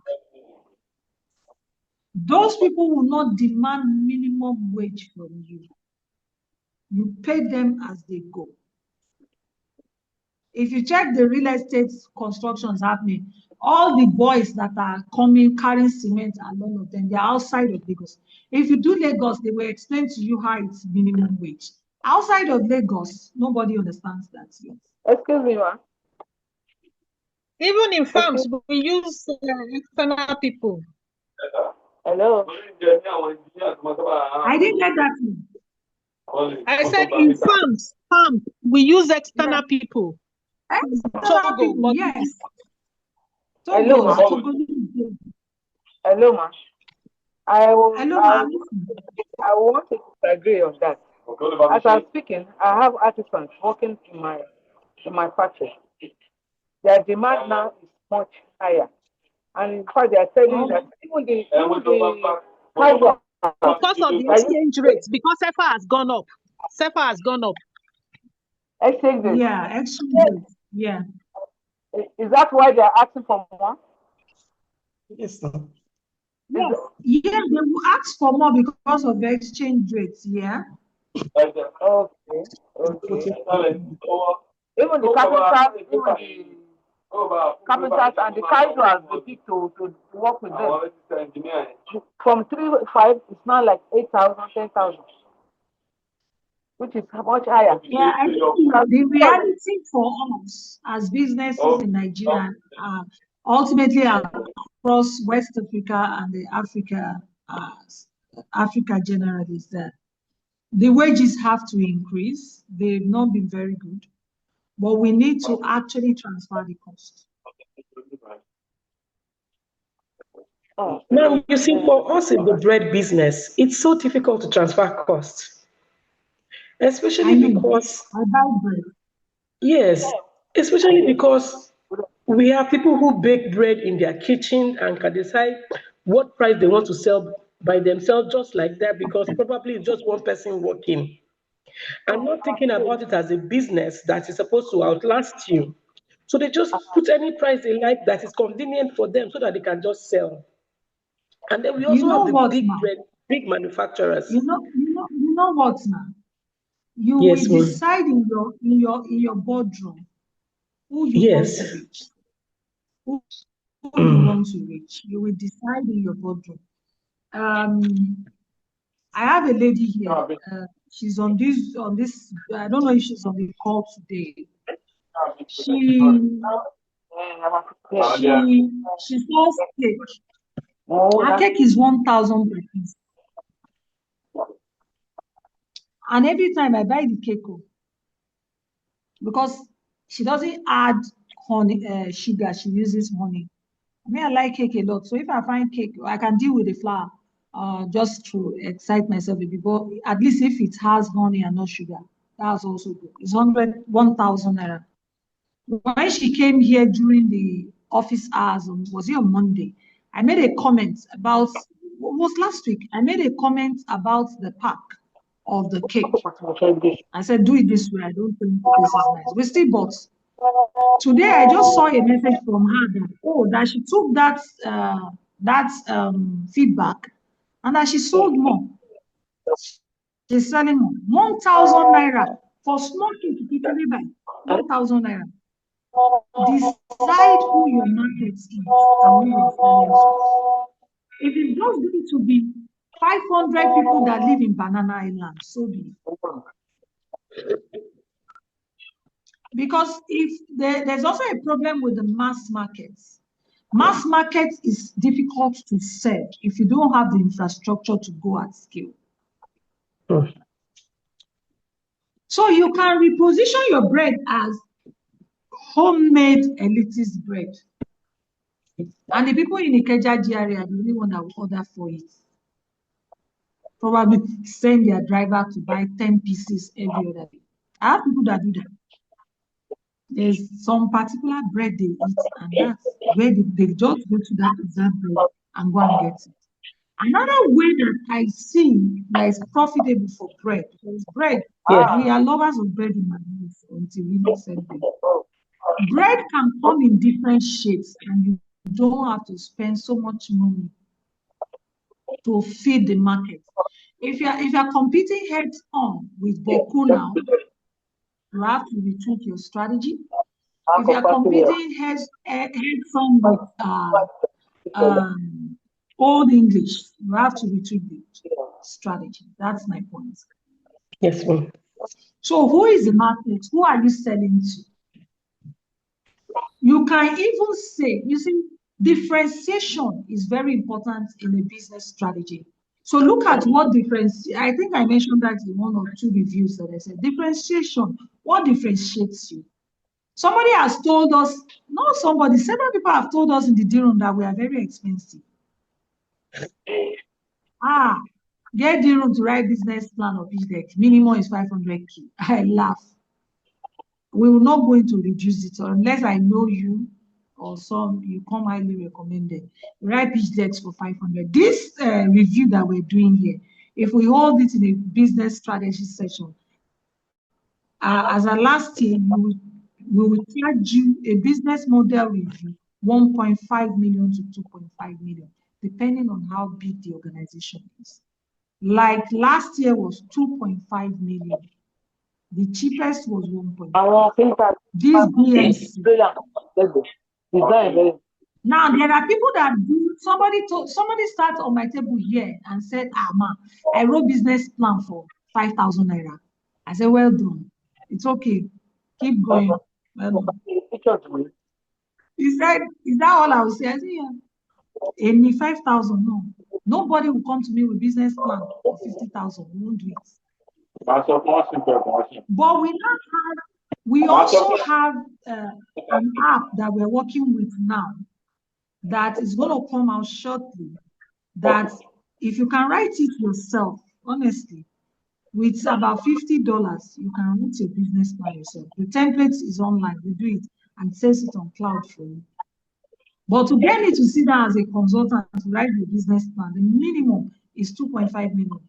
Those people will not demand minimum wage from you. You pay them as they go. If you check the real estate constructions happening, all the boys that are coming carrying cement and all of them, they're outside of Lagos. If you do Lagos, they will explain to you how it's minimum wage. Outside of Lagos, nobody understands that yet. Excuse me, ma'am. Even in farms, we use external people. Hello. I didn't get that. I said in farm, we use external people. External Togo, people, but yes. Hello, Togo, ma. Togo. Hello, ma. I will. Hello, I ma'am. will, I want to agree on that. As I'm speaking, I have artisans working in my factory. Their demand now is much higher, and in fact, they are telling that even the casual because of the exchange rates, because SEPA has gone up. SEPA has gone up. exchange rate. Yeah, exchange rate. Yeah. Is that why they are asking for more? Yes, sir. Yes. Yeah, they will ask for more because of the exchange rates. Yeah. Okay. Even the carpenters, and the casuals, they pick to work with them. From 3,500, it's now like 8,000, 10,000, which is much higher. Yeah, I think the reality for us as businesses in Nigeria, ultimately across West Africa and the Africa generally, is that the wages have to increase. They've not been very good, but we need to actually transfer the cost. Now, you see, for us in the bread business, it's so difficult to transfer costs, especially I know. because, I buy bread. yes, especially because we have people who bake bread in their kitchen and can decide what price they want to sell by themselves just like that because probably it's just one person working and not thinking about it as a business that is supposed to outlast you. So they just put any price they like that is convenient for them so that they can just sell. And then we You also know have the what, big man? bread, big manufacturers. You know what, man? You will Yes, ma'am. decide in your boardroom who you want to Yes. reach. Who you want to reach. You will decide in your boardroom. I have a lady here. She's on this. I don't know if she's on the call today. She sells cake. Her cake is 1,000 per piece. And every time I buy the cake, because she doesn't add honey, sugar, she uses honey. I mean, I like cake a lot. So if I find cake, I can deal with the flour just to excite myself a bit. But at least if it has honey and not sugar, that's also good. It's 1,000 naira. When she came here during the office hours, was it on Monday? I made a comment about, what was last week? I made a comment about the pack of the cake. I said, do it this way. I don't think this is nice. We still bought. Today, I just saw a message from her that she took that feedback and that she sold more. She's selling more. 1,000 naira for small cake. 1,000 naira. Decide who your market is and who you're selling to. If it's just going to be 500 people that live in Banana Island, so be it. Because if there's also a problem with the mass markets. Mass market is difficult to sell if you don't have the infrastructure to go at scale. So you can reposition your bread as homemade elitist bread. And the people in Ikeja GRA are the only one that will order for it. Probably send their driver to buy 10 pieces every other day. I have people that do that. There's some particular bread they eat, and that's where they just go to that exact bread and go and get it. Another way that I see that is profitable for bread, because bread, we are lovers of bread in my house until we not sell bread. Bread can come in different shapes, and you don't have to spend so much money to feed the market. If you're competing head on with Boku now, you have to rethink your strategy. If you're competing head on with Old English, you have to rethink the strategy. That's my point. Yes, ma'am. So who is the market? Who are you selling to? You can even say, you see, differentiation is very important in a business strategy. So look at what difference. I think I mentioned that in one or two reviews that I said differentiation. What differentiates you? Somebody has told us, not somebody, several people have told us in the D-room that we are very expensive. Get D-room to write business plan or pitch deck. Minimum is 500K. I laugh. We will not go into reduce it unless I know you or you come highly recommended. Write pitch decks for 500. This review that we're doing here, if we hold it in a business strategy session, as a last year, we will charge you a business model review, 1.5 million to 2.5 million, depending on how big the organization is. Like last year was 2.5 million. The cheapest was 1.5. This BMC. Now there are people that do. Somebody started on my table here and said, "Ma, I wrote business plan for 5,000 naira." I said, "Well done. It's okay. Keep going." Well done. He said, "Is that all I will say?" I said, "Yeah." And 5,000, no. Nobody will come to me with business plan for 50,000. We won't do it. But we also have an app that we're working with now that is going to come out shortly. That if you can write it yourself, honestly, with about $50, you can write your business plan yourself. The template is online. We do it and saves it on cloud for you. But to get me to sit down as a consultant to write the business plan, the minimum is 2.5 million.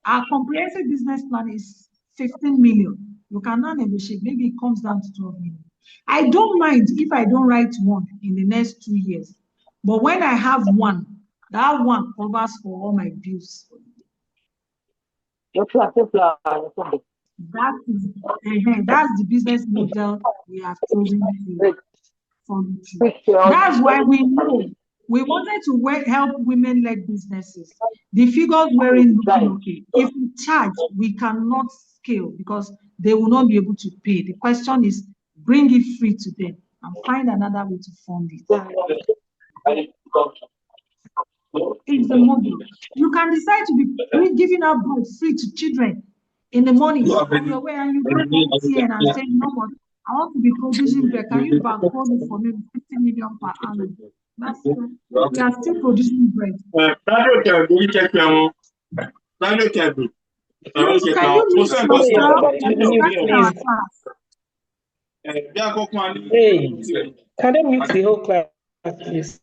Our comprehensive business plan is 15 million. You cannot negotiate. Maybe it comes down to 12 million. I don't mind if I don't write one in the next 2 years. But when I have one, that one covers for all my bills. That's the business model we have chosen to follow through. That's why we know we wanted to help women-led businesses. The figures weren't looking okay. If we charge, we cannot scale because they will not be able to pay. The question is, bring it free to them and find another way to fund it. It's the model. You can decide to be giving out bread free to children in the morning on your way, and you go to TN and say, "You know what? I want to be producing bread. Can you bankroll it for me 50 million per annum?" We are still producing bread. Can you mute yourself? Hey, can they mute the whole class, please?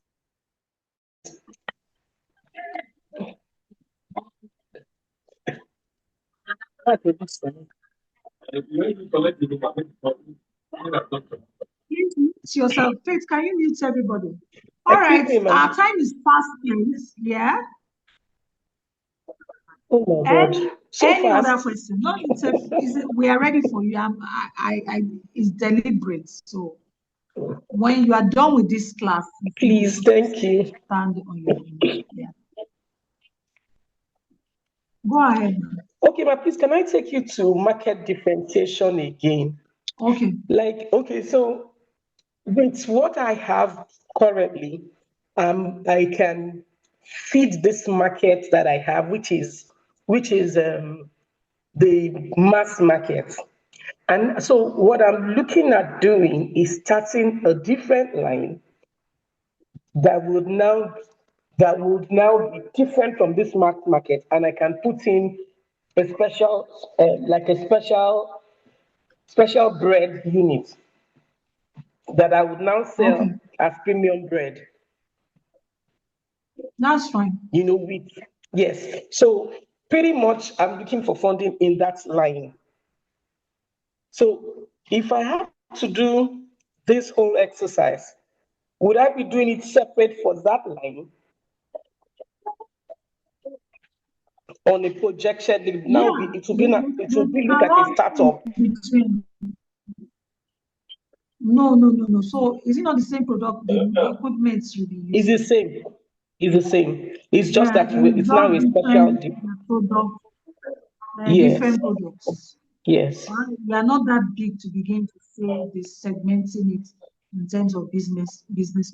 Please mute yourself. Faith, can you mute everybody? All right, our time is fast, please. Yeah. Oh my God. Any other question? No, we are ready for you. It's deliberate. So when you are done with this class, please, thank you. Stand on your own. Yeah. Go ahead. Okay, but please, can I take you to market differentiation again? Okay. So with what I have currently, I can feed this market that I have, which is the mass market. And so what I'm looking at doing is starting a different line that would now be different from this mass market, and I can put in a special, special bread unit that I would now sell as premium bread. That's fine. Yes. So pretty much I'm looking for funding in that line. So if I have to do this whole exercise, would I be doing it separate for that line? On a projection, it will be look like a startup. No. So is it not the same product? The equipment you'll be using? It's the same. It's just that it's now a special product. Yes. Different products. Yes. We are not that big to begin to say this segmenting it in terms of business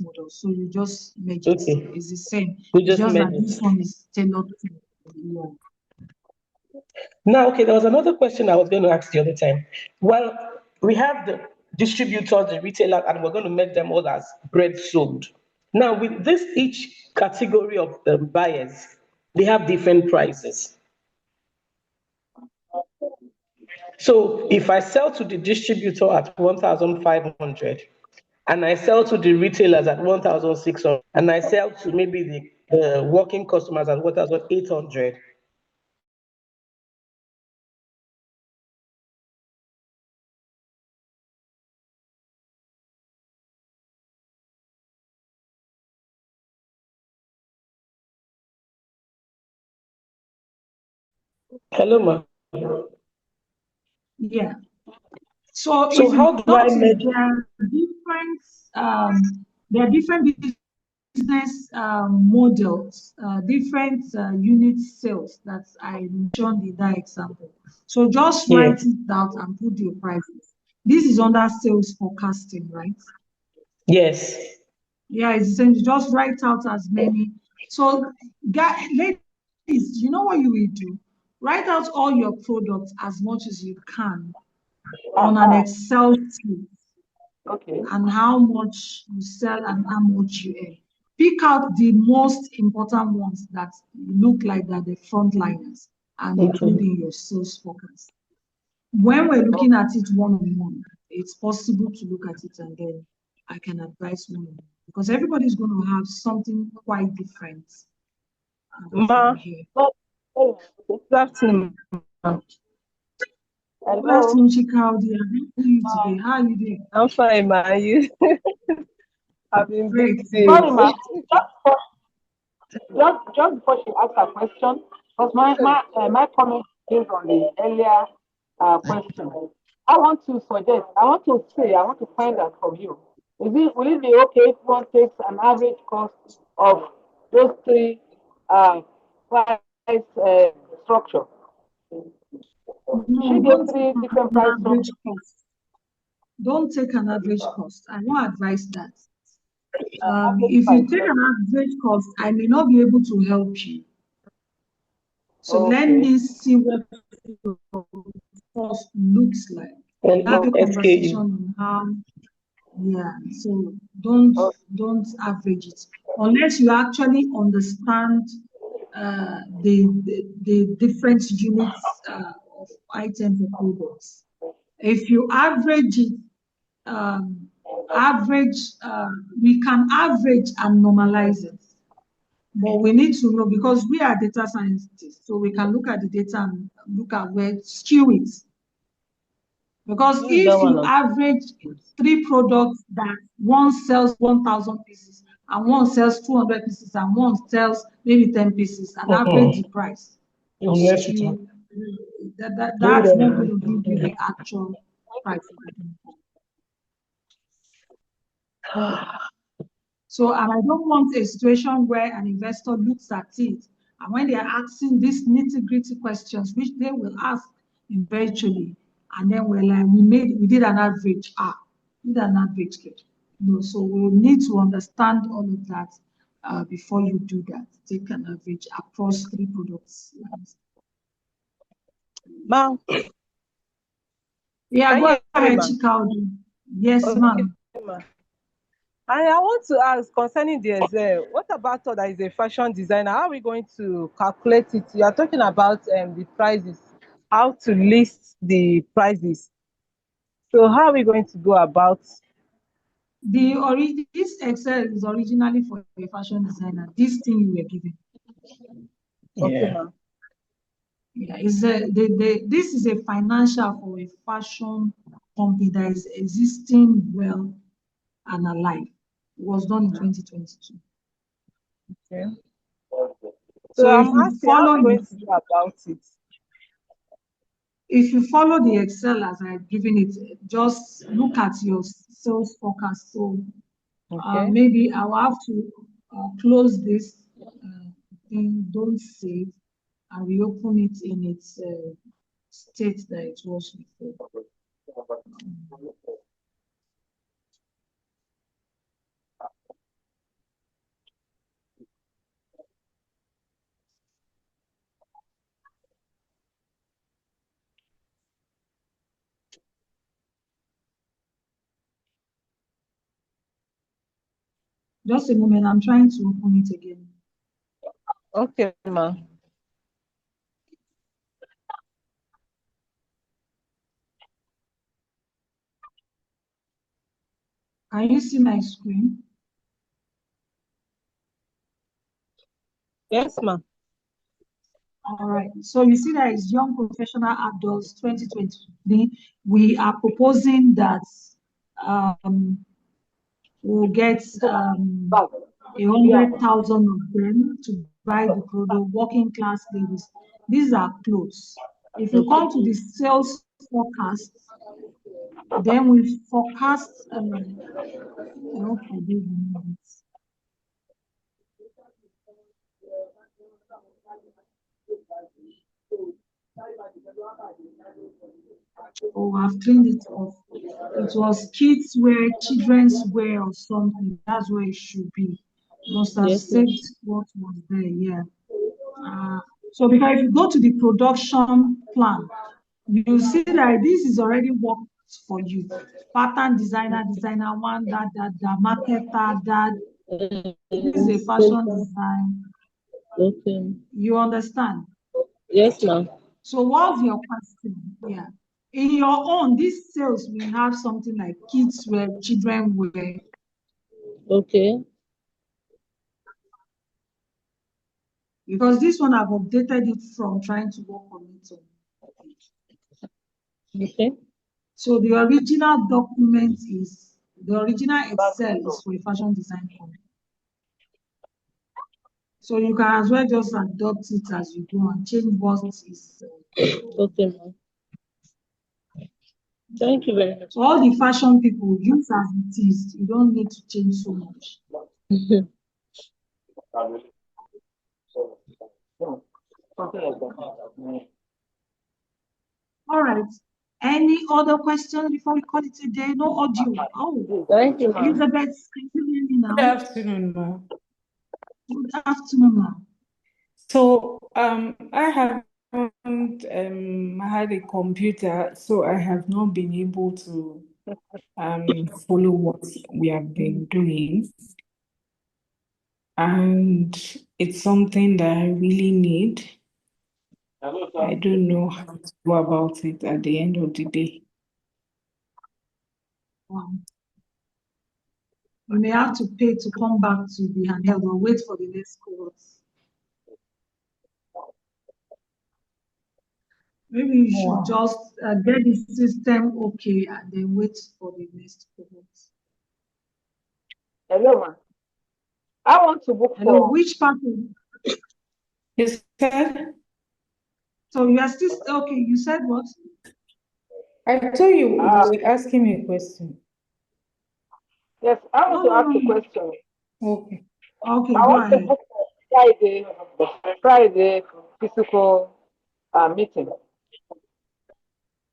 model. So you just merge it. Okay. It's the same. We It's just just made that it. this one is tailored to you. Now, okay, there was another question I was going to ask the other time. Well, we have the distributors, the retailers, and we're going to make them all as bread sold. Now, with this, each category of buyers, they have different prices. So if I sell to the distributor at 1,500, and I sell to the retailers at 1,600, and I sell to maybe the working customers at 1,800, hello, ma. Yeah. So So if you how do I notice, make? there are different business models, different unit sales that I mentioned in that example. So just Yeah. write it out and put your prices. This is under sales forecasting, right? Yes. Yeah, it's the same. You just write out as many. So, ladies, you know what you will do? Write out all your products as much as you can on an Excel sheet, Okay. and how much you sell and how much you earn. Pick out the most important ones that look like that the frontliners and include Okay. in your sales forecast. When we're looking at it one-on-one, it's possible to look at it and then I can advise one-on-one, because everybody's going to have something quite different Ma, from here. good afternoon. Good Hello. afternoon, Chikaudi. How are you today? How are you doing? I'm fine, ma. You? I've been Great. busy. Sorry, ma. Just before she asks her question, because my comment based on the earlier question. I want to find out from you. Will it be okay if one takes an average cost of those three price structure? No, She gave don't take three different an price average structure. cost. Don't take an average cost. I won't advise that. If you take an average cost, I may not be able to help you. So let Okay. me see what your cost looks like. And Have a conversation SKU. on how, yeah. So don't average it unless you actually understand the different units of items or products. If you average it, um, we can average and normalize it. But we need to know, because we are data scientists, so we can look at the data and look at where skew it. Because Use that if one you on. average 3 products that one sells 1,000 pieces and one sells 200 pieces and one sells maybe 10 pieces and average the price, you Yes, it skew, that's not going to give you is. the actual price. So, and I don't want a situation where an investor looks at it and when they are asking these nitty-gritty questions, which they will ask eventually, and then we're like, we did an average. Did an average good. No, so we'll need to understand all of that before you do that. Take an average across 3 products. Ma, Yeah, can go you hear me, ahead, ma? Chikaudi. Yes, Okay, ma'am. ma. I want to ask concerning the Excel. What about that is a fashion designer? How are we going to calculate it? You are talking about the prices, how to list the prices. So how are we going to go about? This Excel is originally for a fashion designer. This thing you were given. Okay, Yeah. ma. Yeah, this is a financial for a fashion company that is existing well and alive. It was done in 2022. Okay. So So if I'm you asking, how are follow we going to go about it? the Excel as I've given it, just look at your sales forecast. So Okay. maybe I will have to close this thing, don't save, and reopen it in its state that it was before. Just a moment, I'm trying to open it again. Okay, ma. Can you see my screen? Yes, ma. All right. So you see that is Young Professional Adults 2023. We are proposing that we'll get 100,000 of them to buy the product, working class ladies. These are clothes. If you come to the sales forecast, then we forecast, oh, I've cleaned it off. It was kids wear, children's wear, or something. That's where it should be. Must have Yes, saved what was there, yeah. So because if you go to the production plan, you see that this is already worked for you. Pattern designer, designer one, that, marketer, that. This is a fashion design. Okay. You understand? Yes, ma'am. So what's your question? Yeah. In your own, this sales, we have something like kids wear, children wear. Okay. Because this one I've updated it from trying to work on it. Okay. So the original document is, the original Excel is for a fashion design company. So you can as well just adopt it as you go and change what is. Okay, ma'am. Thank you very much. So all the fashion people use as it is. You don't need to change so much. All right. Any other questions before we call it a day? No audio. Oh, Thank you, ma'am. Elizabeth, can you hear me now? Good afternoon, ma'am. Good afternoon, ma'am. So I haven't had a computer, so I have not been able to follow what we have been doing. And it's something that I really need. I don't know how to go about it at the end of the day. Wow. You may have to pay to come back to the handheld or wait for the next cohort. Maybe you should just get the system okay and then wait for the next cohort. Hello, ma. I want to book Hello, for which part of? You said? So you are still okay. You said what? I told you you were asking me a question. Yes, I want to ask a question. Okay. Okay, I go want to ahead. book for Friday physical meeting.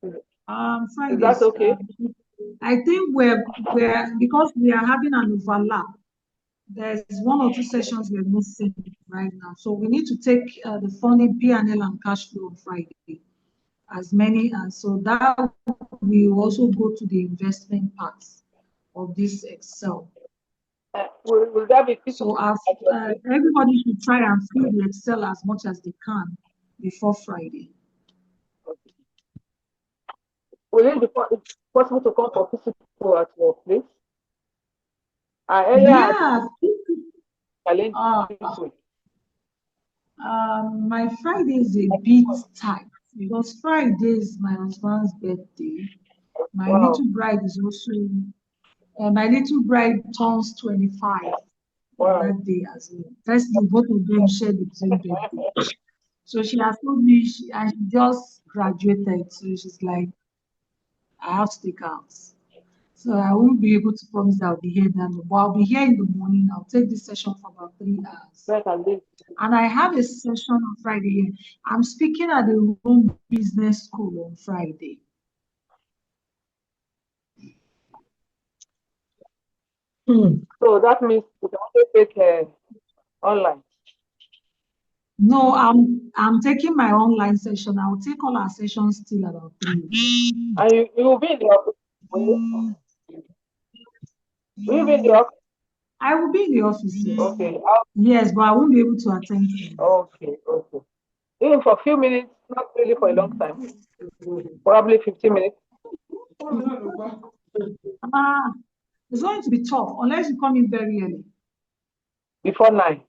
Is that Fridays. okay? I think we're because we are having an overlap. There's one or two sessions we're missing right now, so we need to take the funding P&L and cash flow on Friday, as many, and so that will also go to the investment parts of this Excel. Will that be physical? So everybody should try and fill the Excel as much as they can before Friday. Will it be possible to come for physical at your place? Yeah. Challenge. My Friday is a bit tight because Friday is my husband's birthday. My little bride is also, my little bride turns 25 on that day as well. Firstly, both of them share the same birthday. So she has told me, she just graduated, so she's like, I have to take her out. So I won't be able to promise that I'll be here then, but I'll be here in the morning. I'll take this session for about 3 hours. And I have a session on Friday. I'm speaking at the Rome Business School on Friday. So that means you can also take online. No, I'm taking my online session. I'll take all our sessions till about 3. And you will be in the office. Will you be in the office? I will be in the office, yes. Okay. Yes, but I won't be able to attend to you. Okay. Even for a few minutes, not really for a long time. Probably 15 minutes. It's going to be tough unless you come in very early. Before 9.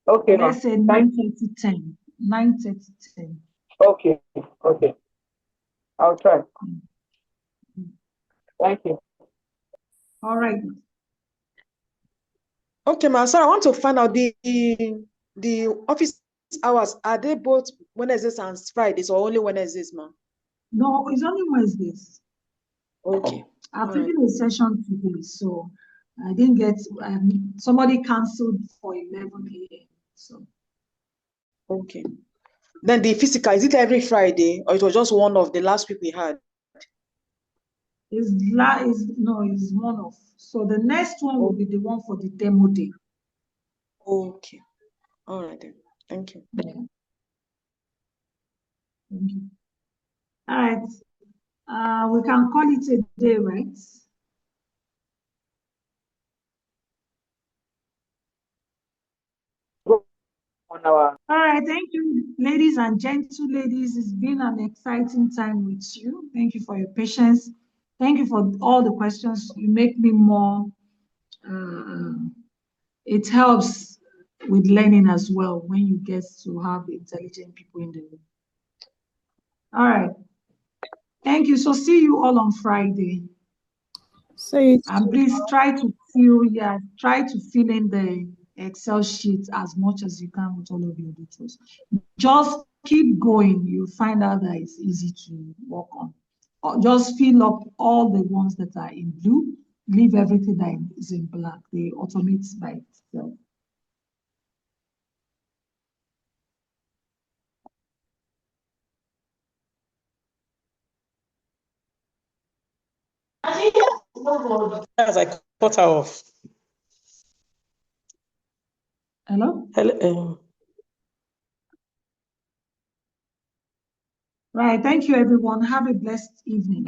Okay, Let's say 9:30, 10. 9:30, 10. Okay. I'll try. Thank you. All right. Okay, ma'am. So I want to find out the office hours. Are they both Wednesdays and Fridays or only Wednesdays, ma'am? No, it's only Wednesdays. Okay. I've taken a session today, so I didn't get, somebody canceled for 11 a.m. So. Okay. Then the physical, is it every Friday or it was just one of the last week we had? It's one off. So the next one will be the one for the demo day. Okay. All right then. Thank you. Yeah. Thank you. All right. We can call it a day, right? All right, thank you, ladies and ladies. It's been an exciting time with you. Thank you for your patience. Thank you for all the questions. You make me more, it helps with learning as well when you get to have intelligent people in the room. All right. Thank you. So see you all on Friday. And please try to fill in the Excel sheet as much as you can with all of your details. Just keep going. You'll find out that it's easy to work on. Or just fill up all the ones that are in blue. Leave everything that is in black. They automate by itself. As I cut her off. Hello? Hello. Right. Thank you, everyone. Have a blessed evening.